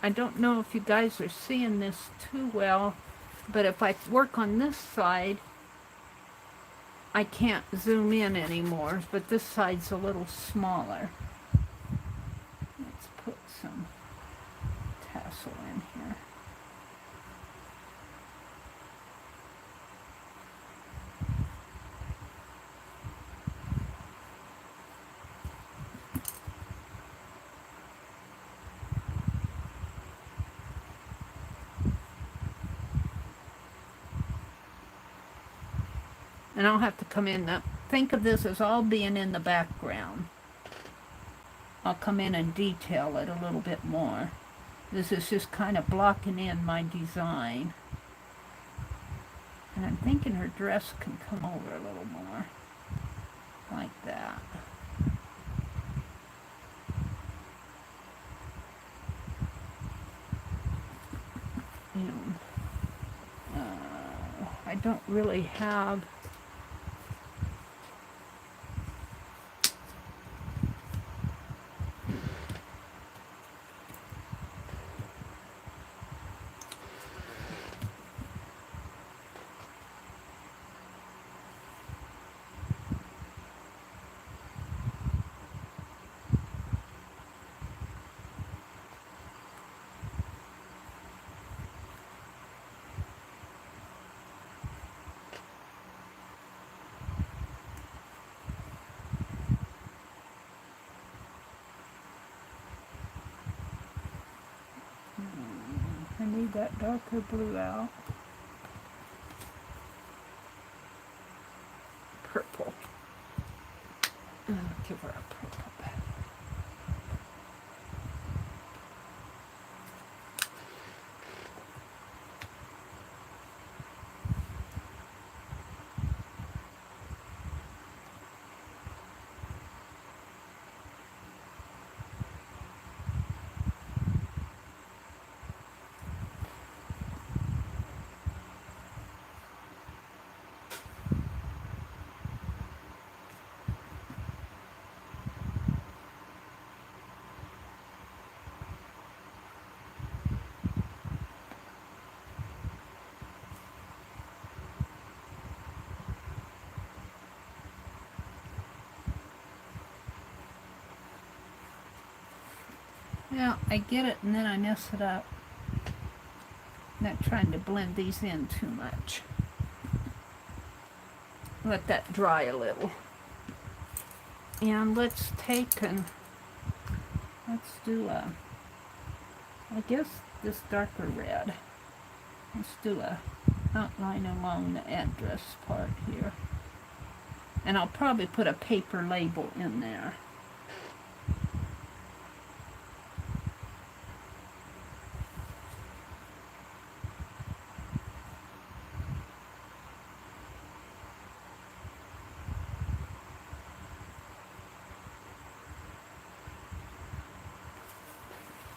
I don't know if you guys are seeing this too well, but if I work on this side, I can't zoom in anymore, but this side's a little smaller. Let's put some tassel in here. And I'll have to come in. Think of this as all being in the background. I'll come in and detail it a little bit more. This is just kind of blocking in my design. And I'm thinking her dress can come over a little more. Like that. And, I don't really have... I need that darker blue out. Purple. Give her a purple back. Now, I get it and then I mess it up. Not trying to blend these in too much. Let that dry a little. And let's take and let's do a, I guess this darker red. Let's do a outline along the address part here. And I'll probably put a paper label in there.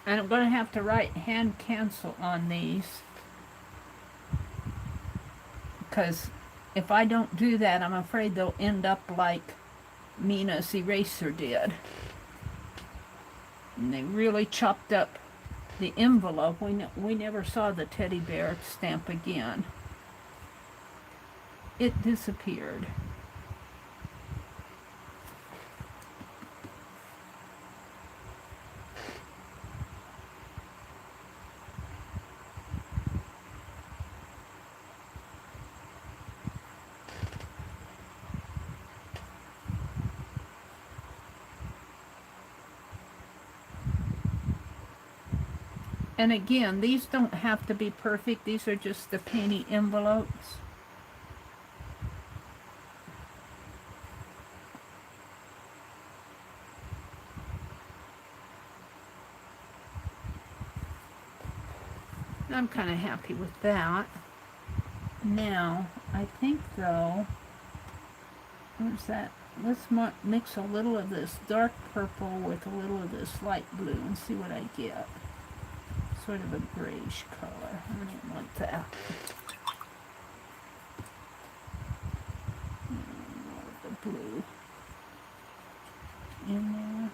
And I'm going to have to write hand cancel on these, because if I don't do that, I'm afraid they'll end up like Mina's eraser did. And they really chopped up the envelope. We never saw the teddy bear stamp again. It disappeared. And again, these don't have to be perfect. These are just the penny envelopes. I'm kind of happy with that. Now, I think though, what's that? Let's mix a little of this dark purple with a little of this light blue and see what I get. Sort of a grayish color. I don't want that. More of the blue in there.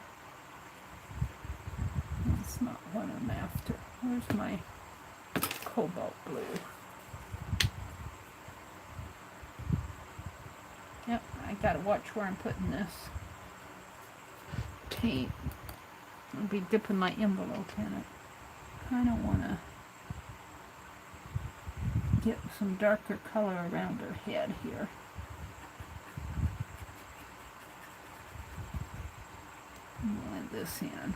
That's not what I'm after. Where's my cobalt blue? Yep, I gotta watch where I'm putting this paint. I'll be dipping my envelope in it. Kind of want to get some darker color around her head here. Blend this in.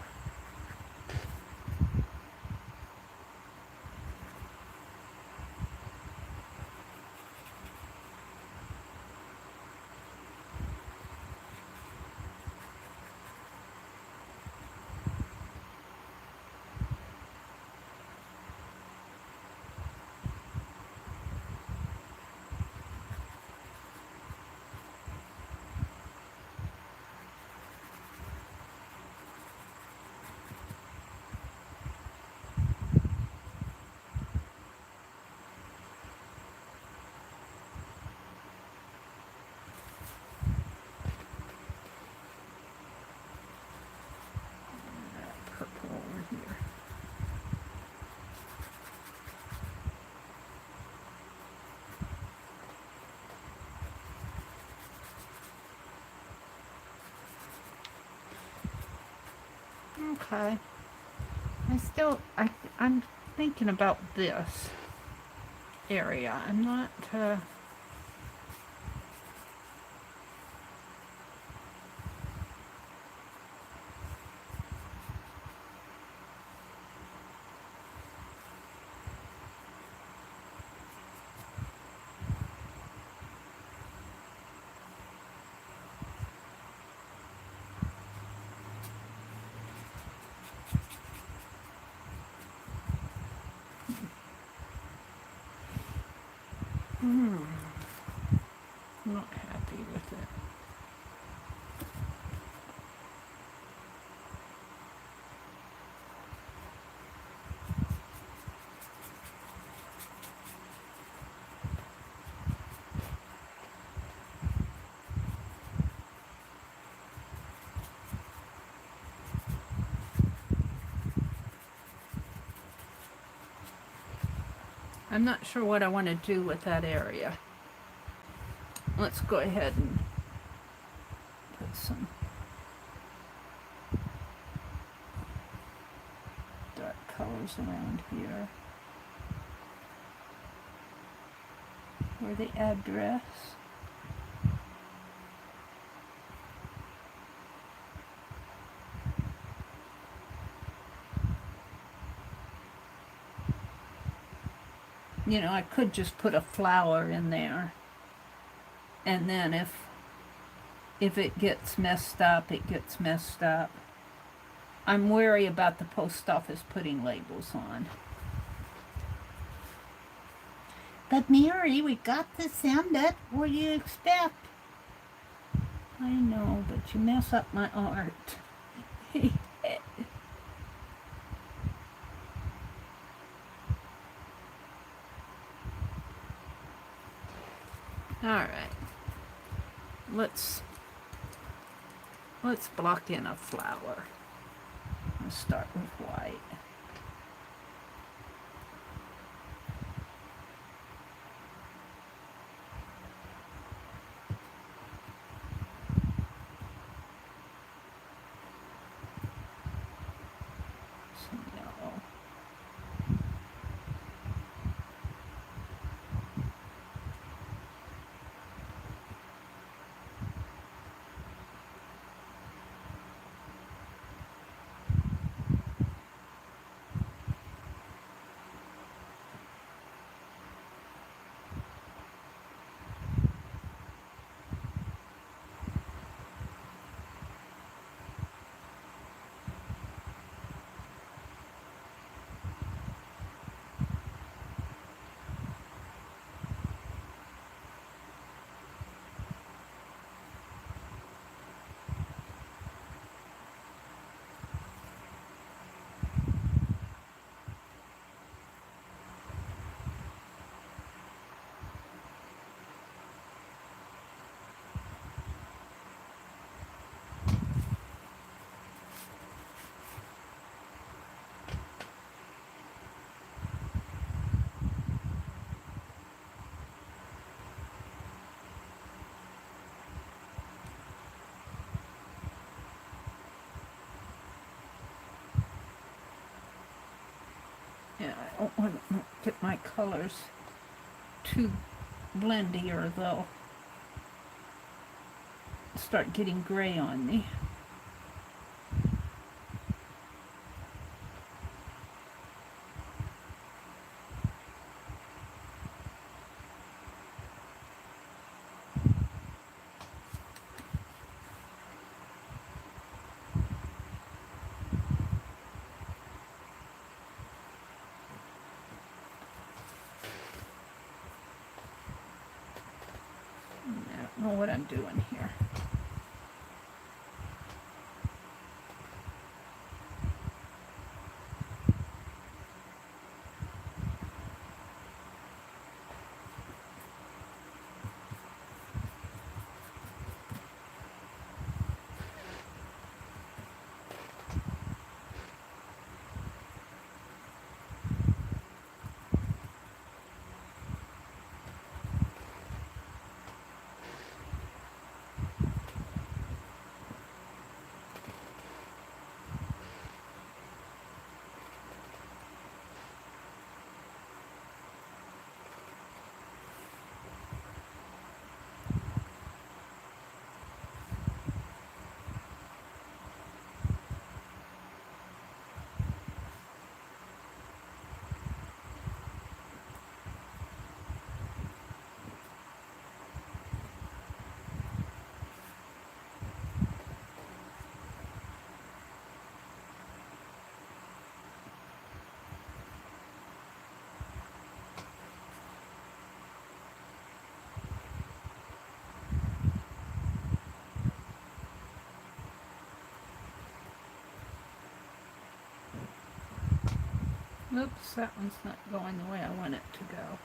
Okay. I'm thinking about this area. I'm not, not happy with it. I'm not sure what I want to do with that area. Let's go ahead and put some colors around here. For the address. You know, I could just put a flower in there, and then if it gets messed up, it gets messed up. I'm wary about the post office putting labels on. But Mary, we got to send it. What do you expect? I know, but you mess up my art. All right. Let's block in a flower. Let's start with white. Some yellow. Yeah, I don't want to get my colors too blendy or they'll start getting gray on me. I don't know what I'm doing here. Oops, that one's not going the way I want it to go.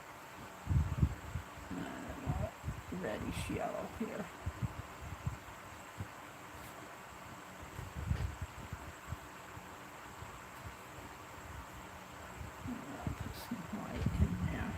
I want reddish yellow here. I'll put some white in there.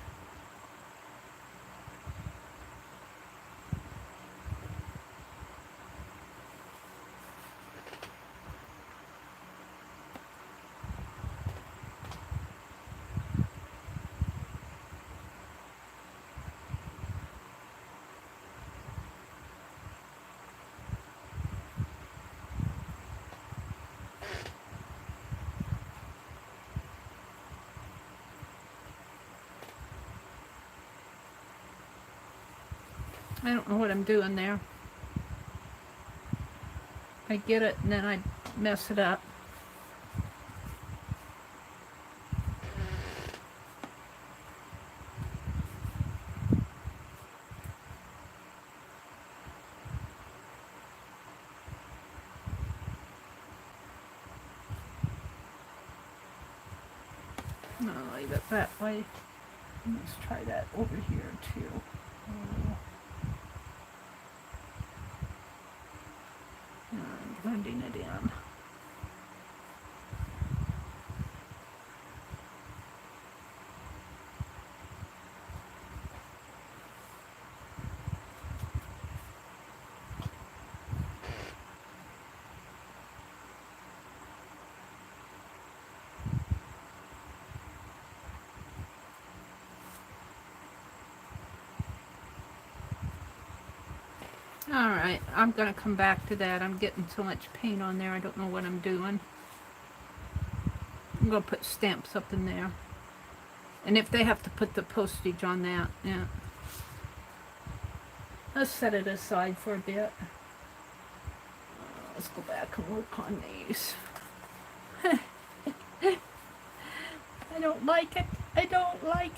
I don't know what I'm doing there. I get it and then I mess it up. I'll leave it that way. Let's try that over here too. Blending it in. Alright, I'm going to come back to that. I'm getting so much paint on there, I don't know what I'm doing. I'm going to put stamps up in there. And if they have to put the postage on that, yeah. Let's set it aside for a bit. Let's go back and work on these. I don't like it. I don't like it.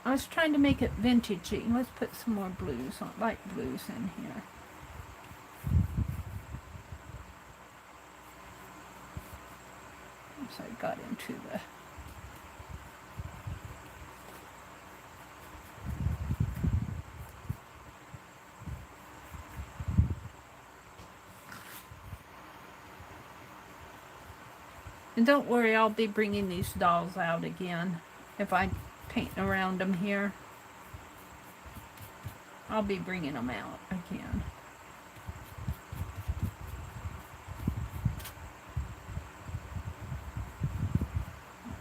I was trying to make it vintagey. Let's put some more blues on, light blues in here. So I got into the and don't worry, I'll be bringing these dolls out again if I paint around them here. I'll be bringing them out again.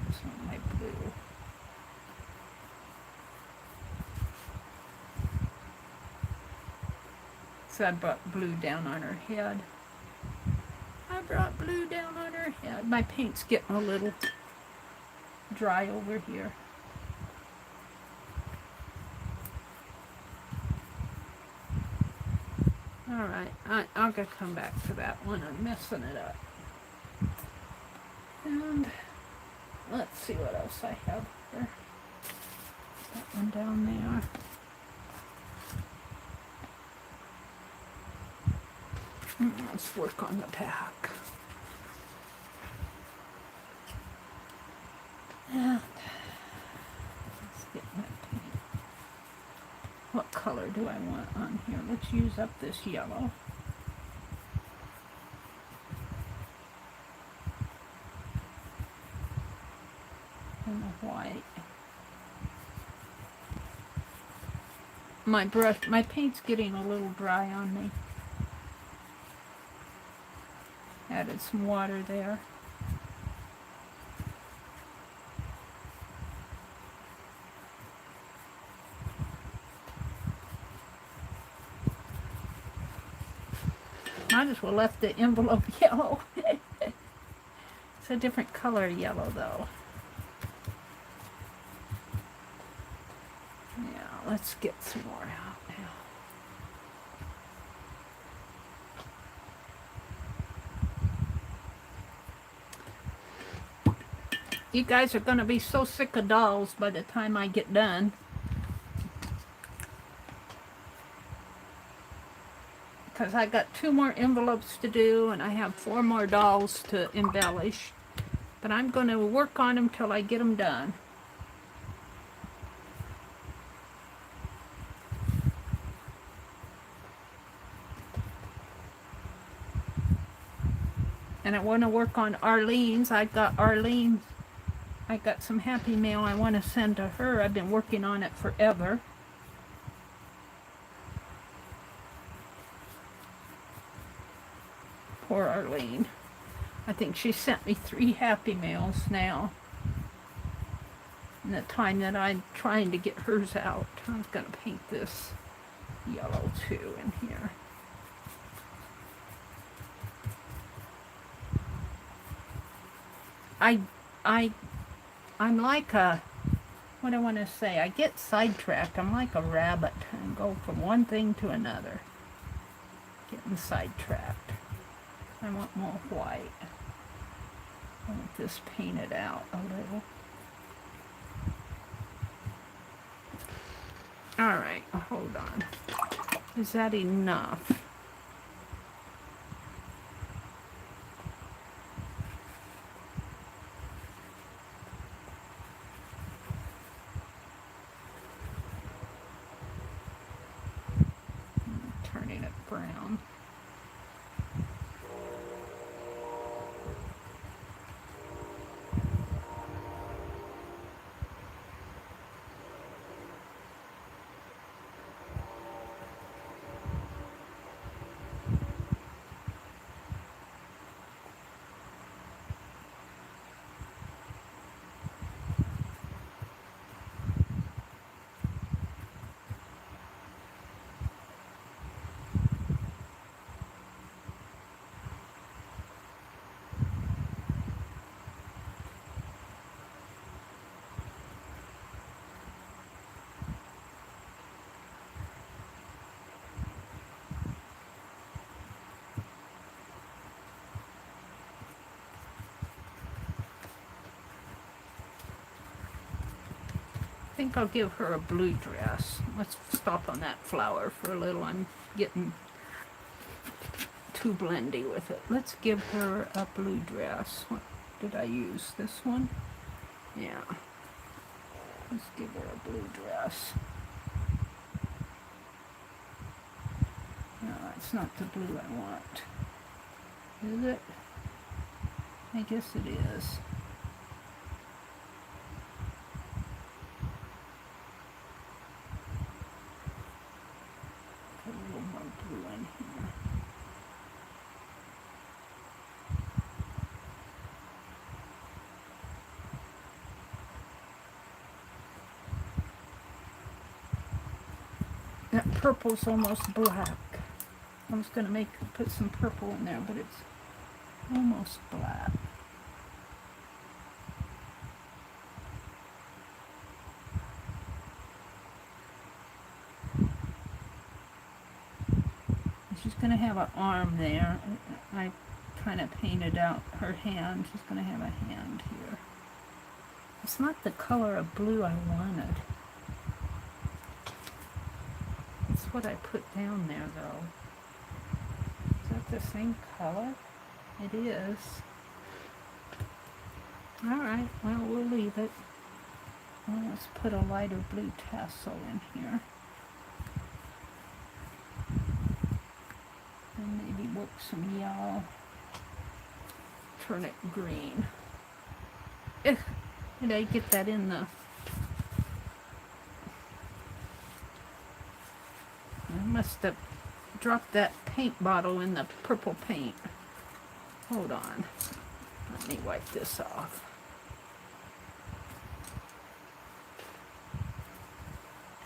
That's not my blue. So I brought blue down on her head. I brought blue down on her head. My paint's getting a little dry over here. Alright, I'll go come back to that one. I'm messing it up. And let's see what else I have here. That one down there. Let's work on the back. And let's get my paint. What color do I want on here? Let's use up this yellow. And the white. My brush, my paint's getting a little dry on me. Added some water there. Might as well left the envelope yellow. It's a different color yellow though. Yeah, let's get some more out now. You guys are going to be so sick of dolls by the time I get done. Because I got 2 more envelopes to do and I have 4 more dolls to embellish. But I'm going to work on them till I get them done. And I want to work on Arlene's. I got some Happy Mail I want to send to her. I've been working on it forever. Poor Arlene. I think she sent me 3 Happy Mails now. In the time that I'm trying to get hers out. I'm going to paint this yellow too in here. I'm like a what I want to say. I get sidetracked. I'm like a rabbit and go from one thing to another. Getting sidetracked. I want more white. I want this painted out a little. Alright, hold on. Is that enough? Turning it brown. I think I'll give her a blue dress. Let's stop on that flower for a little. I'm getting too blendy with it. Let's give her a blue dress. What did I use? This one? Yeah. Let's give her a blue dress. No, it's not the blue I want. Is it? I guess it is. Put a little more blue in here. That purple's almost black. I was going to put some purple in there, but it's almost black. She's going to have an arm there. I kind of painted out her hand. She's going to have a hand here. It's not the color of blue I wanted. It's what I put down there, though. Is that the same color? It is. Alright, well, we'll leave it. Well, let's put a lighter blue tassel in here. And maybe work some yellow. Turn it green. Ugh, did I get that in the... I must have dropped that paint bottle in the purple paint. Hold on. Let me wipe this off.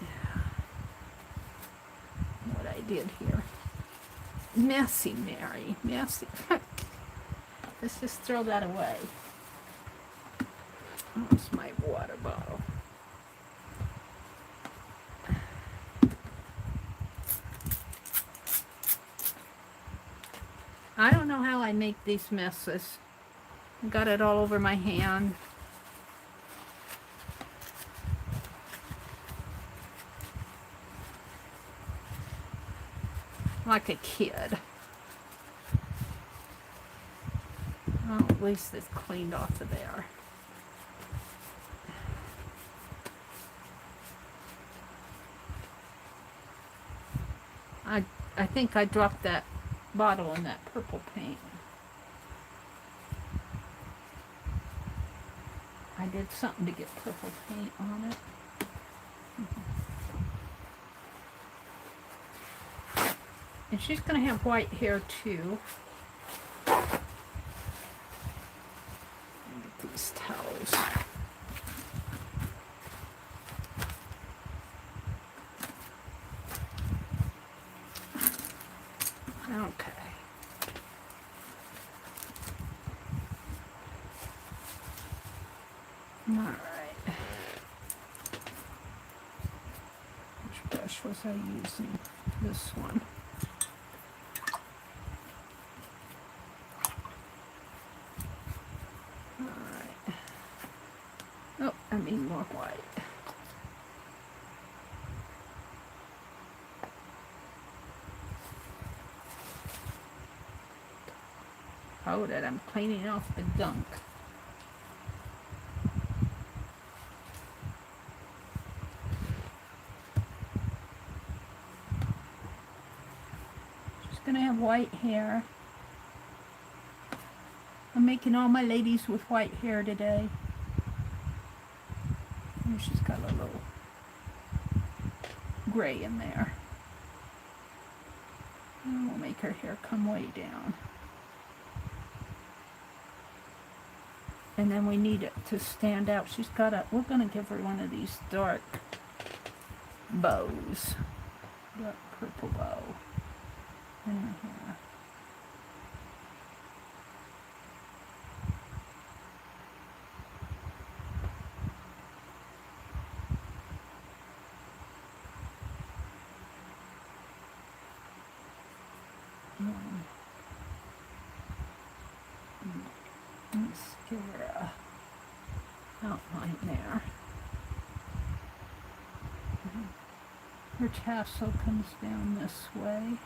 Yeah. What I did here. Messy, Mary. Messy. Let's just throw that away. That's my water bottle. I don't know how I make these messes. Got it all over my hand. Like a kid. Well, at least it's cleaned off of there. I think I dropped that bottle in that purple paint. I did something to get purple paint on it. And she's going to have white hair too. Get these towels. Okay. All right. was I using? This one. Alright. Oh, I mean more white. Oh, that I'm cleaning off the gunk. She's gonna have white hair. I'm making all my ladies with white hair today. And she's got a little gray in there. And we'll make her hair come way down. And then we need it to stand out. She's got a, we're going to give her one of these dark bows. Dark purple bow in her hair. Mascara outline there. Her tassel comes down this way.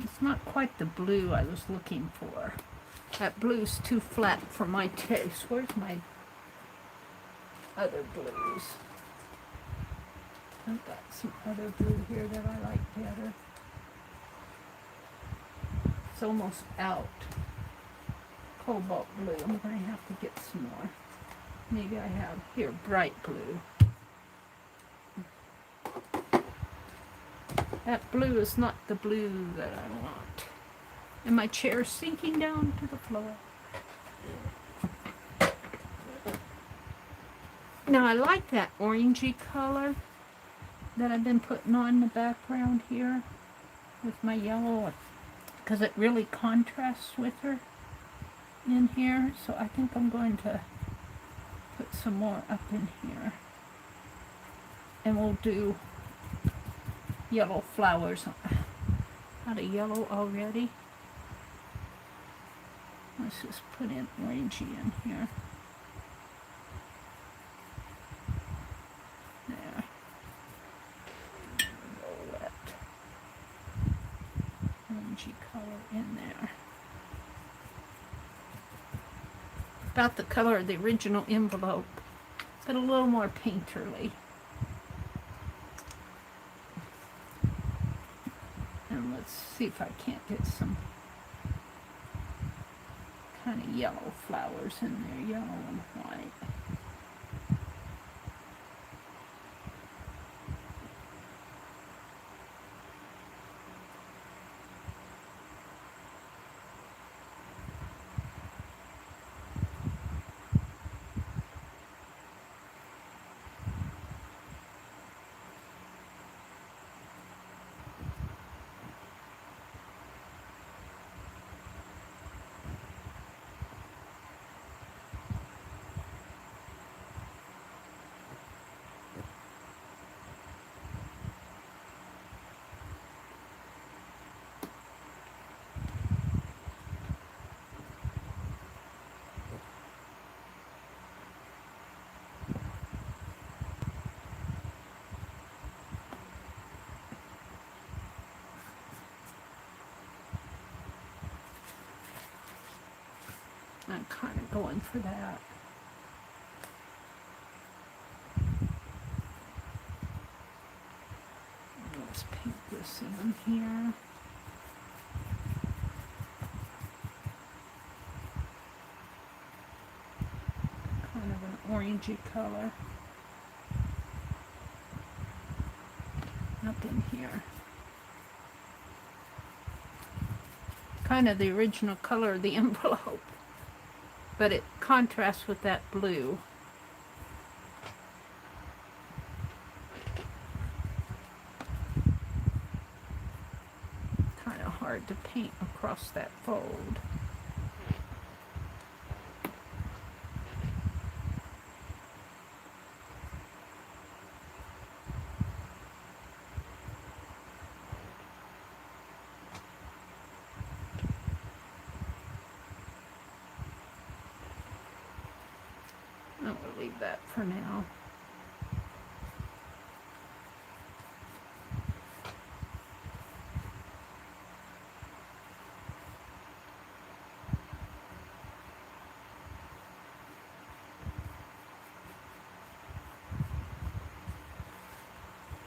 It's not quite the blue I was looking for. That blue's too flat for my taste. Where's my other blues? I've got some other blue here that I like better. It's almost out. Cobalt blue. I'm going to have to get some more. Maybe I have here bright blue. That blue is not the blue that I want. And my chair's sinking down to the floor. Now I like that orangey color that I've been putting on the background here with my yellow, because it really contrasts with her in here. So I think I'm going to put some more up in here. And we'll do yellow flowers out of yellow already. Let's just put in orangey in here. There. Violet. Orangey color in there. About the color of the original envelope, but a little more painterly. See if I can't get some kind of yellow flowers in there, yellow and white. I'm kind of going for that. Let's paint this in here. orangey color. Up in here. Kind of the original color of the envelope, but it contrasts with that blue. Kind of hard to paint across that fold. I'll leave that for now.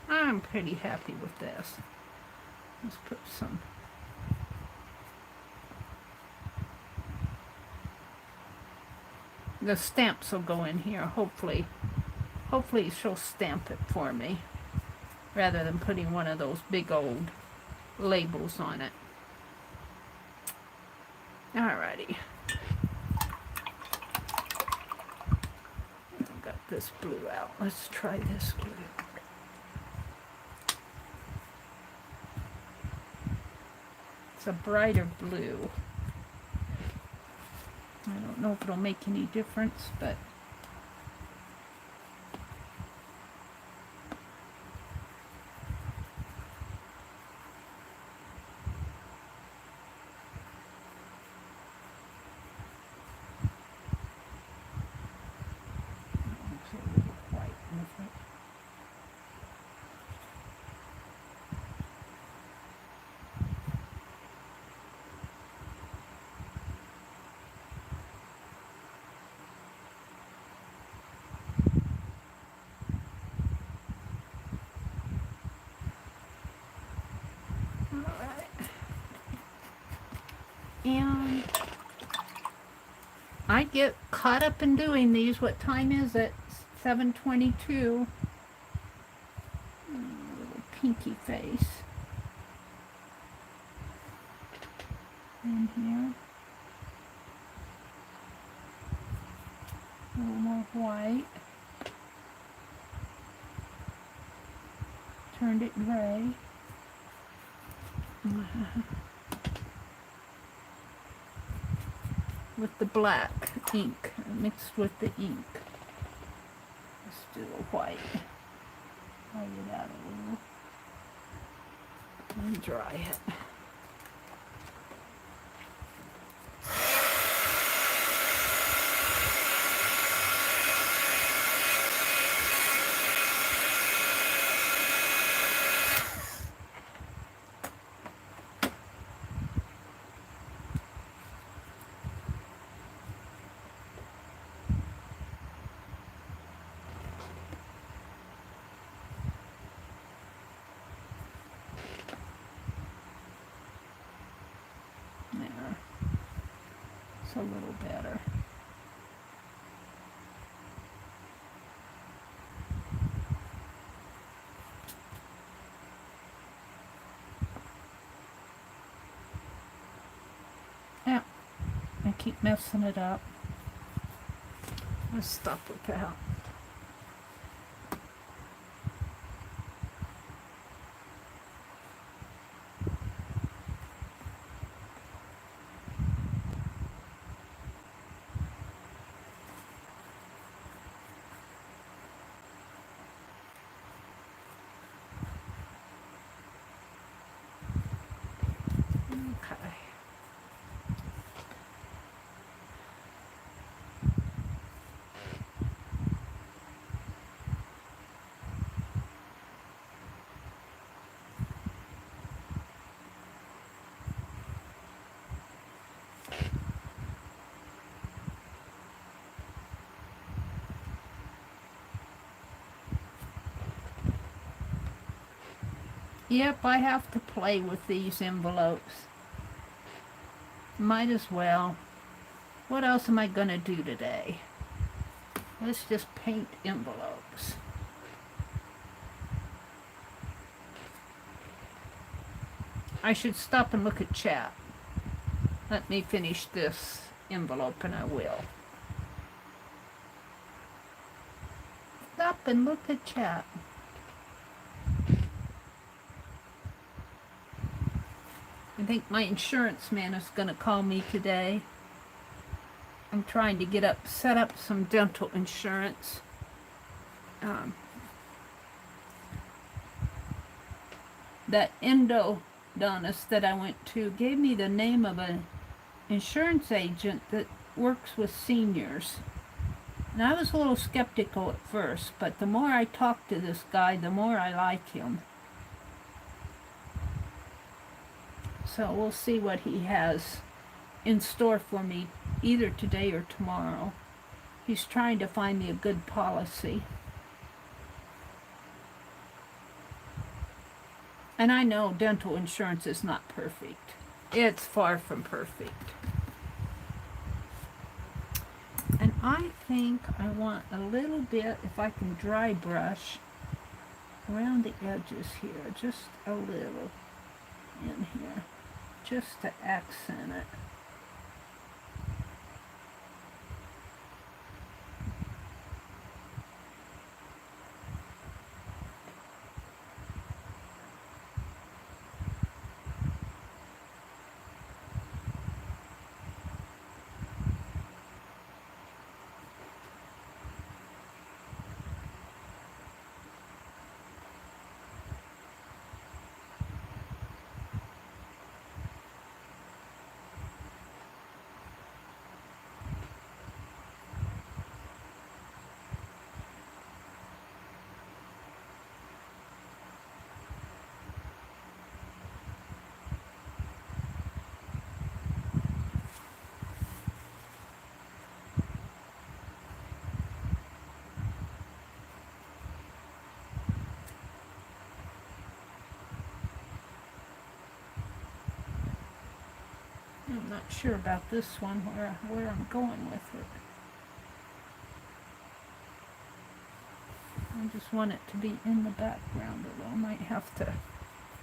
I'm pretty happy with this. Let's put some the stamps will go in here, hopefully. Hopefully she'll stamp it for me rather than putting one of those big old labels on it. Alrighty. I've got this blue out. Let's try this blue. It's a brighter blue. I don't know if it'll make any difference, but it's a little white with it. And I get caught up in doing these. What time is it? 7:22. Little pinky face in here. A little more white. Turned it gray. With the black ink, mixed with the ink. Let's do a white. White it out a little. And dry it. There. It's a little better. Yeah, I keep messing it up. Let's stop with that. Okay. Yep, I have to play with these envelopes. Might as well. What else am I going to do today? Let's just paint envelopes. I should stop and look at chat. Let me finish this envelope and I will. Stop and look at chat. I think my insurance man is going to call me today. I'm trying to set up some dental insurance. That endodontist that I went to gave me the name of an insurance agent that works with seniors. And I was a little skeptical at first, but the more I talk to this guy, the more I like him. So we'll see what he has in store for me either today or tomorrow. He's trying to find me a good policy. And I know dental insurance is not perfect. It's far from perfect. And I think I want a little bit, if I can dry brush around the edges here, just a little in here, just to accent it. I'm not sure about this one, where I'm going with it. I just want it to be in the background a little. Might have to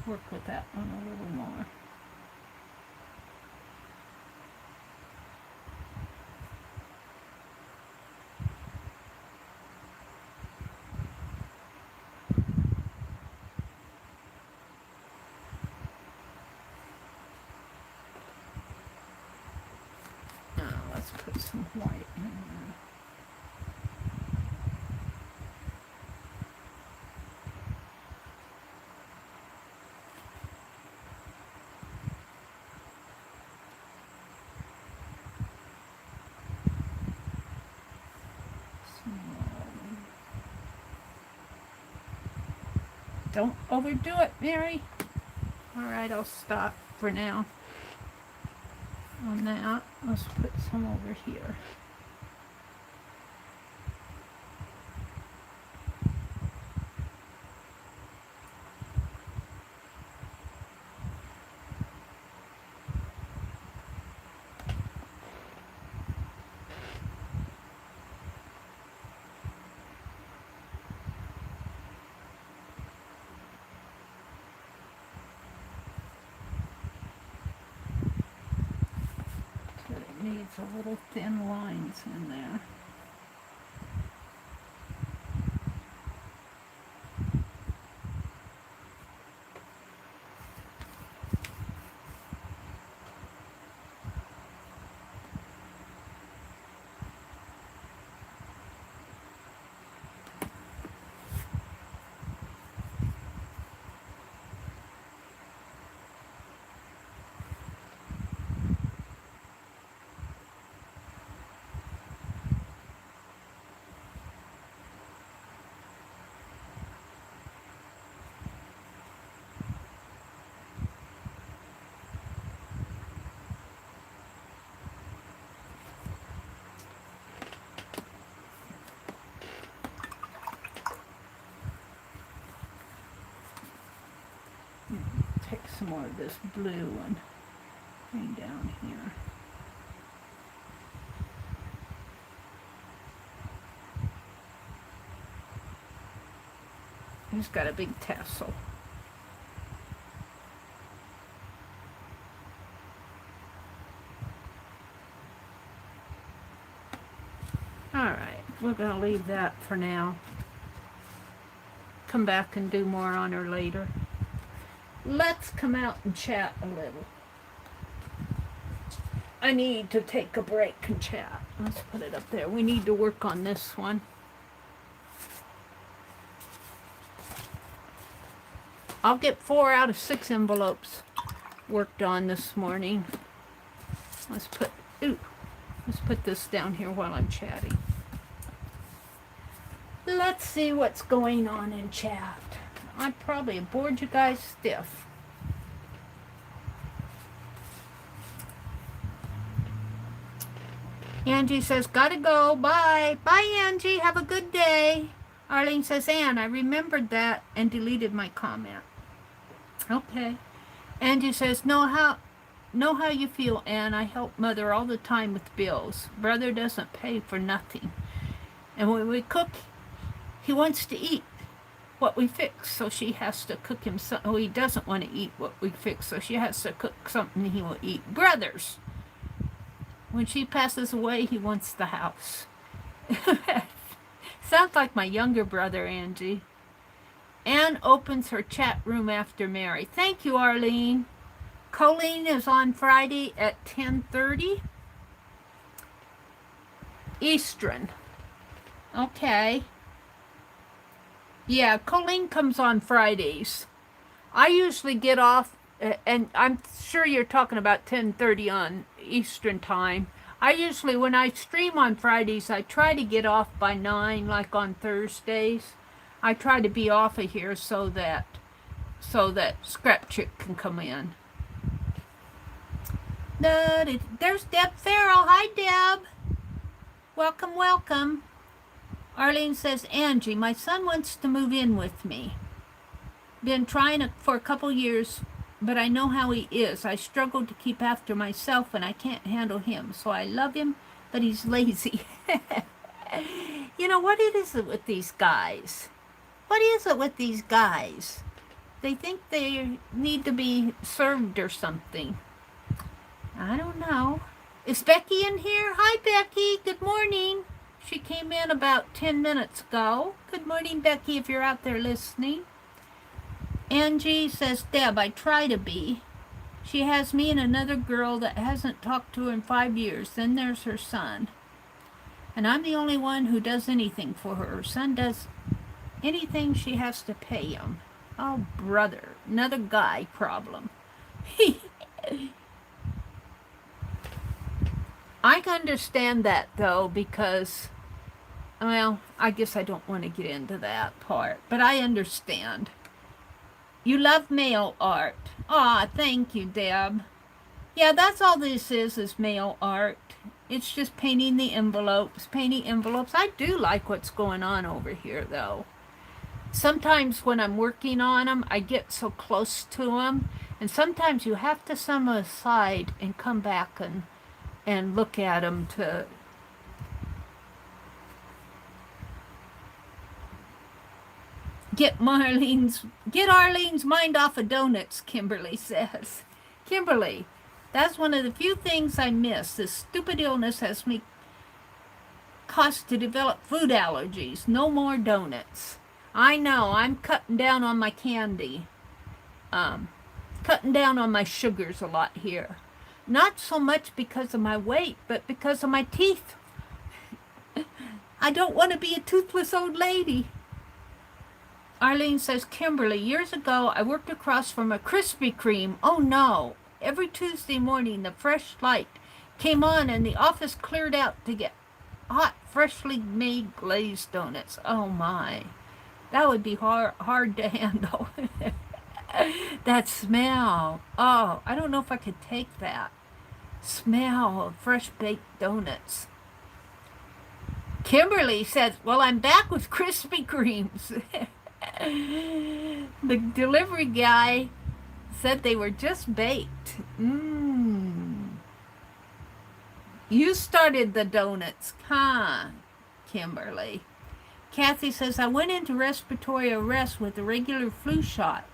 work with that one a little more. Let's put some white in there. Don't overdo it, Mary. All right, I'll stop for now on that. Let's put some over here. Needs a little thin lines in there. Take some more of this blue and bring down here. He's got a big tassel. Alright, we're going to leave that for now. Come back and do more on her later. Let's come out and chat a little. I need to take a break and chat. Let's put it up there. We need to work on this one. I'll get 4 out of 6 envelopes worked on this morning. Let's put this down here while I'm chatting. Let's see what's going on in chat. I probably bored you guys stiff. Angie says, gotta go. Bye. Bye, Angie. Have a good day. Arlene says, Ann, I remembered that and deleted my comment. Okay. Angie says, know how you feel, Ann. I help Mother all the time with bills. Brother doesn't pay for nothing. And when we cook, he wants to eat what we fix, so she has to cook him something. Oh, he doesn't want to eat what we fix, so she has to cook something he will eat. Brothers! When she passes away, he wants the house. Sounds like my younger brother, Angie. Anne opens her chat room after Mary. Thank you, Arlene. Colleen is on Friday at 10:30. Eastern. Okay. Yeah, Colleen comes on Fridays. I usually get off, and I'm sure you're talking about 10:30 on Eastern time. I usually, when I stream on Fridays, I try to get off by 9, like on Thursdays. I try to be off of here so that Scrap Chick can come in. There's Deb Farrell. Hi, Deb. Welcome, welcome. Arlene says, Angie, my son wants to move in with me. Been trying for a couple years, but I know how he is. I struggle to keep after myself, and I can't handle him. So I love him, but he's lazy. You know, what is it with these guys? What is it with these guys? They think they need to be served or something. I don't know. Is Becky in here? Hi, Becky. Good morning. She came in about 10 minutes ago. Good morning, Becky, if you're out there listening. Angie says, Deb, I try to be. She has me and another girl that hasn't talked to her in 5 years. Then there's her son. And I'm the only one who does anything for her. Her son does anything, she has to pay him. Oh, brother. Another guy problem. I can understand that, though, because, well, I guess I don't want to get into that part, but I understand. You love mail art. Aw, thank you, Deb. Yeah, that's all this is mail art. It's just painting the envelopes, I do like what's going on over here, though. Sometimes when I'm working on them, I get so close to them, and sometimes you have to set them aside and come back and look at them to get Arlene's mind off of donuts, Kimberly says. Kimberly, that's one of the few things I miss. This stupid illness has me caused to develop food allergies. No more donuts. I know, I'm cutting down on my candy. Cutting down on my sugars a lot here. Not so much because of my weight, but because of my teeth. I don't want to be a toothless old lady. Arlene says, Kimberly, years ago I worked across from a Krispy Kreme. Oh no. Every Tuesday morning the fresh light came on and the office cleared out to get hot, freshly made glazed donuts. Oh my. That would be hard to handle. That smell. Oh, I don't know if I could take that smell of fresh baked donuts. Kimberly says, well, I'm back with Krispy Kremes. The delivery guy said they were just baked. You started the donuts, huh, Kimberly? Kathy says, I went into respiratory arrest with a regular flu shot,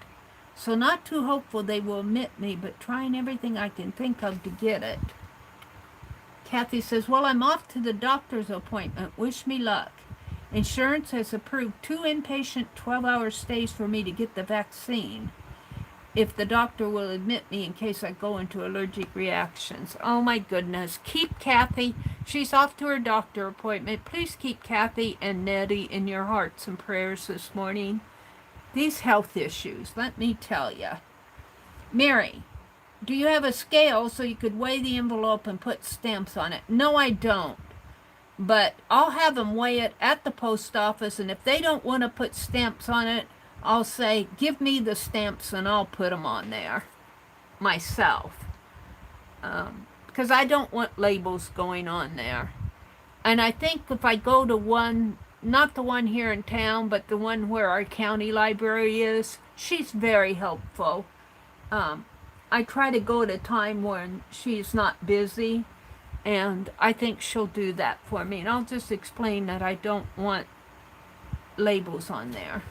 so not too hopeful they will admit me, but trying everything I can think of to get it. Kathy says, well, I'm off to the doctor's appointment. Wish me luck. Insurance has approved 2 inpatient 12-hour stays for me to get the vaccine, if the doctor will admit me in case I go into allergic reactions. Oh my goodness. Keep Kathy. She's off to her doctor appointment. Please keep Kathy and Nettie in your hearts and prayers this morning. These health issues, let me tell you. Mary, do you have a scale so you could weigh the envelope and put stamps on it? No, I don't. But I'll have them weigh it at the post office, and if they don't want to put stamps on it, I'll say, give me the stamps and I'll put them on there myself. Because I don't want labels going on there. And I think if I go to one, not the one here in town, but the one where our county library is, she's very helpful. I try to go at a time when she's not busy, and I think she'll do that for me. And I'll just explain that I don't want labels on there.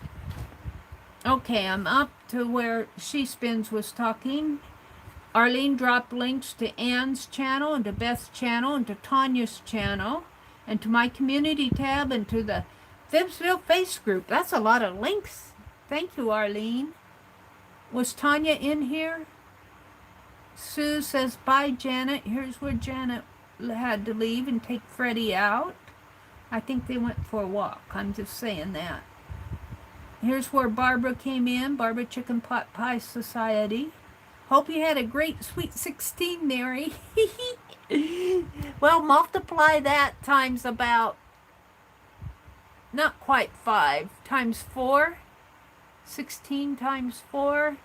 Okay, I'm up to where She Spins was talking. Arlene dropped links to Ann's channel, and to Beth's channel, and to Tanya's channel, and to my community tab, and to the Fibsville Face group. That's a lot of links. Thank you, Arlene. Was Tanya in here? Sue says, bye, Janet. Here's where Janet had to leave and take Freddie out. I think they went for a walk. I'm just saying that. Here's where Barbara came in. Barbara Chicken Pot Pie Society. Hope you had a great Sweet 16, Mary. Well, multiply that times about, not quite 5, times 4. 16 times 4.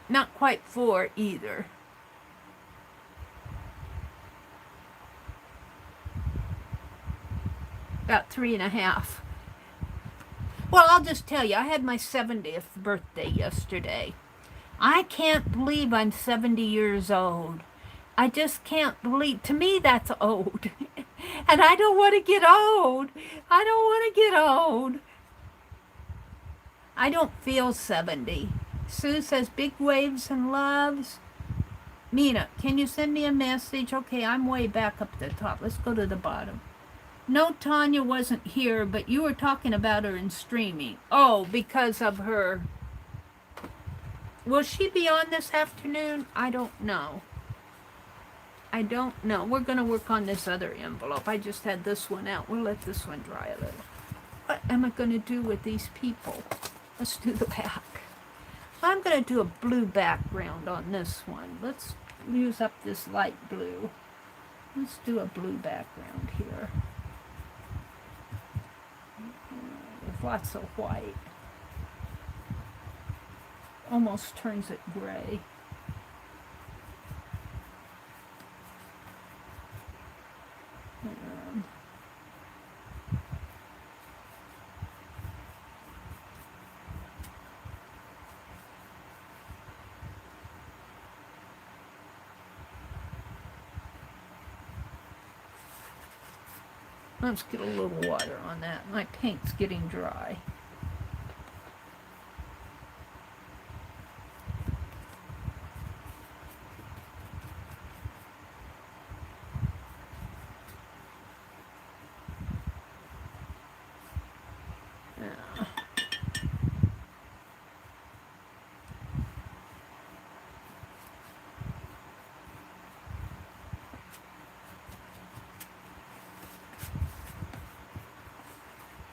Not quite 4 either. About 3.5. Well, I'll just tell you, I had my 70th birthday yesterday. I can't believe I'm 70 years old. I just can't believe. To me, that's old. And I don't want to get old. I don't want to get old. I don't feel 70. Sue says, big waves and loves. Mina, can you send me a message? Okay, I'm way back up at the top. Let's go to the bottom. No, Tanya wasn't here, but you were talking about her in streaming. Oh, because of her. Will she be on this afternoon? I don't know. I don't know. We're going to work on this other envelope. I just had this one out. We'll let this one dry a little. What am I going to do with these people? Let's do the back. I'm going to do a blue background on this one. Let's use up this light blue. Let's do a blue background here. With lots of white. Almost turns it gray. Let's get a little water on that. My paint's getting dry.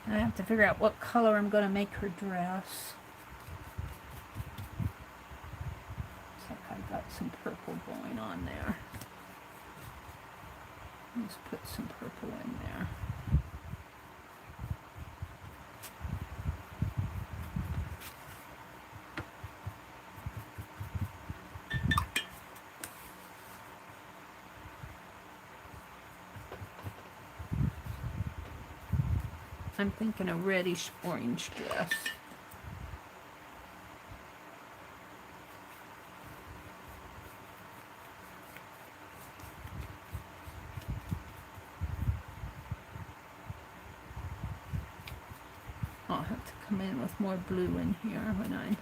I have to figure out what color I'm going to make her dress. Looks like I've got some purple going on there. Let's put some purple in there. I'm thinking a reddish orange dress. I'll have to come in with more blue in here when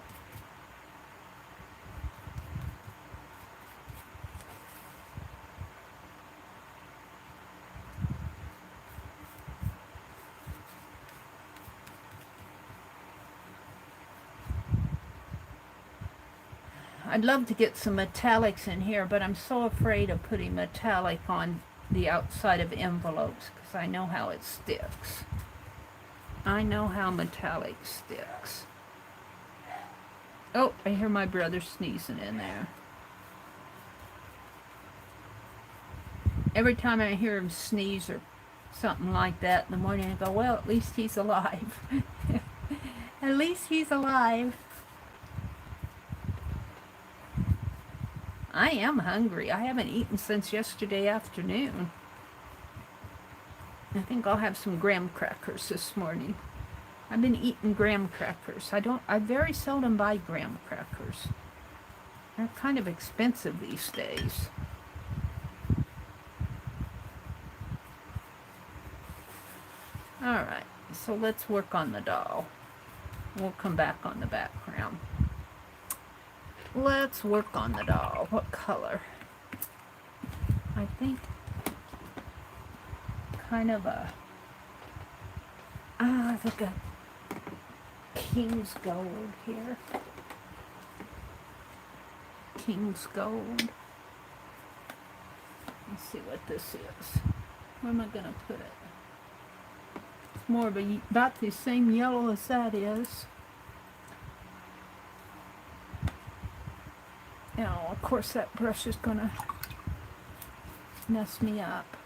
I'd love to get some metallics in here, but I'm so afraid of putting metallic on the outside of envelopes because I know how it sticks. I know how metallic sticks. Oh, I hear my brother sneezing in there. Every time I hear him sneeze or something like that in the morning, I go, well, at least he's alive. At least he's alive. I am hungry. I haven't eaten since yesterday afternoon. I think I'll have some graham crackers this morning. I've been eating graham crackers. I very seldom buy graham crackers. They're kind of expensive these days. Alright, so let's work on the doll. We'll come back on the background. Let's work on the doll. What color? I think kind of a I think a King's Gold here. King's Gold. Let's see what this is. Where am I going to put it? It's more of about the same yellow as that is. Now, of course, that brush is going to mess me up.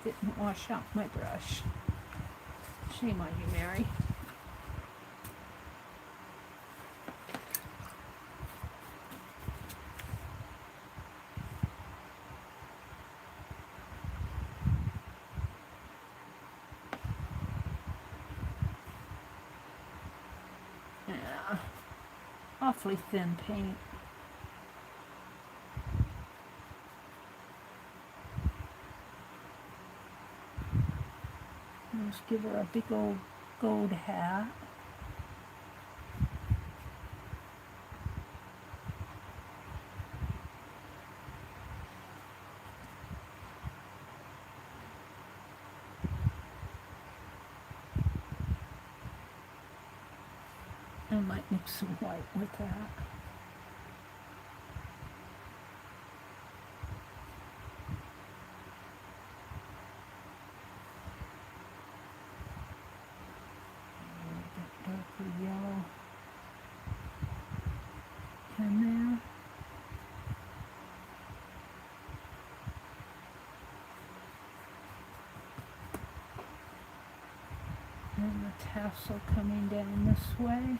Didn't wash out my brush. Shame on you, Mary. Yeah, awfully thin paint. Let's give her a big old gold hat. I might mix some white with that. Darker yellow in there. And the tassel coming down this way.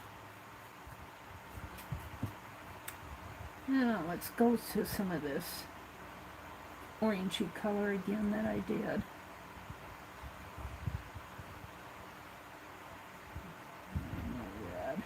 Now let's go to some of this orangey color again that I did. Red.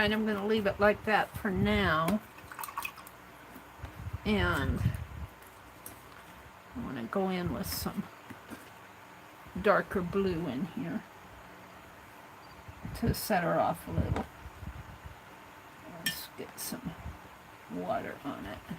Alright, I'm going to leave it like that for now. And I want to go in with some darker blue in here to set her off a little. Let's get some water on it.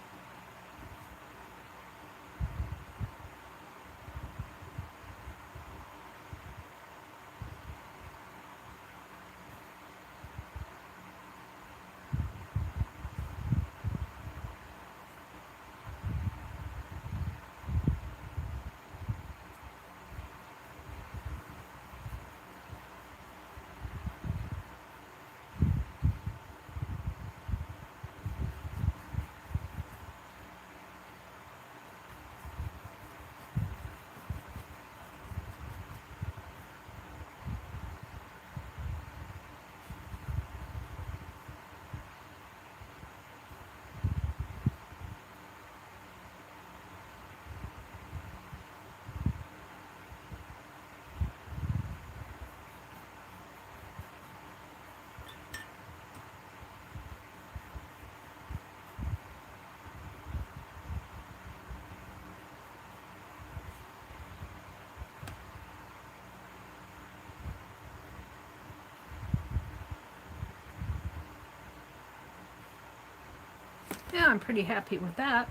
Yeah, I'm pretty happy with that.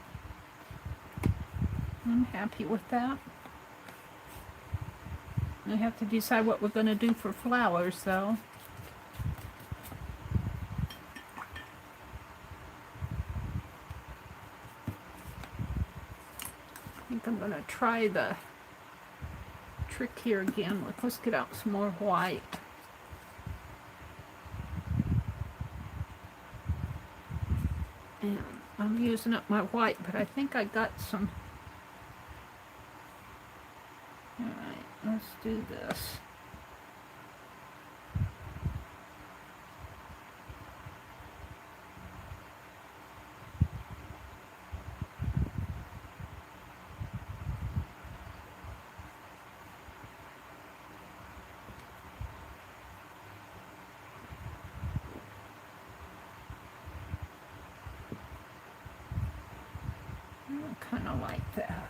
I'm happy with that. I have to decide what we're going to do for flowers, though. I think I'm going to try the trick here again. Let's get out some more white. And I'm using up my white, but I think I got some. Alright, let's do this. I kind of like that.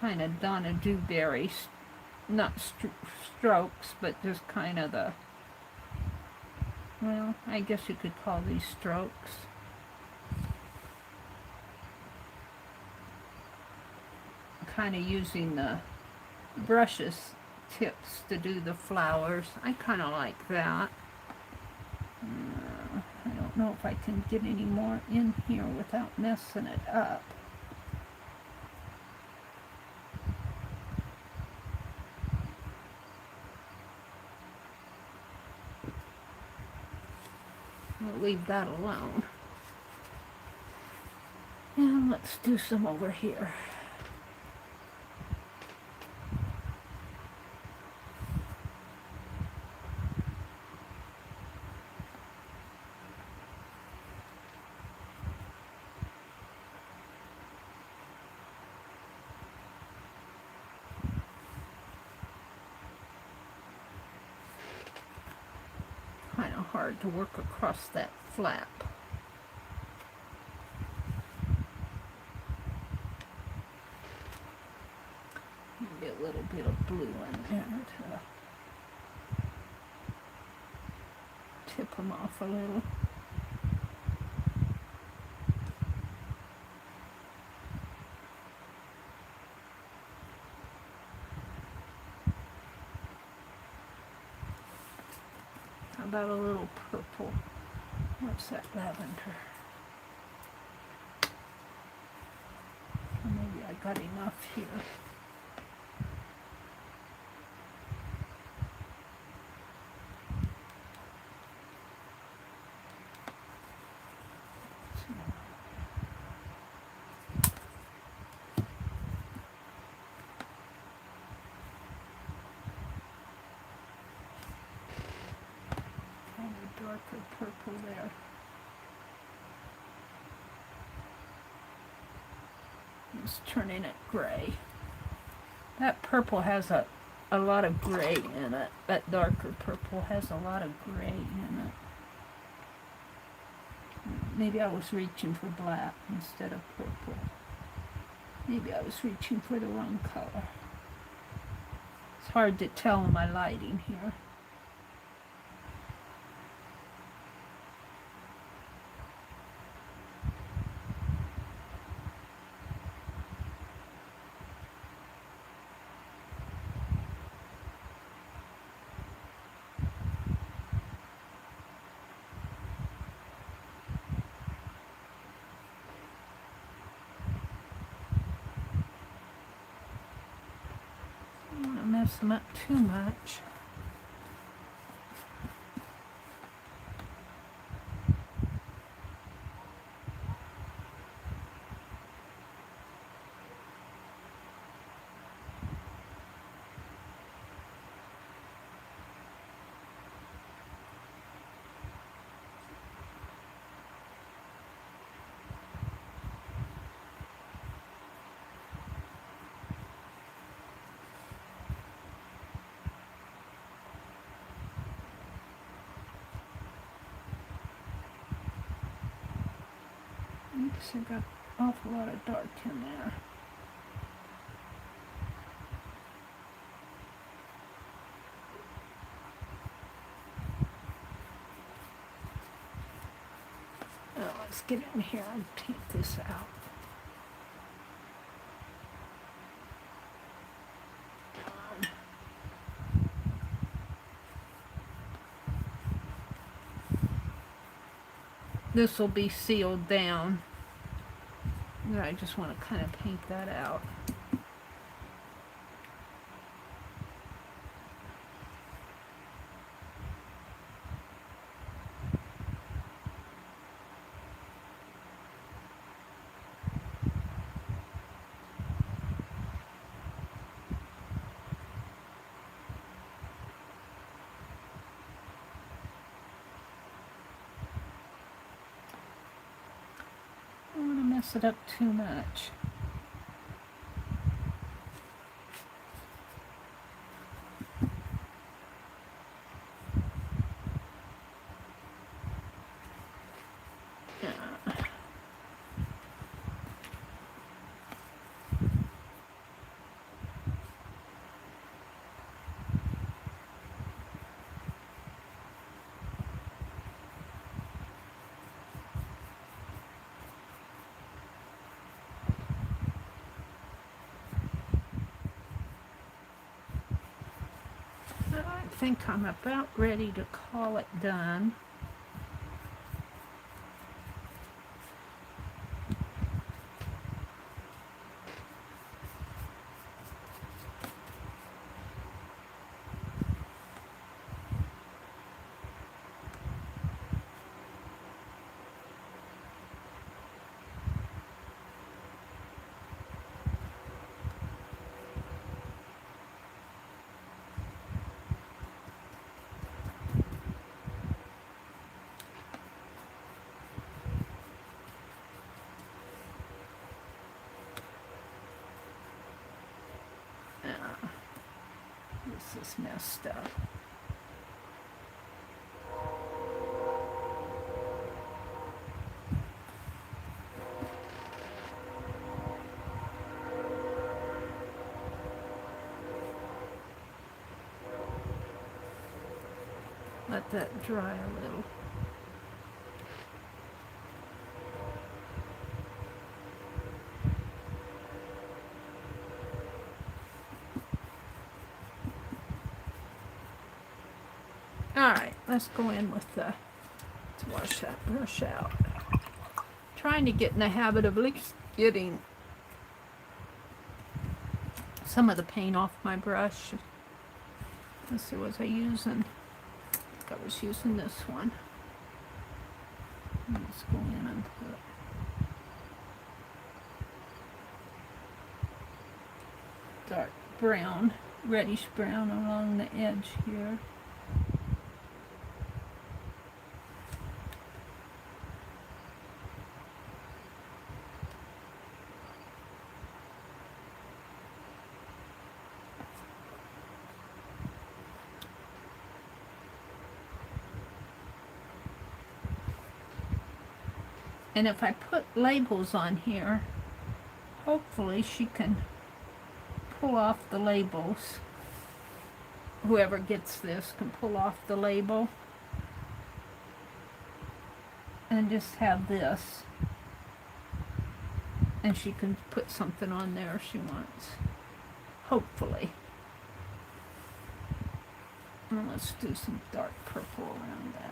Kind of Donna Dewberry, not strokes, but just kind of the, well, I guess you could call these strokes. Kind of using the brushes tips to do the flowers. I kind of like that. I don't know if I can get any more in here without messing it up. We'll leave that alone. And let's do some over here. Kind of hard to work across that flap. Maybe a little bit of blue in there to tip them off a little. How about a little purple? What's that, lavender? Maybe I got enough here. Darker purple there. Just turning it gray. That purple has a lot of gray in it. That darker purple has a lot of gray in it. Maybe I was reaching for black instead of purple. Maybe I was reaching for the wrong color. It's hard to tell in my lighting here. I don't want to mess them up too much. Oops, I got an awful lot of dark in there. Now let's get in here and paint this out. This will be sealed down. I just want to kind of paint that out. I don't want to mess it up too much. I think I'm about ready to call it done. This is messed up. Let that dry a little. Alright, let's go in with the, let's wash that brush out. Trying to get in the habit of at least getting some of the paint off my brush. Let's see, was I using? I think I was using this one. Let's go in and put dark brown, reddish brown along the edge here. And if I put labels on here, hopefully she can pull off the labels. Whoever gets this can pull off the label and just have this. And she can put something on there if she wants. Hopefully. And let's do some dark purple around that.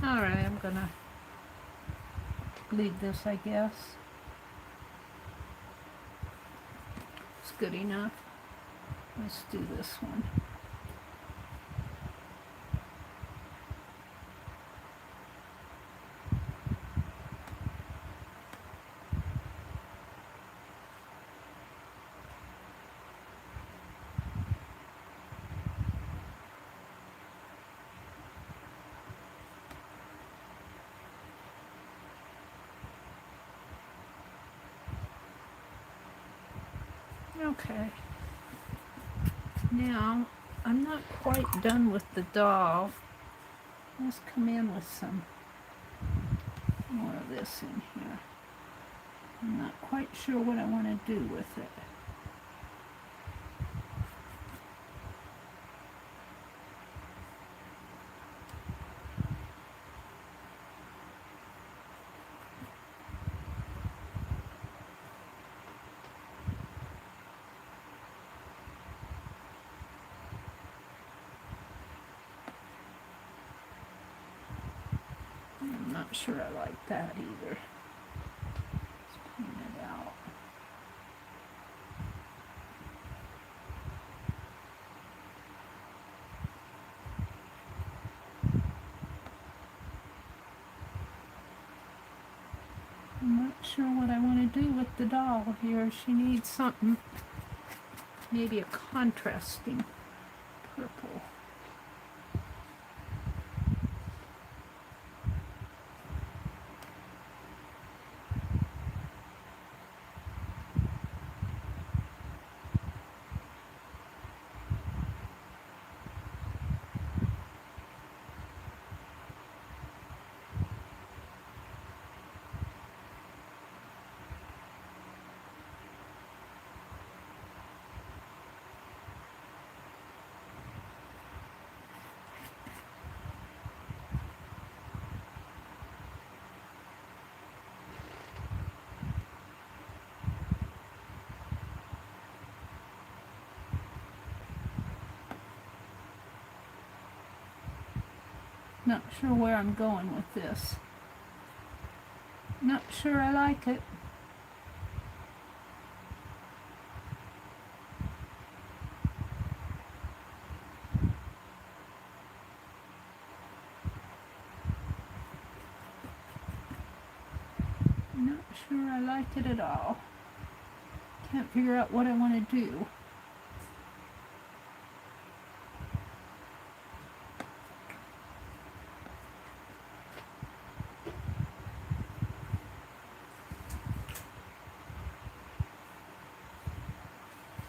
Alright, I'm gonna leave this, I guess. It's good enough. Let's do this one. Okay. Now, I'm not quite done with the doll. Let's come in with some more of this in here. I'm not quite sure what I want to do with it. I'm not sure I like that either. Let's clean it out. I'm not sure what I want to do with the doll here. She needs something, maybe a contrasting purple. Not sure where I'm going with this. Not sure I like it. Not sure I like it at all. Can't figure out what I want to do.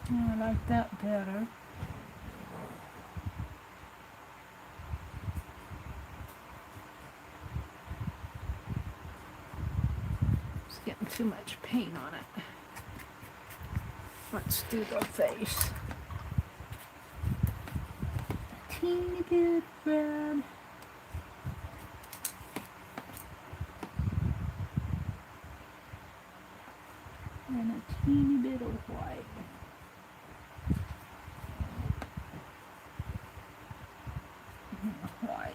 I like that better. getting too much paint on it. Let's do the face. A teeny bit red. And a teeny bit of white. White.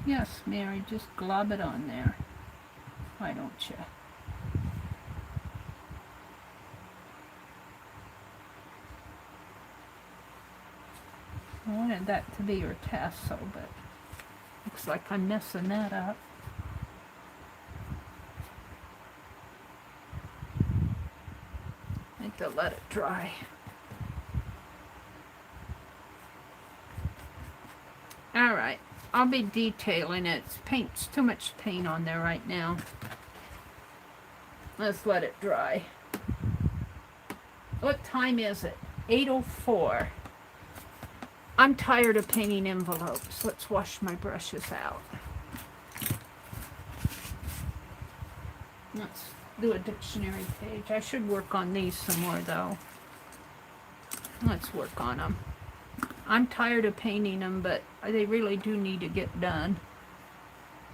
Yes, Mary, just glob it on there. Why don't you? I wanted that to be your tassel, but looks like I'm messing that up. I need to let it dry. Alright, I'll be detailing it. Paint's too much paint on there right now. Let's let it dry. What time is it? 8:04. I'm tired of painting envelopes. Let's wash my brushes out. Let's do a dictionary page. I should work on these some more though. Let's work on them. I'm tired of painting them, but they really do need to get done.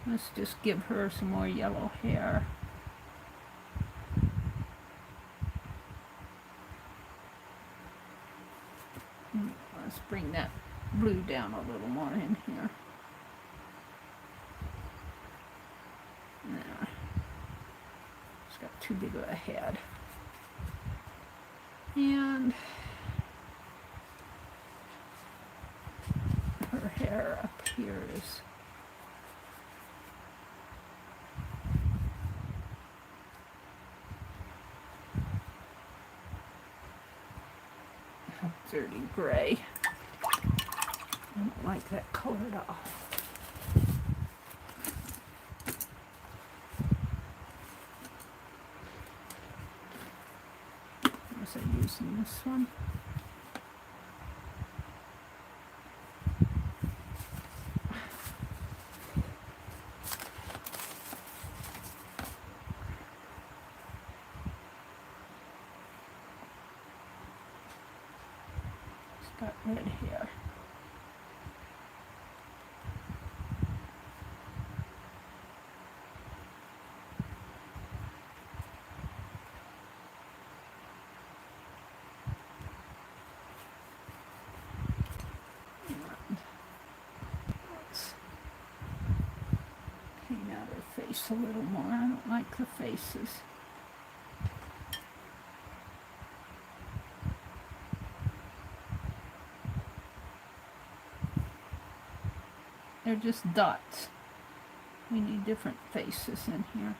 Let's just give her some more yellow hair. Let's bring that blue down a little more in here. There. It's got too big of a head. And her hair up here is dirty gray. I don't like that color at all. Was I using this one? It's got red hair. Paint out her face a little more. I don't like the faces. They're just dots. We need different faces in here.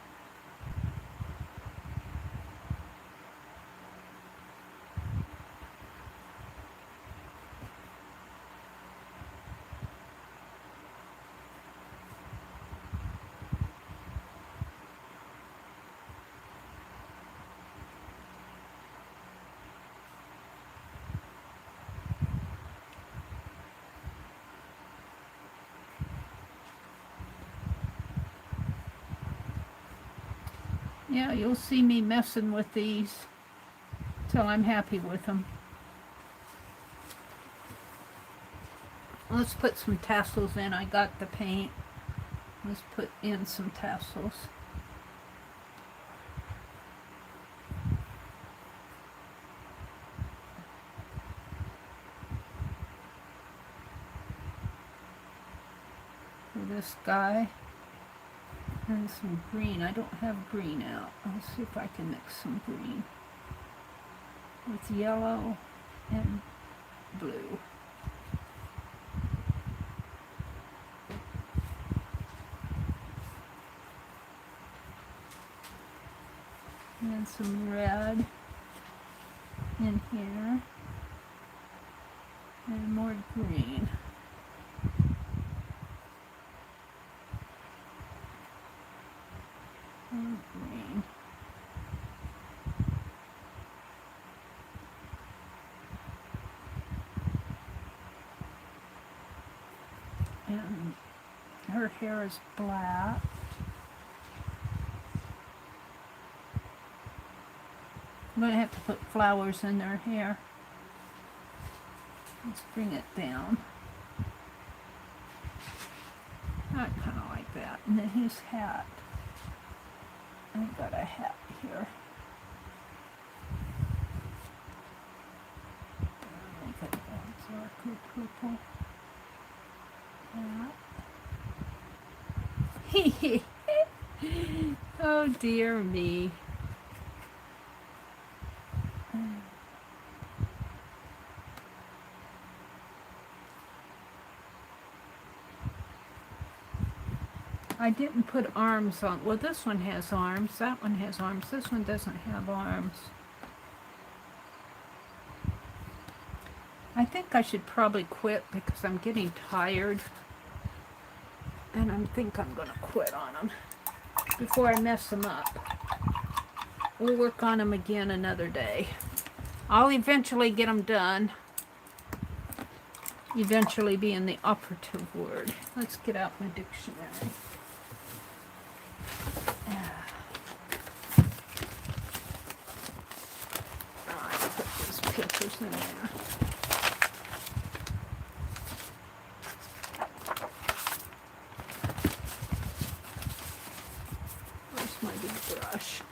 Yeah, you'll see me messing with these till I'm happy with them. Let's put some tassels in. I got the paint. Let's put in some tassels. For this guy. And some green. I don't have green out. I'll see if I can mix some green with yellow and blue. And some red in here. And more green. And green. And her hair is black. I'm going to have to put flowers in her hair. Let's bring it down. I kind of like that. And then his hat. I've got a hat here. Make it a darker purple hat. Oh dear me. I didn't put arms on. Well, this one has arms. That one has arms. This one doesn't have arms. I think I should probably quit because I'm getting tired. And I think I'm going to quit on them before I mess them up. We'll work on them again another day. I'll eventually get them done. Eventually being the operative word. Let's get out my dictionary. Pictures in there. Where's my big brush?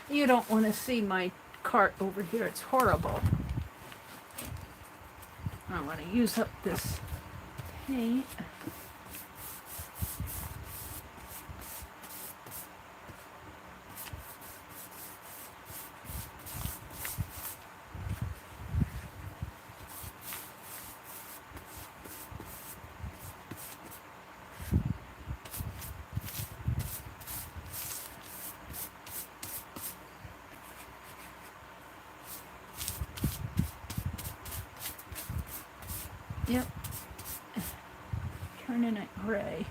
You don't want to see my cart over here. It's horrible. I want to use up this paint. Yep. Turning it gray.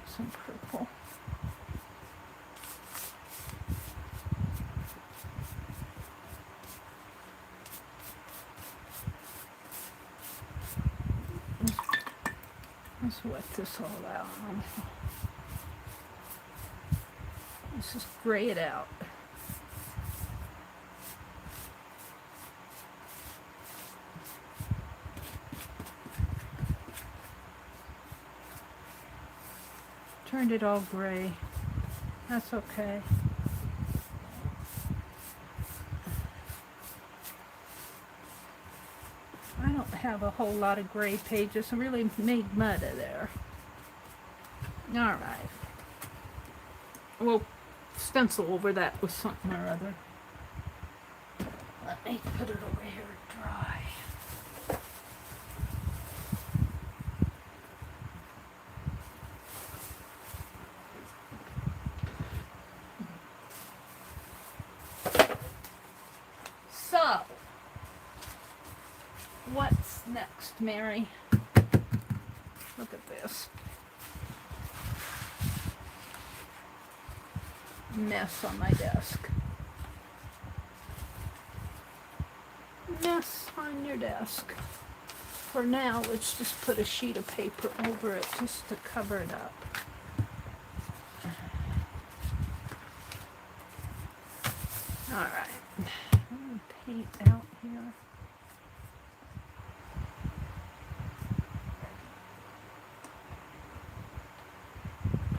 Some purple. Let's wet this all out. Let's just gray it out. Turned it all gray. That's okay. I don't have a whole lot of gray pages. I really made mud of there. All right. We'll stencil over that with something or other. Let me put it over here to dry. So, what's next, Mary? Look at this. Mess on my desk. Mess on your desk. For now, let's just put a sheet of paper over it just to cover it up. Alright, I'm going to paint out here.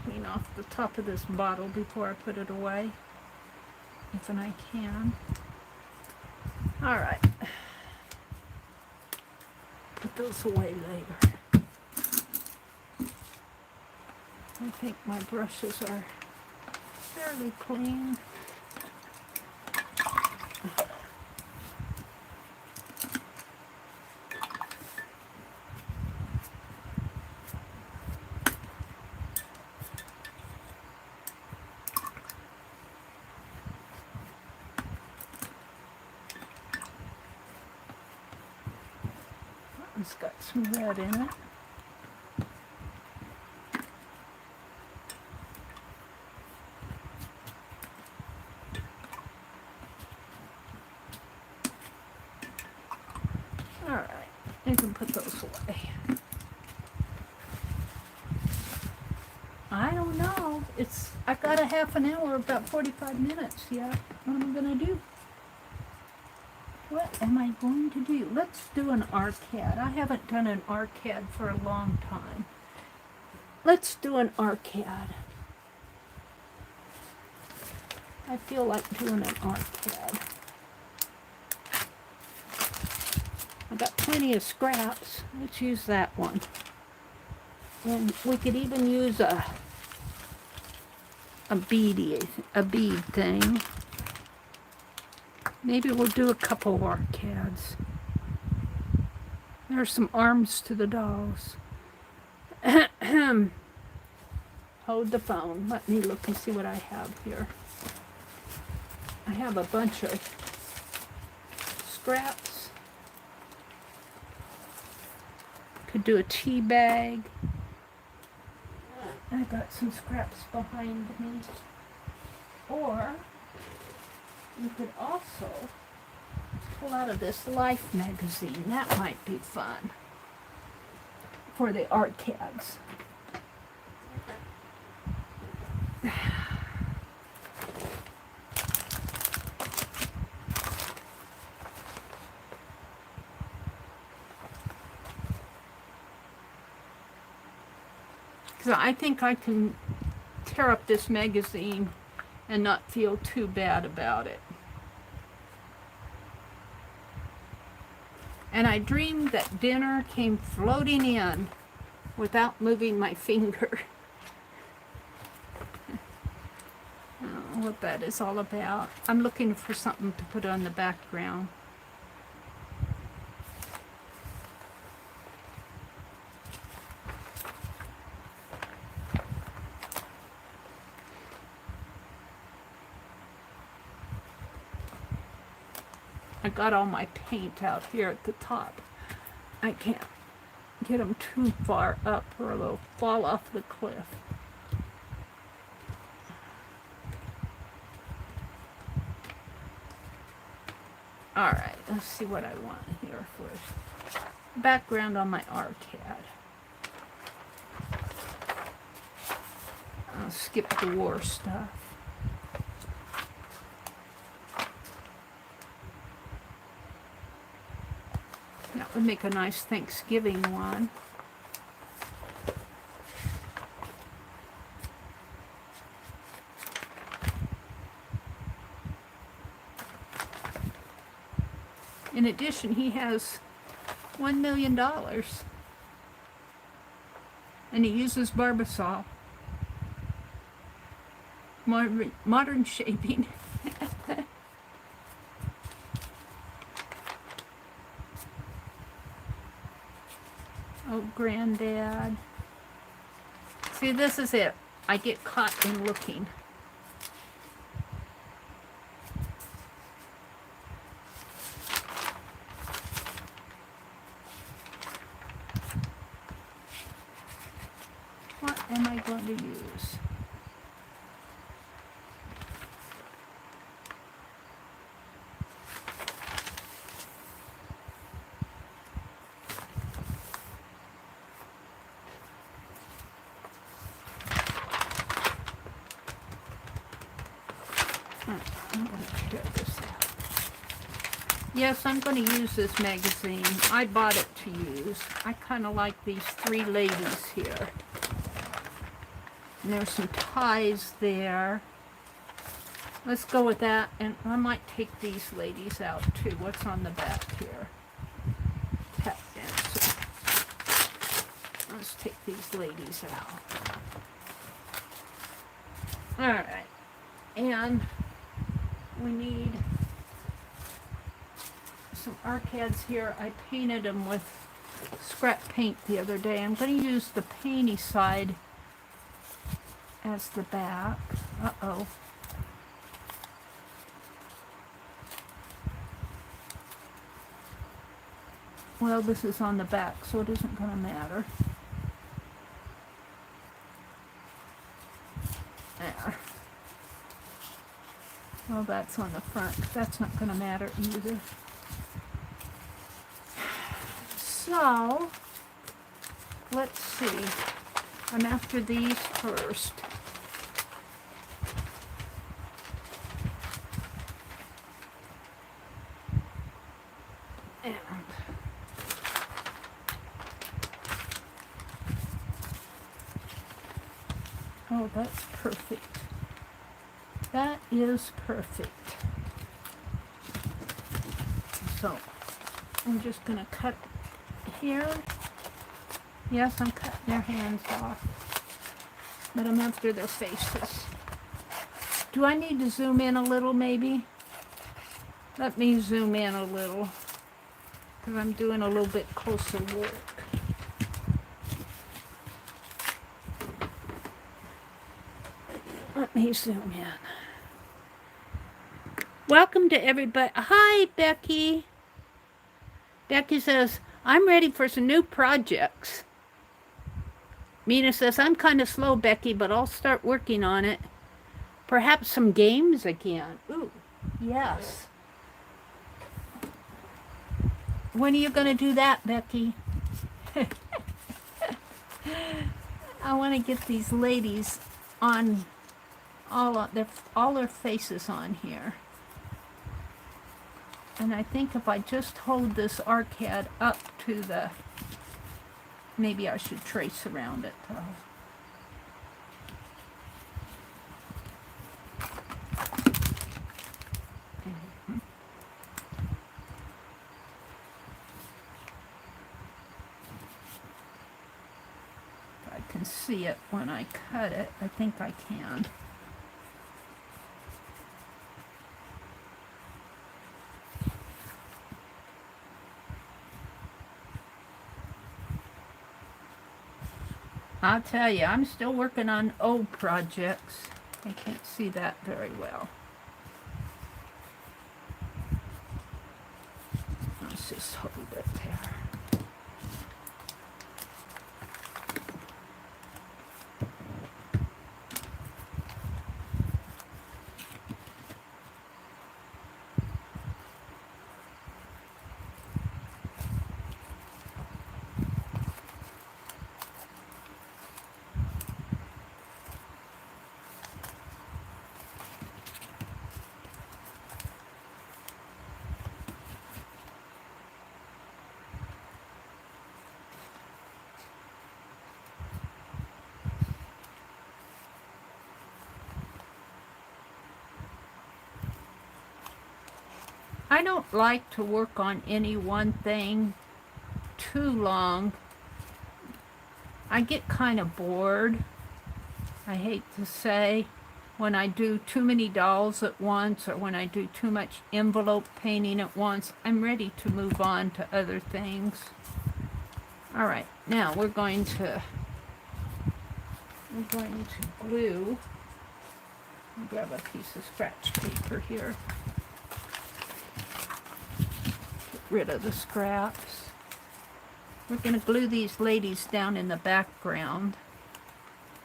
Clean off the top of this bottle before I put it away, if I can. Alright, put those away later. I think my brushes are fairly clean. It's got some red in it. Alright, you can put those away. I don't know. I've got a half an hour, about 45 minutes yet. What am I going to do? What am I going to do? Let's do an arcade. I haven't done an arcade for a long time. Let's do an arcade. I feel like doing an arcade. I've got plenty of scraps. Let's use that one. And we could even use a bead thing. Maybe we'll do a couple arcades. There's some arms to the dolls. Hold the phone. Let me look and see what I have here. I have a bunch of scraps. Could do a tea bag. I've got some scraps behind me. Or you could also pull out of this Life magazine. That might be fun for the arcades. Because I think I can tear up this magazine and not feel too bad about it. And I dreamed that dinner came floating in without moving my finger. I don't know what that is all about. I'm looking for something to put on the background. I got all my paint out here at the top. I can't get them too far up or they'll fall off the cliff. Alright, let's see what I want here first. Background on my arcade. I'll skip the war stuff. That would make a nice Thanksgiving one. In addition, he has $1 million. And he uses Barbasol. Modern shaping. Oh, Granddad. See, this is it. I get caught in looking. What am I going to use? I'm going to tear this Yes, I'm going to use this magazine. I bought it to use. I kind of like these three ladies here. And there's some ties there. Let's go with that, and I might take these ladies out too. What's on the back here? Tap dancer. Let's take these ladies out. Alright, and we need some arcades here. I painted them with scrap paint the other day. I'm going to use the painty side as the back. Uh-oh. Well, this is on the back, so it isn't going to matter. There. Well, that's on the front. That's not going to matter either. So, let's see. I'm after these first. And oh, that's perfect. That is perfect. So, I'm just going to cut here. Yes, I'm cutting their hands off. But I'm after their faces. Do I need to zoom in a little, maybe? Let me zoom in a little. Because I'm doing a little bit closer work. Let me zoom in. Welcome to everybody. Hi, Becky. Becky says, I'm ready for some new projects. Mina says, I'm kind of slow, Becky, but I'll start working on it. Perhaps some games again. Ooh, yes. When are you going to do that, Becky? I want to get these ladies on all their faces on here. And I think if I just hold this arcade up to the, maybe I should trace around it though. If I can see it when I cut it, I think I can. I'll tell you, I'm still working on old projects. I can't see that very well. Let's just hold it there. I don't like to work on any one thing too long. I get kind of bored, I hate to say, when I do too many dolls at once or when I do too much envelope painting at once. I'm ready to move on to other things. All right, now we're going to glue. I'll grab a piece of scratch paper here. Rid of the scraps. We're going to glue these ladies down in the background.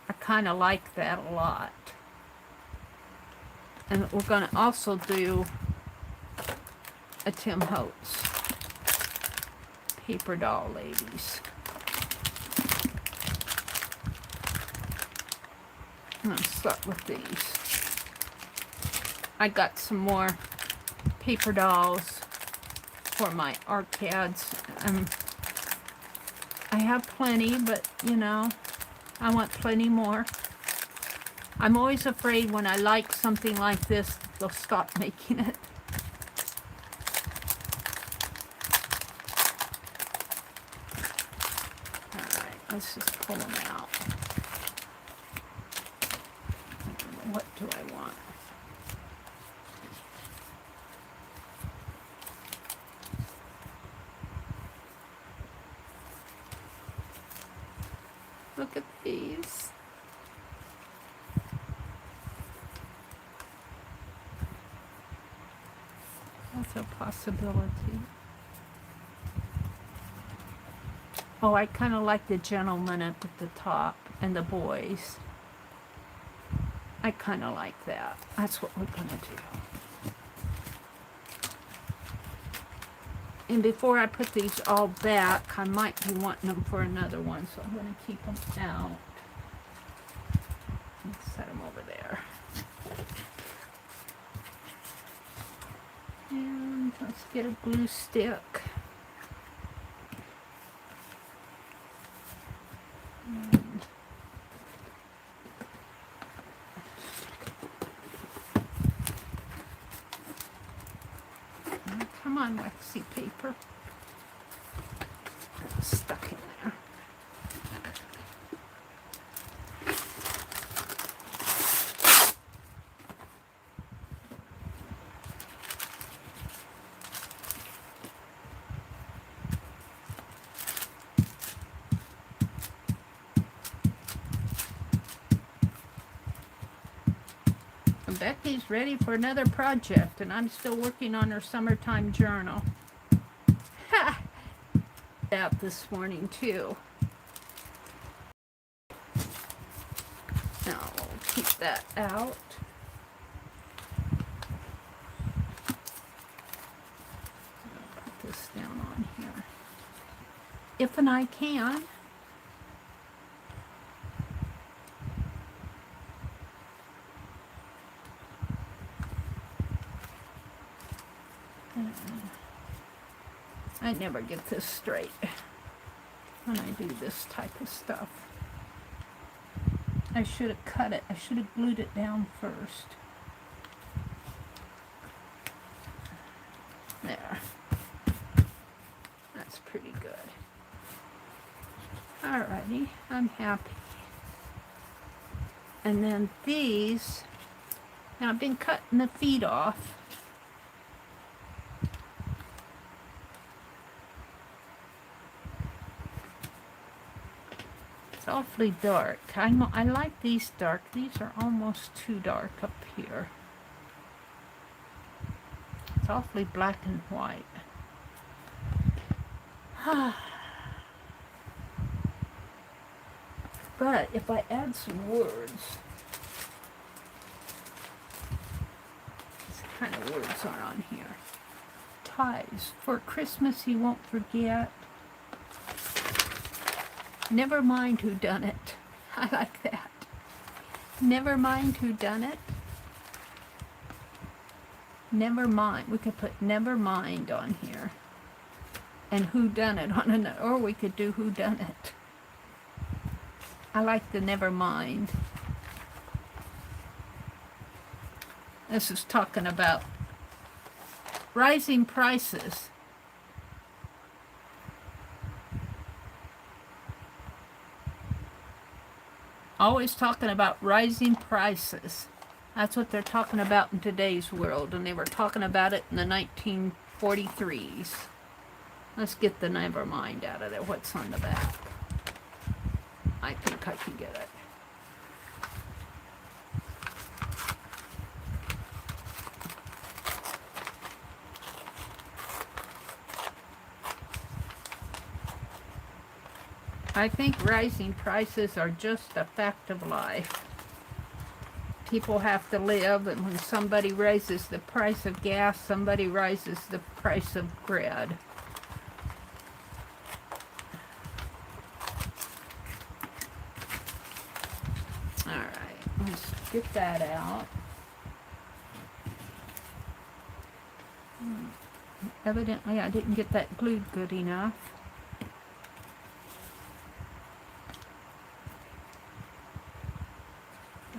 I kind of like that a lot. And we're going to also do a Tim Holtz paper doll ladies. I'm going to start with these. I got some more paper dolls for my arcads. I have plenty, but, you know, I want plenty more. I'm always afraid when I like something like this, they'll stop making it. Alright, let's just pull them out. What do I want? Look at these. That's a possibility. Oh, I kind of like the gentleman up at the top and the boys. I kind of like that. That's what we're going to do. And before I put these all back, I might be wanting them for another one, so I'm going to keep them out. Let's set them over there. And let's get a glue stick. Come on, waxy paper. Stuck in there. Becky's ready for another project, and I'm still working on her summertime journal. Ha! Out this morning too. Now we'll keep that out. I'll put this down on here. If and I can. I never get this straight when I do this type of stuff. I should have cut it. I should have glued it down first. There. That's pretty good. Alrighty, I'm happy. And then these, now I've been cutting the feet off. Awfully dark. I like these dark. These are almost too dark up here. It's awfully black and white. But if I add some words, what kind of words are on here? Ties. For Christmas you won't forget. Never mind who done it. I like that. Never mind who done it. Never mind. We could put never mind on here. And who done it on another. Or we could do who done it. I like the never mind. This is talking about rising prices. Always talking about rising prices. That's what they're talking about in today's world, and they were talking about it in the 1943s. Let's get the never mind out of there. What's on the back? I think I can get it. I think rising prices are just a fact of life. People have to live, and when somebody raises the price of gas, somebody raises the price of bread. Alright, let's get that out. Evidently I didn't get that glued good enough.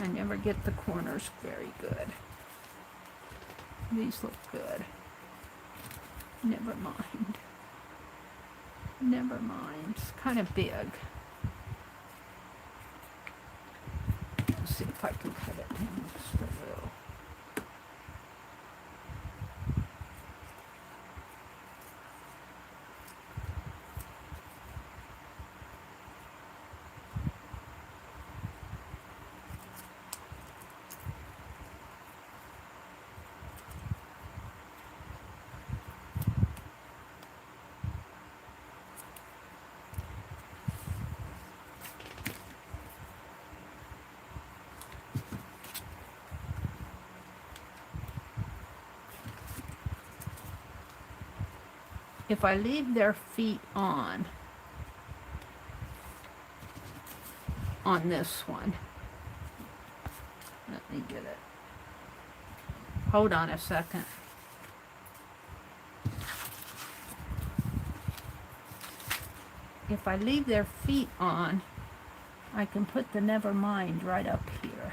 I never get the corners very good. These look good. Never mind. Never mind. It's kind of big. Let's see if I can cut it down just a little. If I leave their feet on this one, let me get it. Hold on a second. If I leave their feet on, I can put the Nevermind right up here.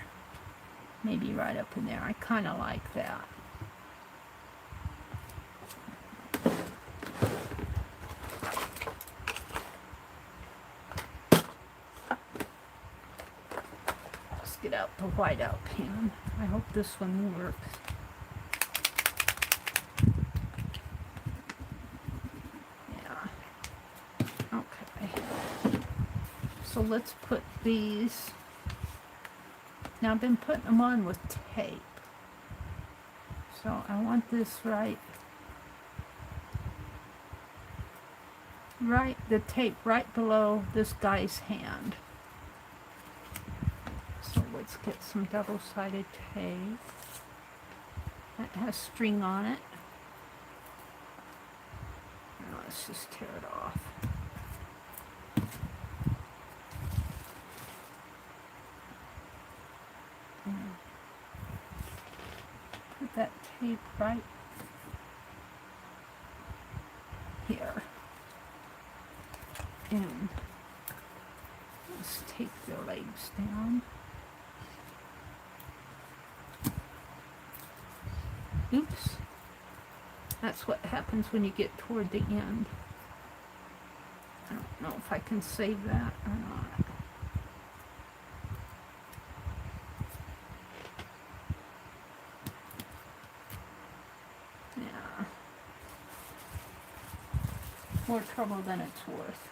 Maybe right up in there. I kind of like that. Get out the whiteout pen. I hope this one works. Yeah. Okay. So let's put these. Now I've been putting them on with tape. So I want this right, the tape right below this guy's hand. So let's get some double-sided tape that has string on it. Now let's just tear it off. And put that tape right here. And let's take their legs down. Oops. That's what happens when you get toward the end. I don't know if I can save that or not. Yeah. More trouble than it's worth.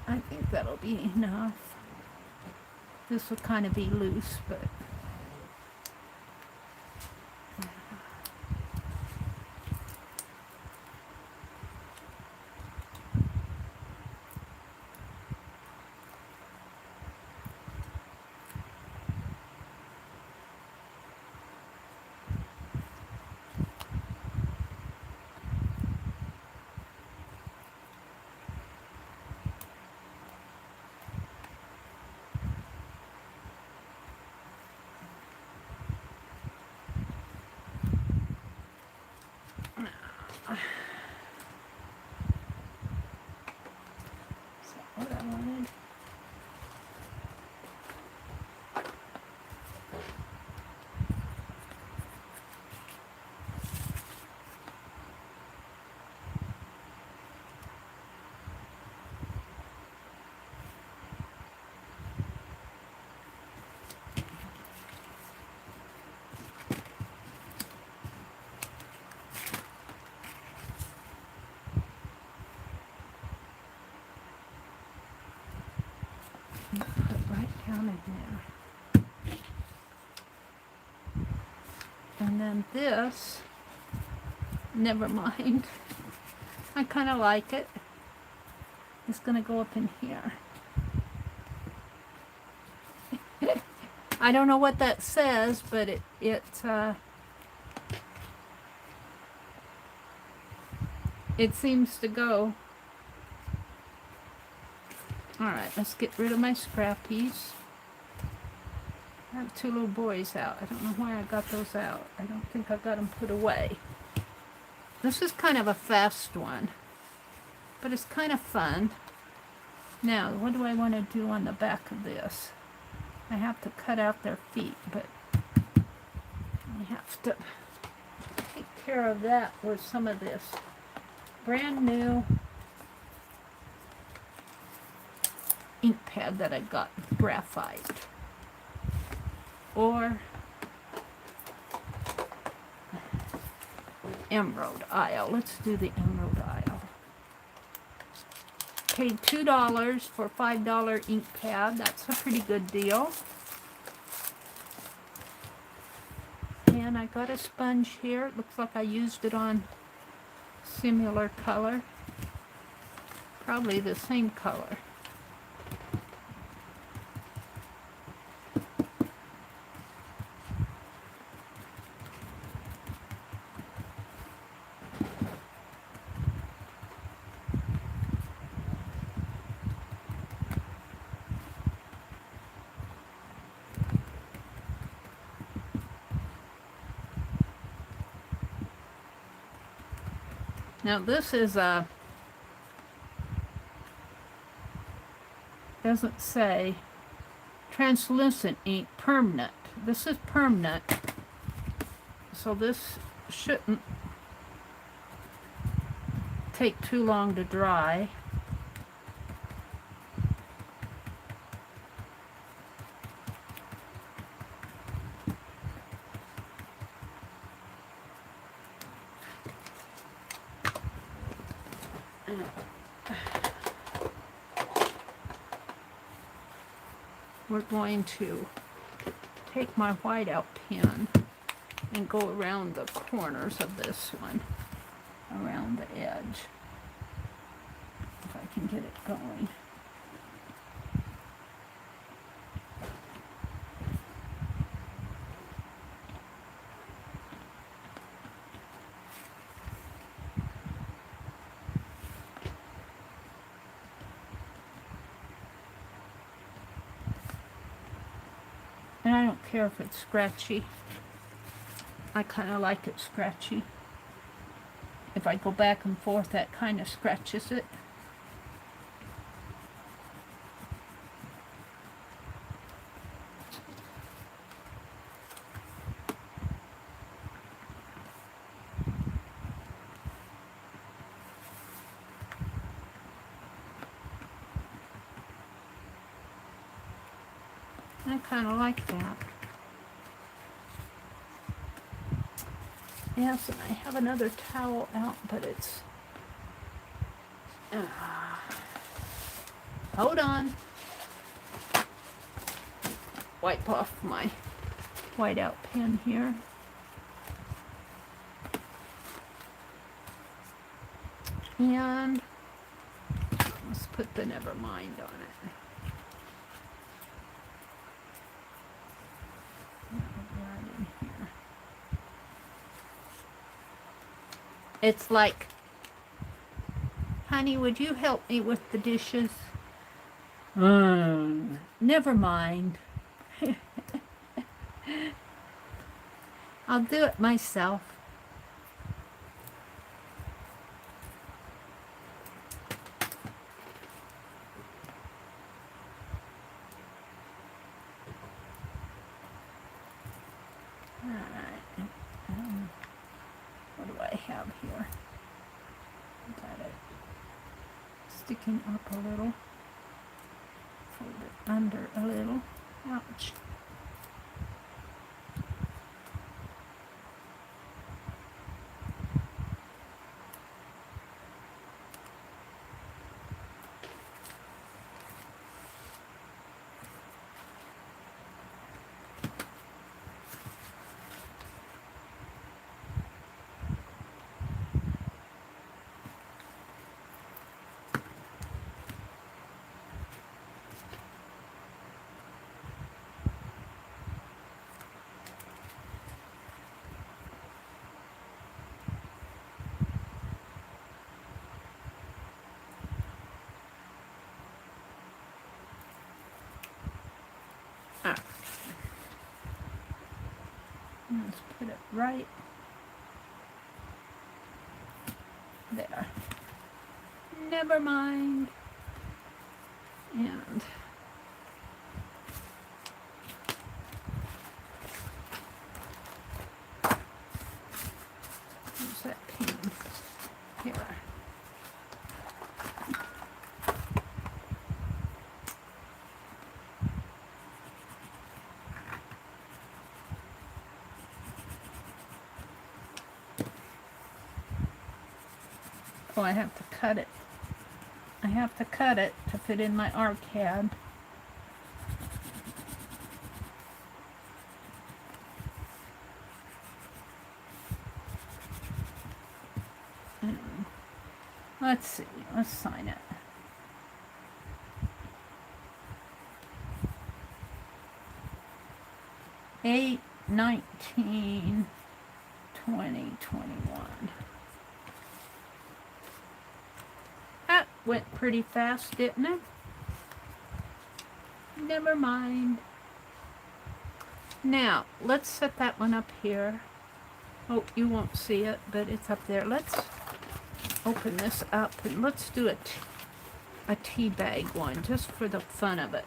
I think that'll be enough. This will kind of be loose, but is that what I wanted? Put right down in there. And then this, never mind. I kind of like it. It's going to go up in here. I don't know what that says, but it seems to go. Alright, let's get rid of my scrappies. I have two little boys out. I don't know why I got those out. I don't think I got them put away. This is kind of a fast one, but it's kind of fun. Now, what do I want to do on the back of this? I have to cut out their feet, but I have to take care of that with some of this brand new ink pad that I got, graphite. Or Emerald Isle. Let's do the Emerald Isle. Paid $2 for $5 ink pad. That's a pretty good deal. And I got a sponge here. It looks like I used it on similar color. Probably the same color. Now this is a, doesn't say translucent ink, permanent. This is permanent, so this shouldn't take too long to dry. We're going to take my whiteout pen and go around the corners of this one, around the edge, if I can get it going. And I don't care if it's scratchy. I kind of like it scratchy. If I go back and forth, that kind of scratches it. I kind of like that. Yes, and I have another towel out, but it's... hold on. Wipe off my whiteout pen here. And let's put the Nevermind on it. It's like, honey, would you help me with the dishes? Never mind. I'll do it myself. What do I have here? Got it sticking up a little. Fold it under a little. Ouch. Alright. Let's put it right there. Never mind. And where's that pin? Here. Oh, I have to cut it. I have to cut it to fit in my arcade. Let's see. Let's sign it. Eight 19 2021. That went pretty fast, didn't it? Never mind. Now, let's set that one up here. Oh, you won't see it, but it's up there. Let's open this up and let's do a tea bag one just for the fun of it.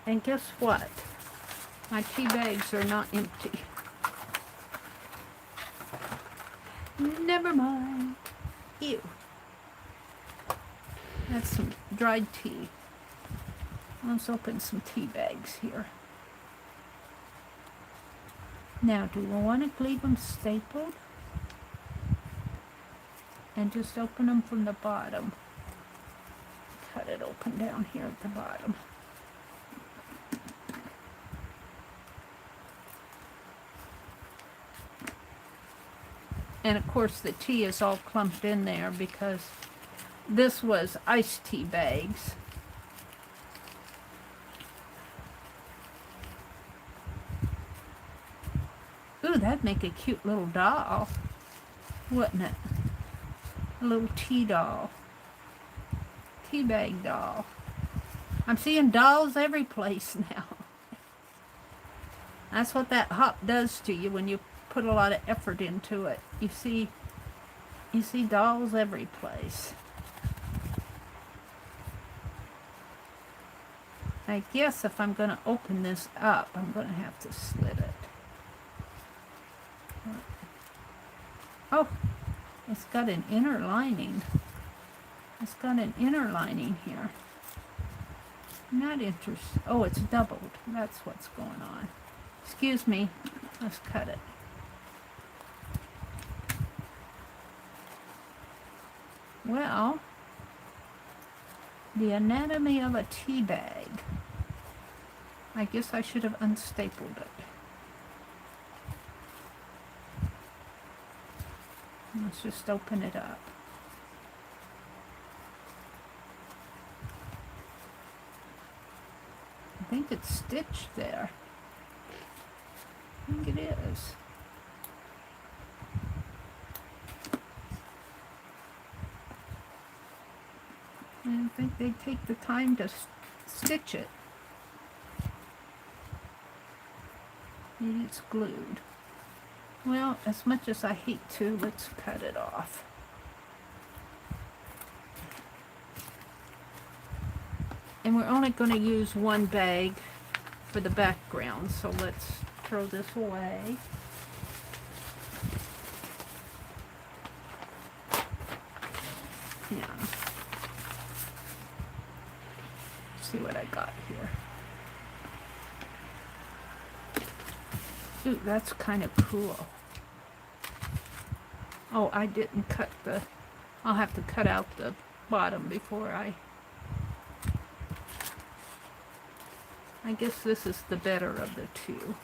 And guess what? My tea bags are not empty. Never mind. Ew. That's some dried tea. Let's open some tea bags here. Now, do I want to leave them stapled? And just open them from the bottom. Cut it open down here at the bottom. And of course the tea is all clumped in there because this was iced tea bags. Ooh, that'd make a cute little doll, wouldn't it? A little tea doll. Tea bag doll. I'm seeing dolls every place now. That's what that hop does to you when you put a lot of effort into it. You see dolls every place. I guess if I'm going to open this up, I'm going to have to slit it. Oh, it's got an inner lining. It's got an inner lining here. Not interesting. Oh, it's doubled. That's what's going on. Excuse me. Let's cut it. Well, the anatomy of a tea bag. I guess I should have unstapled it. Let's just open it up. I think it's stitched there. I think it is. I don't think they take the time to stitch it. Maybe it's glued. Well, as much as I hate to, let's cut it off. And we're only going to use one bag for the background, so let's throw this away. Yeah. See what I got here. Ooh, that's kind of cool. Oh, I didn't cut the... I'll have to cut out the bottom before I guess this is the better of the two.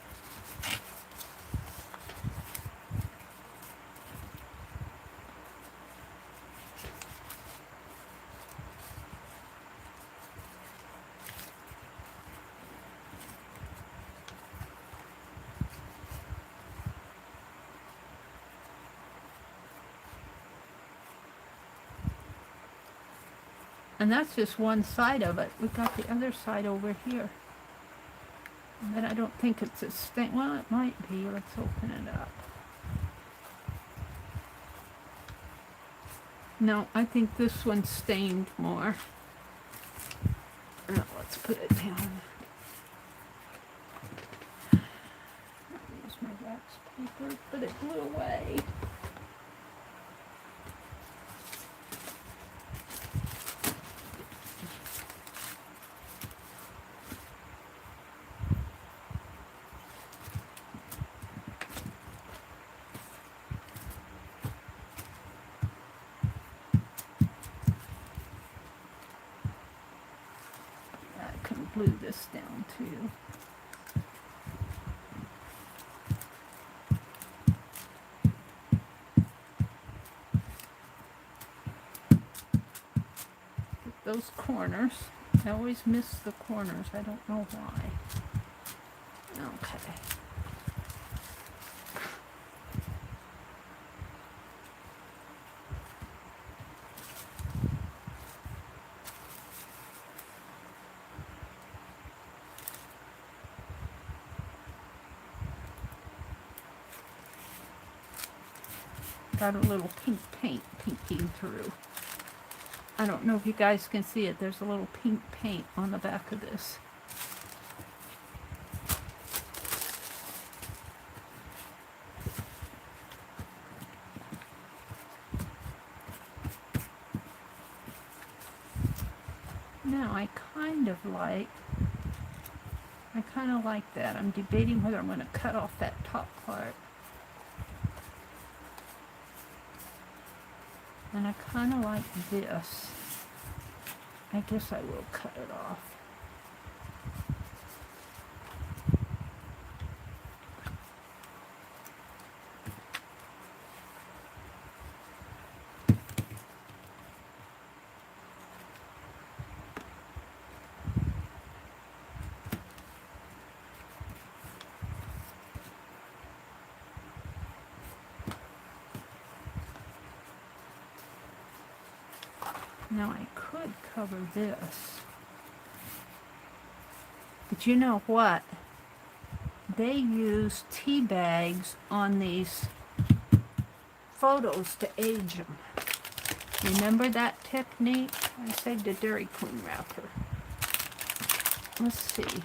And that's just one side of it. We got the other side over here. But I don't think it's a stain. Well, it might be. Let's open it up. No, I think this one's stained more. Now, let's put it down. Use my wax paper, but it blew away. I can glue this down too. Those corners. I always miss the corners. I don't know why. Okay. Got a little pink paint peeking through. I don't know if you guys can see it. There's a little pink paint on the back of this. Now I kind of like that. I'm debating whether I'm going to cut off that top part. And I kind of like this. I guess I will cut it off. Now I could cover this, but you know what? They use tea bags on these photos to age them. Remember that technique? I saved a Dairy Queen wrapper. Let's see.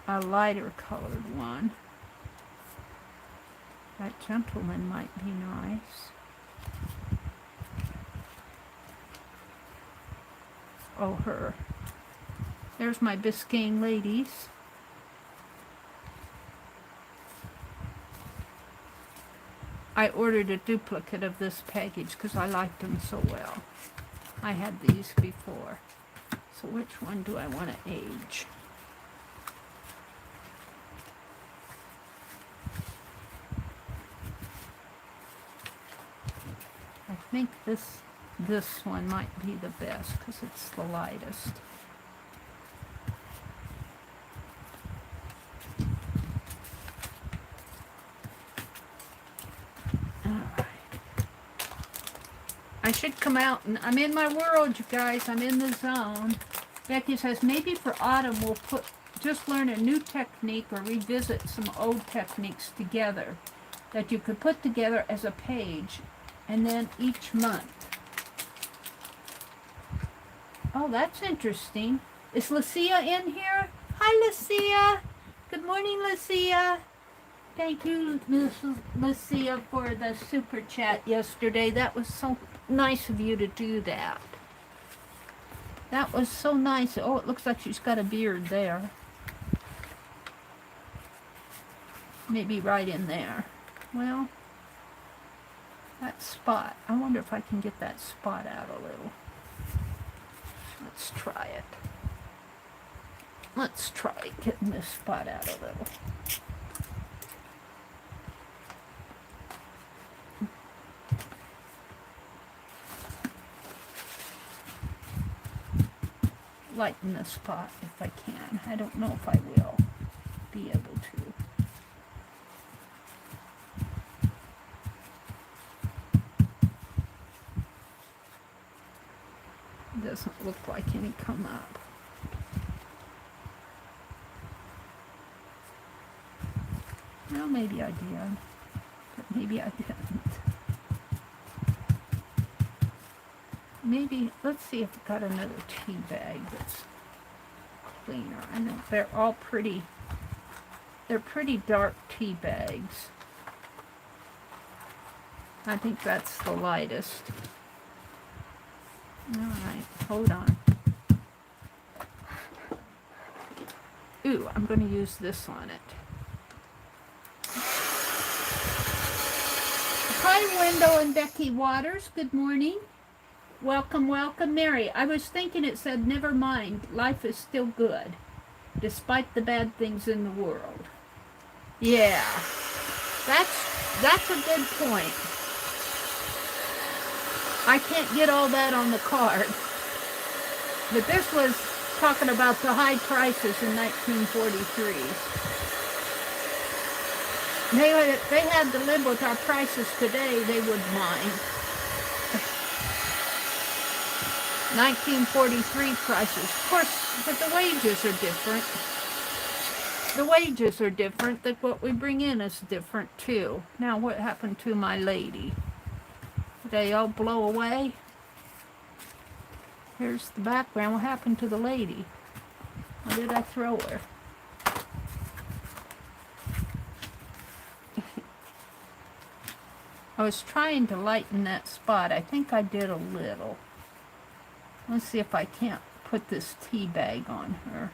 A lighter colored one. That gentleman might be nice. Oh, her. There's my Biscayne ladies. I ordered a duplicate of this package because I liked them so well. I had these before. So which one do I want to age? I think this one might be the best because it's the lightest. Alright. I should come out and I'm in my world, you guys. I'm in the zone. Becky says maybe for autumn we'll just learn a new technique or revisit some old techniques together that you could put together as a page. And then each month. Oh, that's interesting. Is Lucia in here? Hi, Lucia. Good morning, Lucia. Thank you, Miss Lucia, for the super chat yesterday. That was so nice of you to do that. That was so nice. Oh, it looks like she's got a beard there. Maybe right in there. Well, that spot. I wonder if I can get that spot out a little. Let's try it. Let's try getting this spot out a little. lighten the spot if I can. I don't know if I will be able to. Doesn't look like any come up. Well, maybe I did, but maybe I didn't. Maybe, let's see if I've got another tea bag that's cleaner. I know they're all pretty, they're pretty dark tea bags. I think that's the lightest. Alright, hold on. Ooh, I'm going to use this on it. Hi, Wendell and Becky Waters. Good morning. Welcome, welcome, Mary. I was thinking it said, never mind, life is still good, despite the bad things in the world. Yeah, that's a good point. I can't get all that on the card. But this was talking about the high prices in 1943. If they had to live with our prices today, they wouldn't mind. 1943 prices. Of course, but the wages are different. The wages are different. That what we bring in is different, too. Now, what happened to my lady? Did they all blow away? Here's the background. What happened to the lady? Where did I throw her? I was trying to lighten that spot. I think I did a little. Let's see if I can't put this tea bag on her.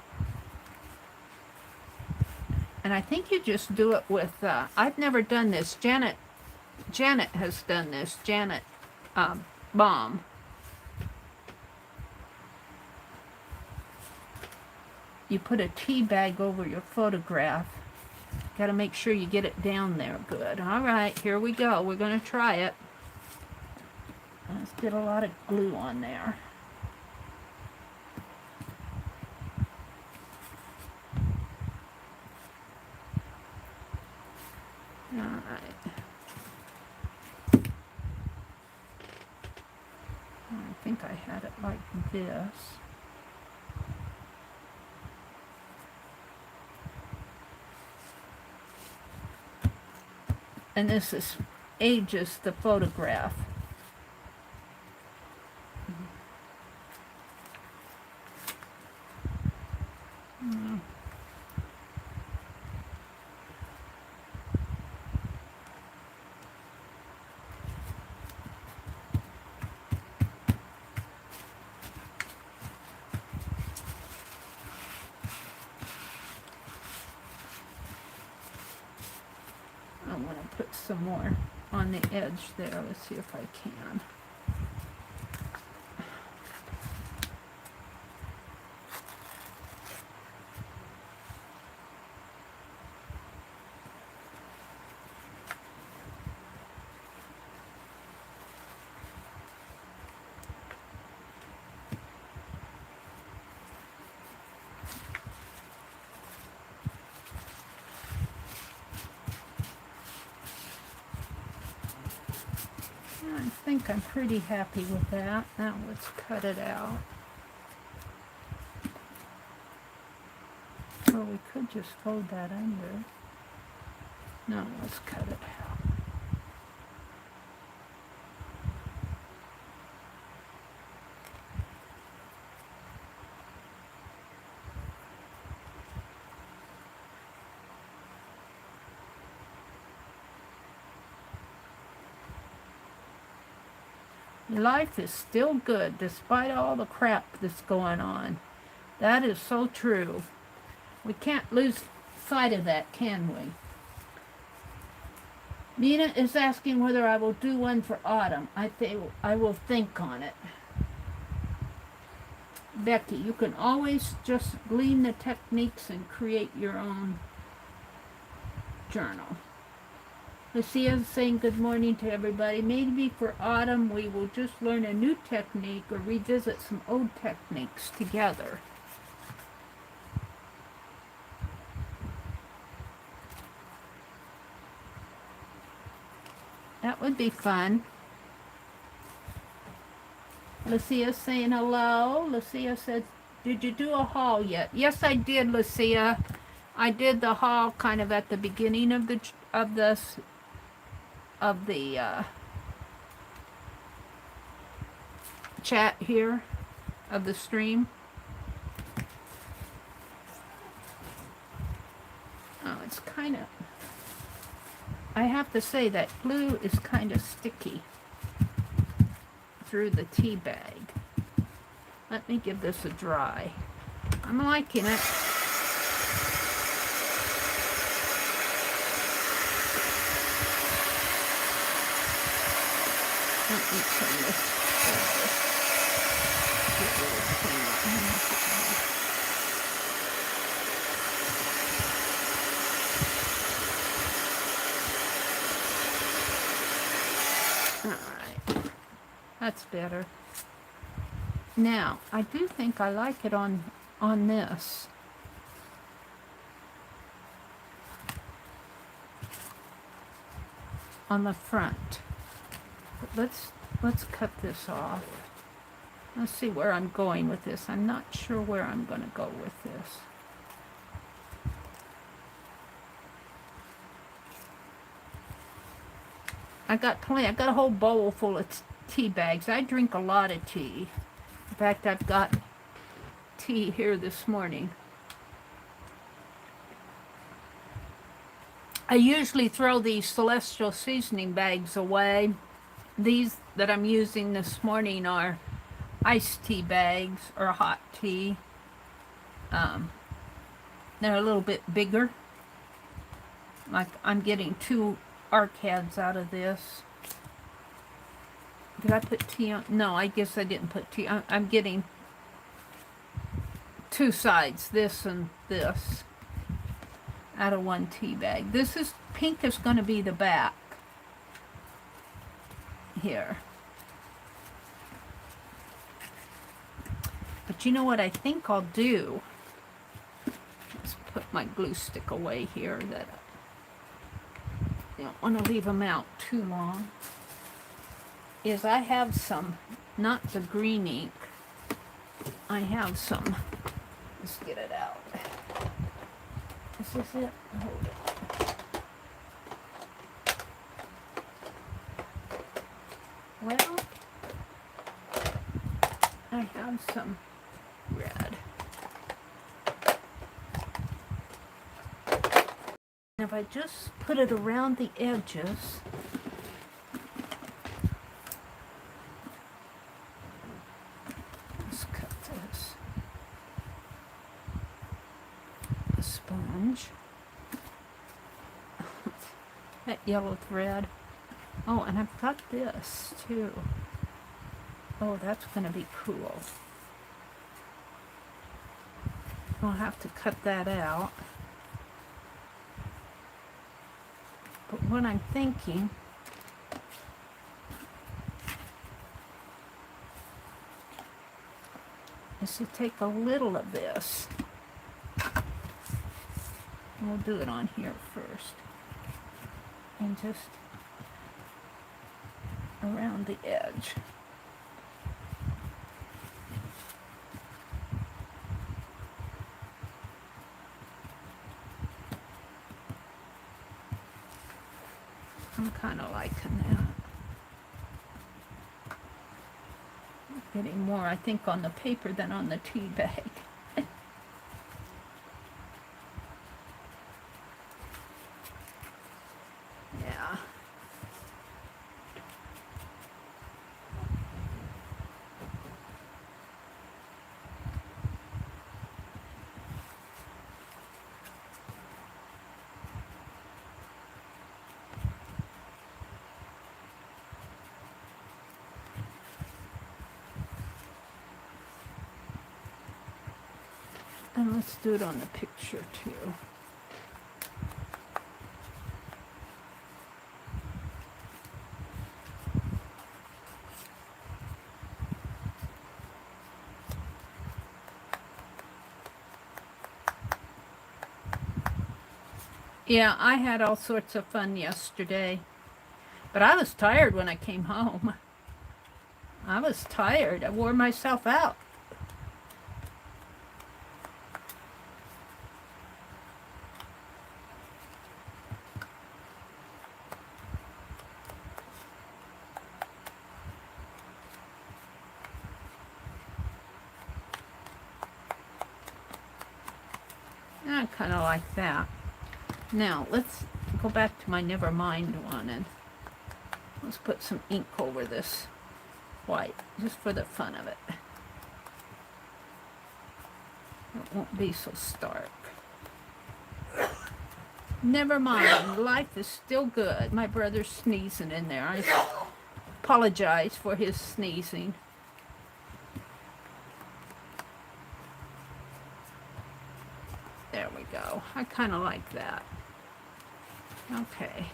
And I think you just do it with, I've never done this. Janet has done this. Janet Baum. You put a tea bag over your photograph. Got to make sure you get it down there good. All right, here we go. We're going to try it. Let's get a lot of glue on there. All right. I think I had it like this. And this is ages the photograph. I want to put some more on the edge there. Let's see if I can. I think I'm pretty happy with that. Now let's cut it out. Or we could just fold that under. No, let's cut it out. Life is still good despite all the crap that's going on. That is so true. We can't lose sight of that, can we? Nina is asking whether I will do one for autumn. I will think on it. Becky, you can always just glean the techniques and create your own journal. Lucia is saying good morning to everybody. Maybe for autumn we will just learn a new technique or revisit some old techniques together. That would be fun. Lucia saying hello. Lucia said, did you do a haul yet? Yes, I did, Lucia. I did the haul kind of at the beginning of the chat here, of the stream. Oh, it's kind of, I have to say that glue is kind of sticky through the tea bag. Let me give this a dry. I'm liking it. Let me turn this. Alright, that's better. Now, I do think I like it on this. On the front. But let's cut this off. Let's see where I'm going with this. I'm not sure where I'm going to go with this. I got plenty. I got a whole bowl full of tea bags. I drink a lot of tea. In fact, I've got tea here this morning. I usually throw these Celestial seasoning bags away. These that I'm using this morning are iced tea bags or hot tea. They're a little bit bigger. Like I'm getting 2 arcades out of this. Did I put tea on? No, I guess I didn't put tea. I'm getting 2 sides, this and this, out of 1 tea bag. This is, pink is going to be the back here. But you know what I think I'll do? Let's put my glue stick away here, that I don't want to leave them out too long. Is I have some, not the green ink, I have some, let's get it out. Is this it? Hold it. Well, I have some red. And if I just put it around the edges, let's cut this. A sponge. That yellow thread. Oh, and I've got this too. Oh, that's going to be cool. I'll have to cut that out. But what I'm thinking is to take a little of this. We'll do it on here first. And just around the edge. I'm kind of liking that. Getting more, I think, on the paper than on the tea bag. Yeah. And let's do it on the picture too. Yeah, I had all sorts of fun yesterday. But I was tired when I came home. I was tired. I wore myself out. I kind of like that. Now, let's go back to my never mind one and let's put some ink over this white, just for the fun of it. It won't be so stark. Never mind, life is still good. My brother's sneezing in there. I apologize for his sneezing. There we go. I kind of like that. Okay.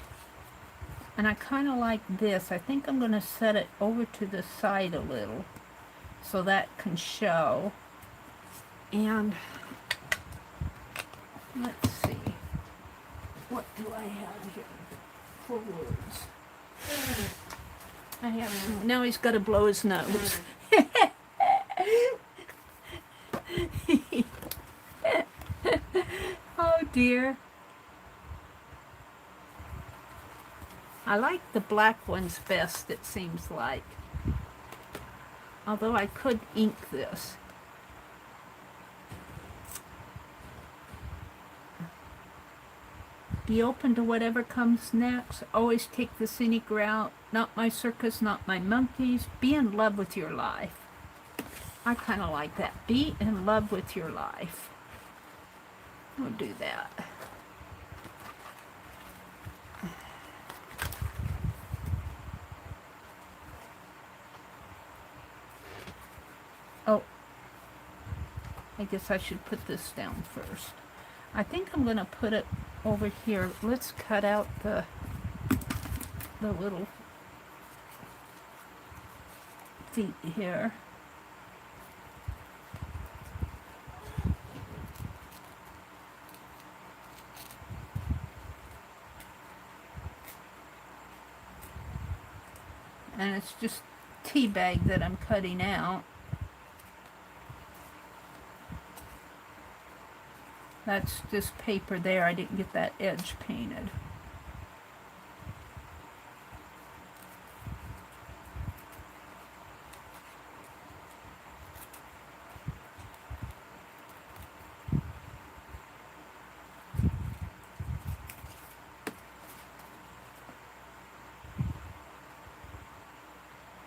And I kind of like this. I think I'm going to set it over to the side a little so that can show. And let's see. What do I have here for words? I have, now he's got to blow his nose. Oh dear. I like the black ones best, it seems like. Although I could ink this. Be open to whatever comes next. Always take the scenic route. Not my circus, not my monkeys. Be in love with your life. I kind of like that. Be in love with your life. We'll do that. Oh, I guess I should put this down first. I think I'm going to put it over here. Let's cut out the little feet here. And it's just tea bag that I'm cutting out. That's just paper there. I didn't get that edge painted.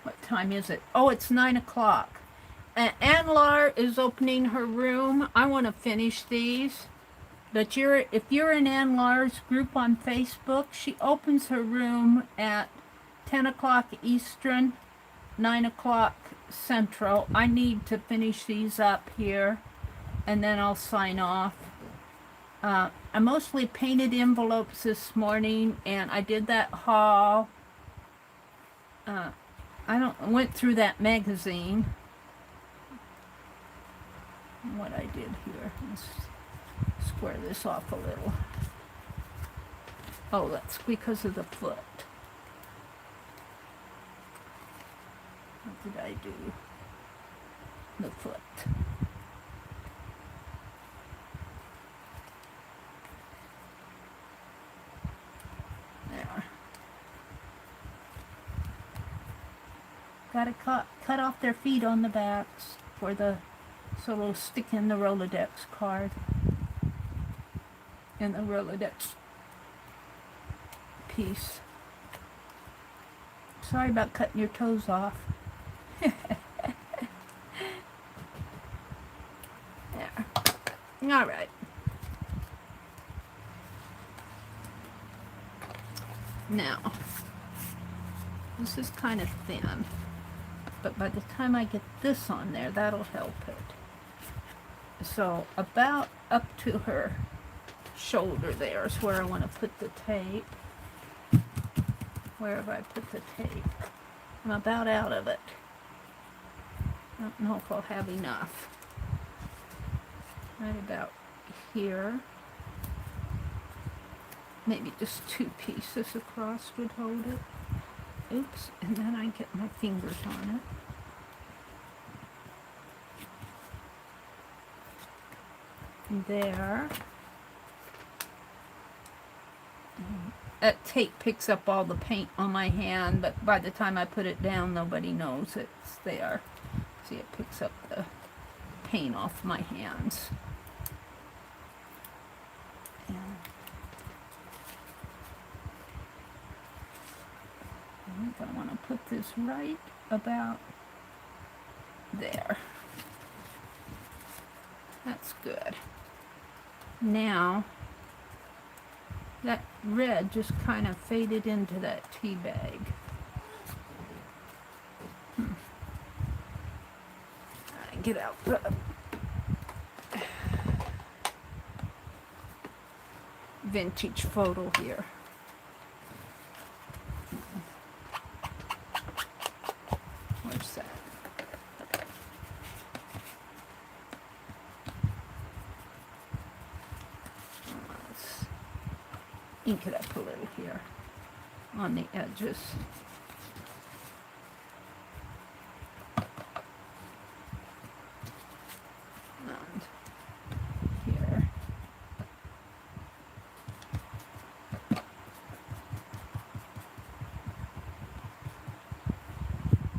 What time is it? Oh, it's 9 o'clock. Anlar is opening her room. I want to finish these. But if you're in Anlar's group on Facebook, she opens her room at 10 o'clock Eastern, 9 o'clock Central. I need to finish these up here, and then I'll sign off. I mostly painted envelopes this morning, and I did that haul. I went through that magazine. What I did here. Let's square this off a little. Oh, that's because of the foot. What did I do? The foot. There. Gotta cut off their feet on the backs for the so it'll stick in the Rolodex card. In the Rolodex piece. Sorry about cutting your toes off. There. All right. Now, this is kind of thin, but by the time I get this on there, that'll help it. So about up to her shoulder there is where I want to put the tape. Where have I put the tape? I'm about out of it. I don't know if I'll have enough. Right about here. Maybe just 2 pieces across would hold it. Oops, and then I get my fingers on it. There. That tape picks up all the paint on my hand, but by the time I put it down, nobody knows it's there. See, it picks up the paint off my hands. And I think I want to put this right about there. That's good. Now, that red just kind of faded into that tea bag. Get out the vintage photo here. Where's that? Let's ink it up a little here on the edges. And here.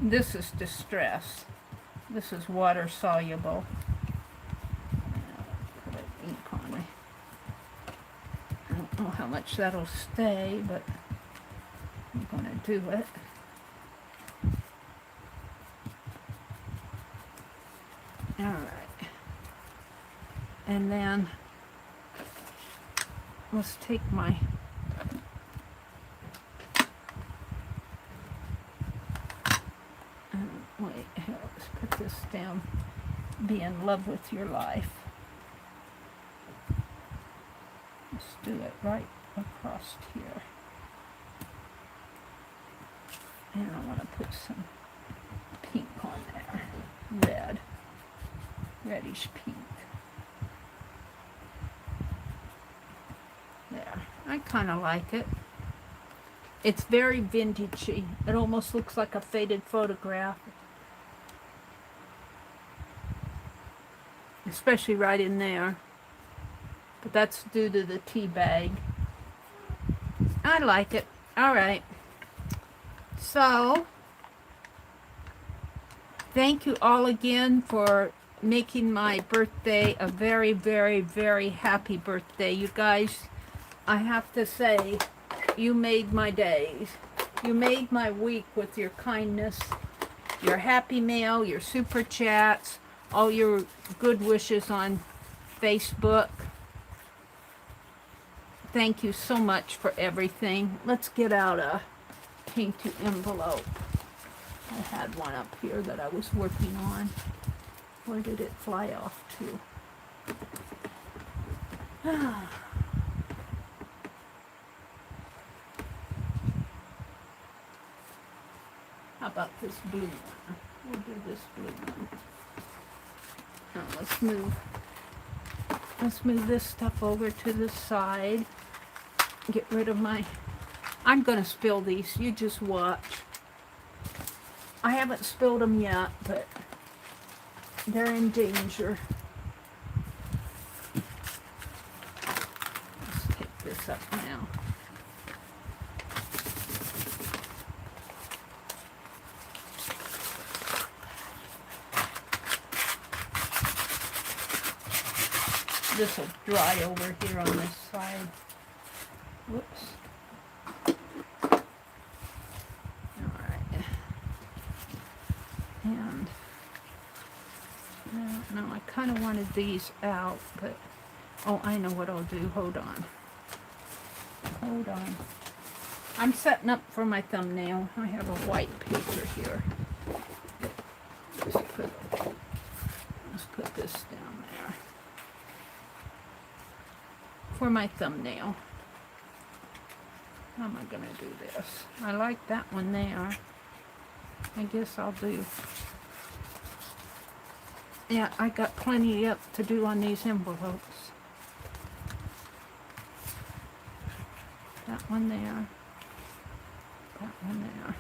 This is Distress. This is water soluble. Put ink on it. I don't know how much that'll stay, but I'm going to do it. All right. And then let's take my wait, here, let's put this down. Be in love with your life. Let's do it right across here. And I want to put some pink on there. Red. Reddish pink. There. I kind of like it. It's very vintagey. It almost looks like a faded photograph. Especially right in there. But that's due to the tea bag. I like it. Alright. So, thank you all again for making my birthday a very, very, very happy birthday. You guys, I have to say, you made my days. You made my week with your kindness, your happy mail, your super chats, all your good wishes on Facebook. Thank you so much for everything. Let's get out a painted envelope. I had one up here that I was working on. Where did it fly off to? How about this blue one? We'll do this blue one. Now let's move this stuff over to the side. Get rid of my... I'm going to spill these. You just watch. I haven't spilled them yet, but they're in danger. Let's take this up now. This will dry over here on this side. Whoops. Alright. And no, I kind of wanted these out, but oh, I know what I'll do. Hold on. Hold on. I'm setting up for my thumbnail. I have a white paper here. Let's put this down there. For my thumbnail. How am I going to do this? I like that one there. I guess I'll do... Yeah, I got plenty up to do on these envelopes. That one there. That one there.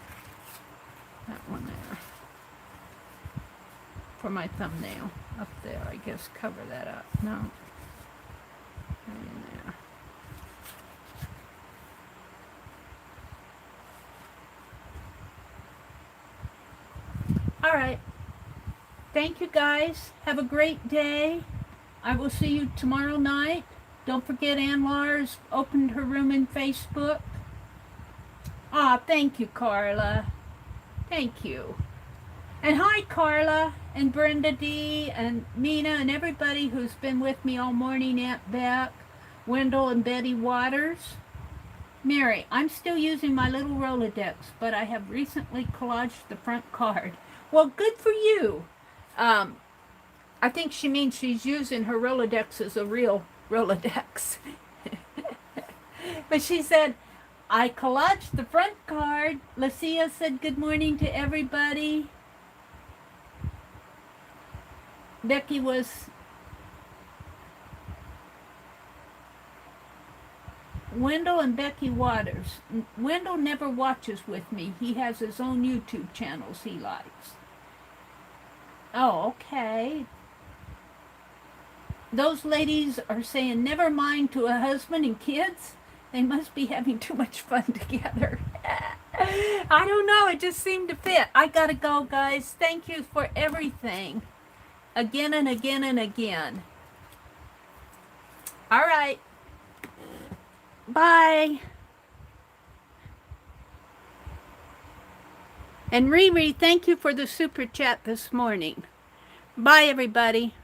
That one there. For my thumbnail. Up there, I guess. Cover that up. No. Right in there. All right. Thank you, guys. Have a great day. I will see you tomorrow night. Don't forget Ann Lars opened her room in Facebook. Thank you, Carla. Thank you. And hi, Carla and Brenda D. and Nina and everybody who's been with me all morning. Aunt Beck, Wendell and Betty Waters. Mary, I'm still using my little Rolodex, but I have recently collaged the front card. Well, good for you. I think she means she's using her Rolodex as a real Rolodex. But she said, I collaged the front card. Lucia said good morning to everybody. Becky was... Wendell and Becky Waters. Wendell never watches with me. He has his own YouTube channels he likes. Oh, okay. Those ladies are saying never mind to a husband and kids. They must be having too much fun together. I don't know. It just seemed to fit. I gotta go, guys. Thank you for everything. Again and again and again. All right. Bye. And Riri, thank you for the super chat this morning. Bye, everybody.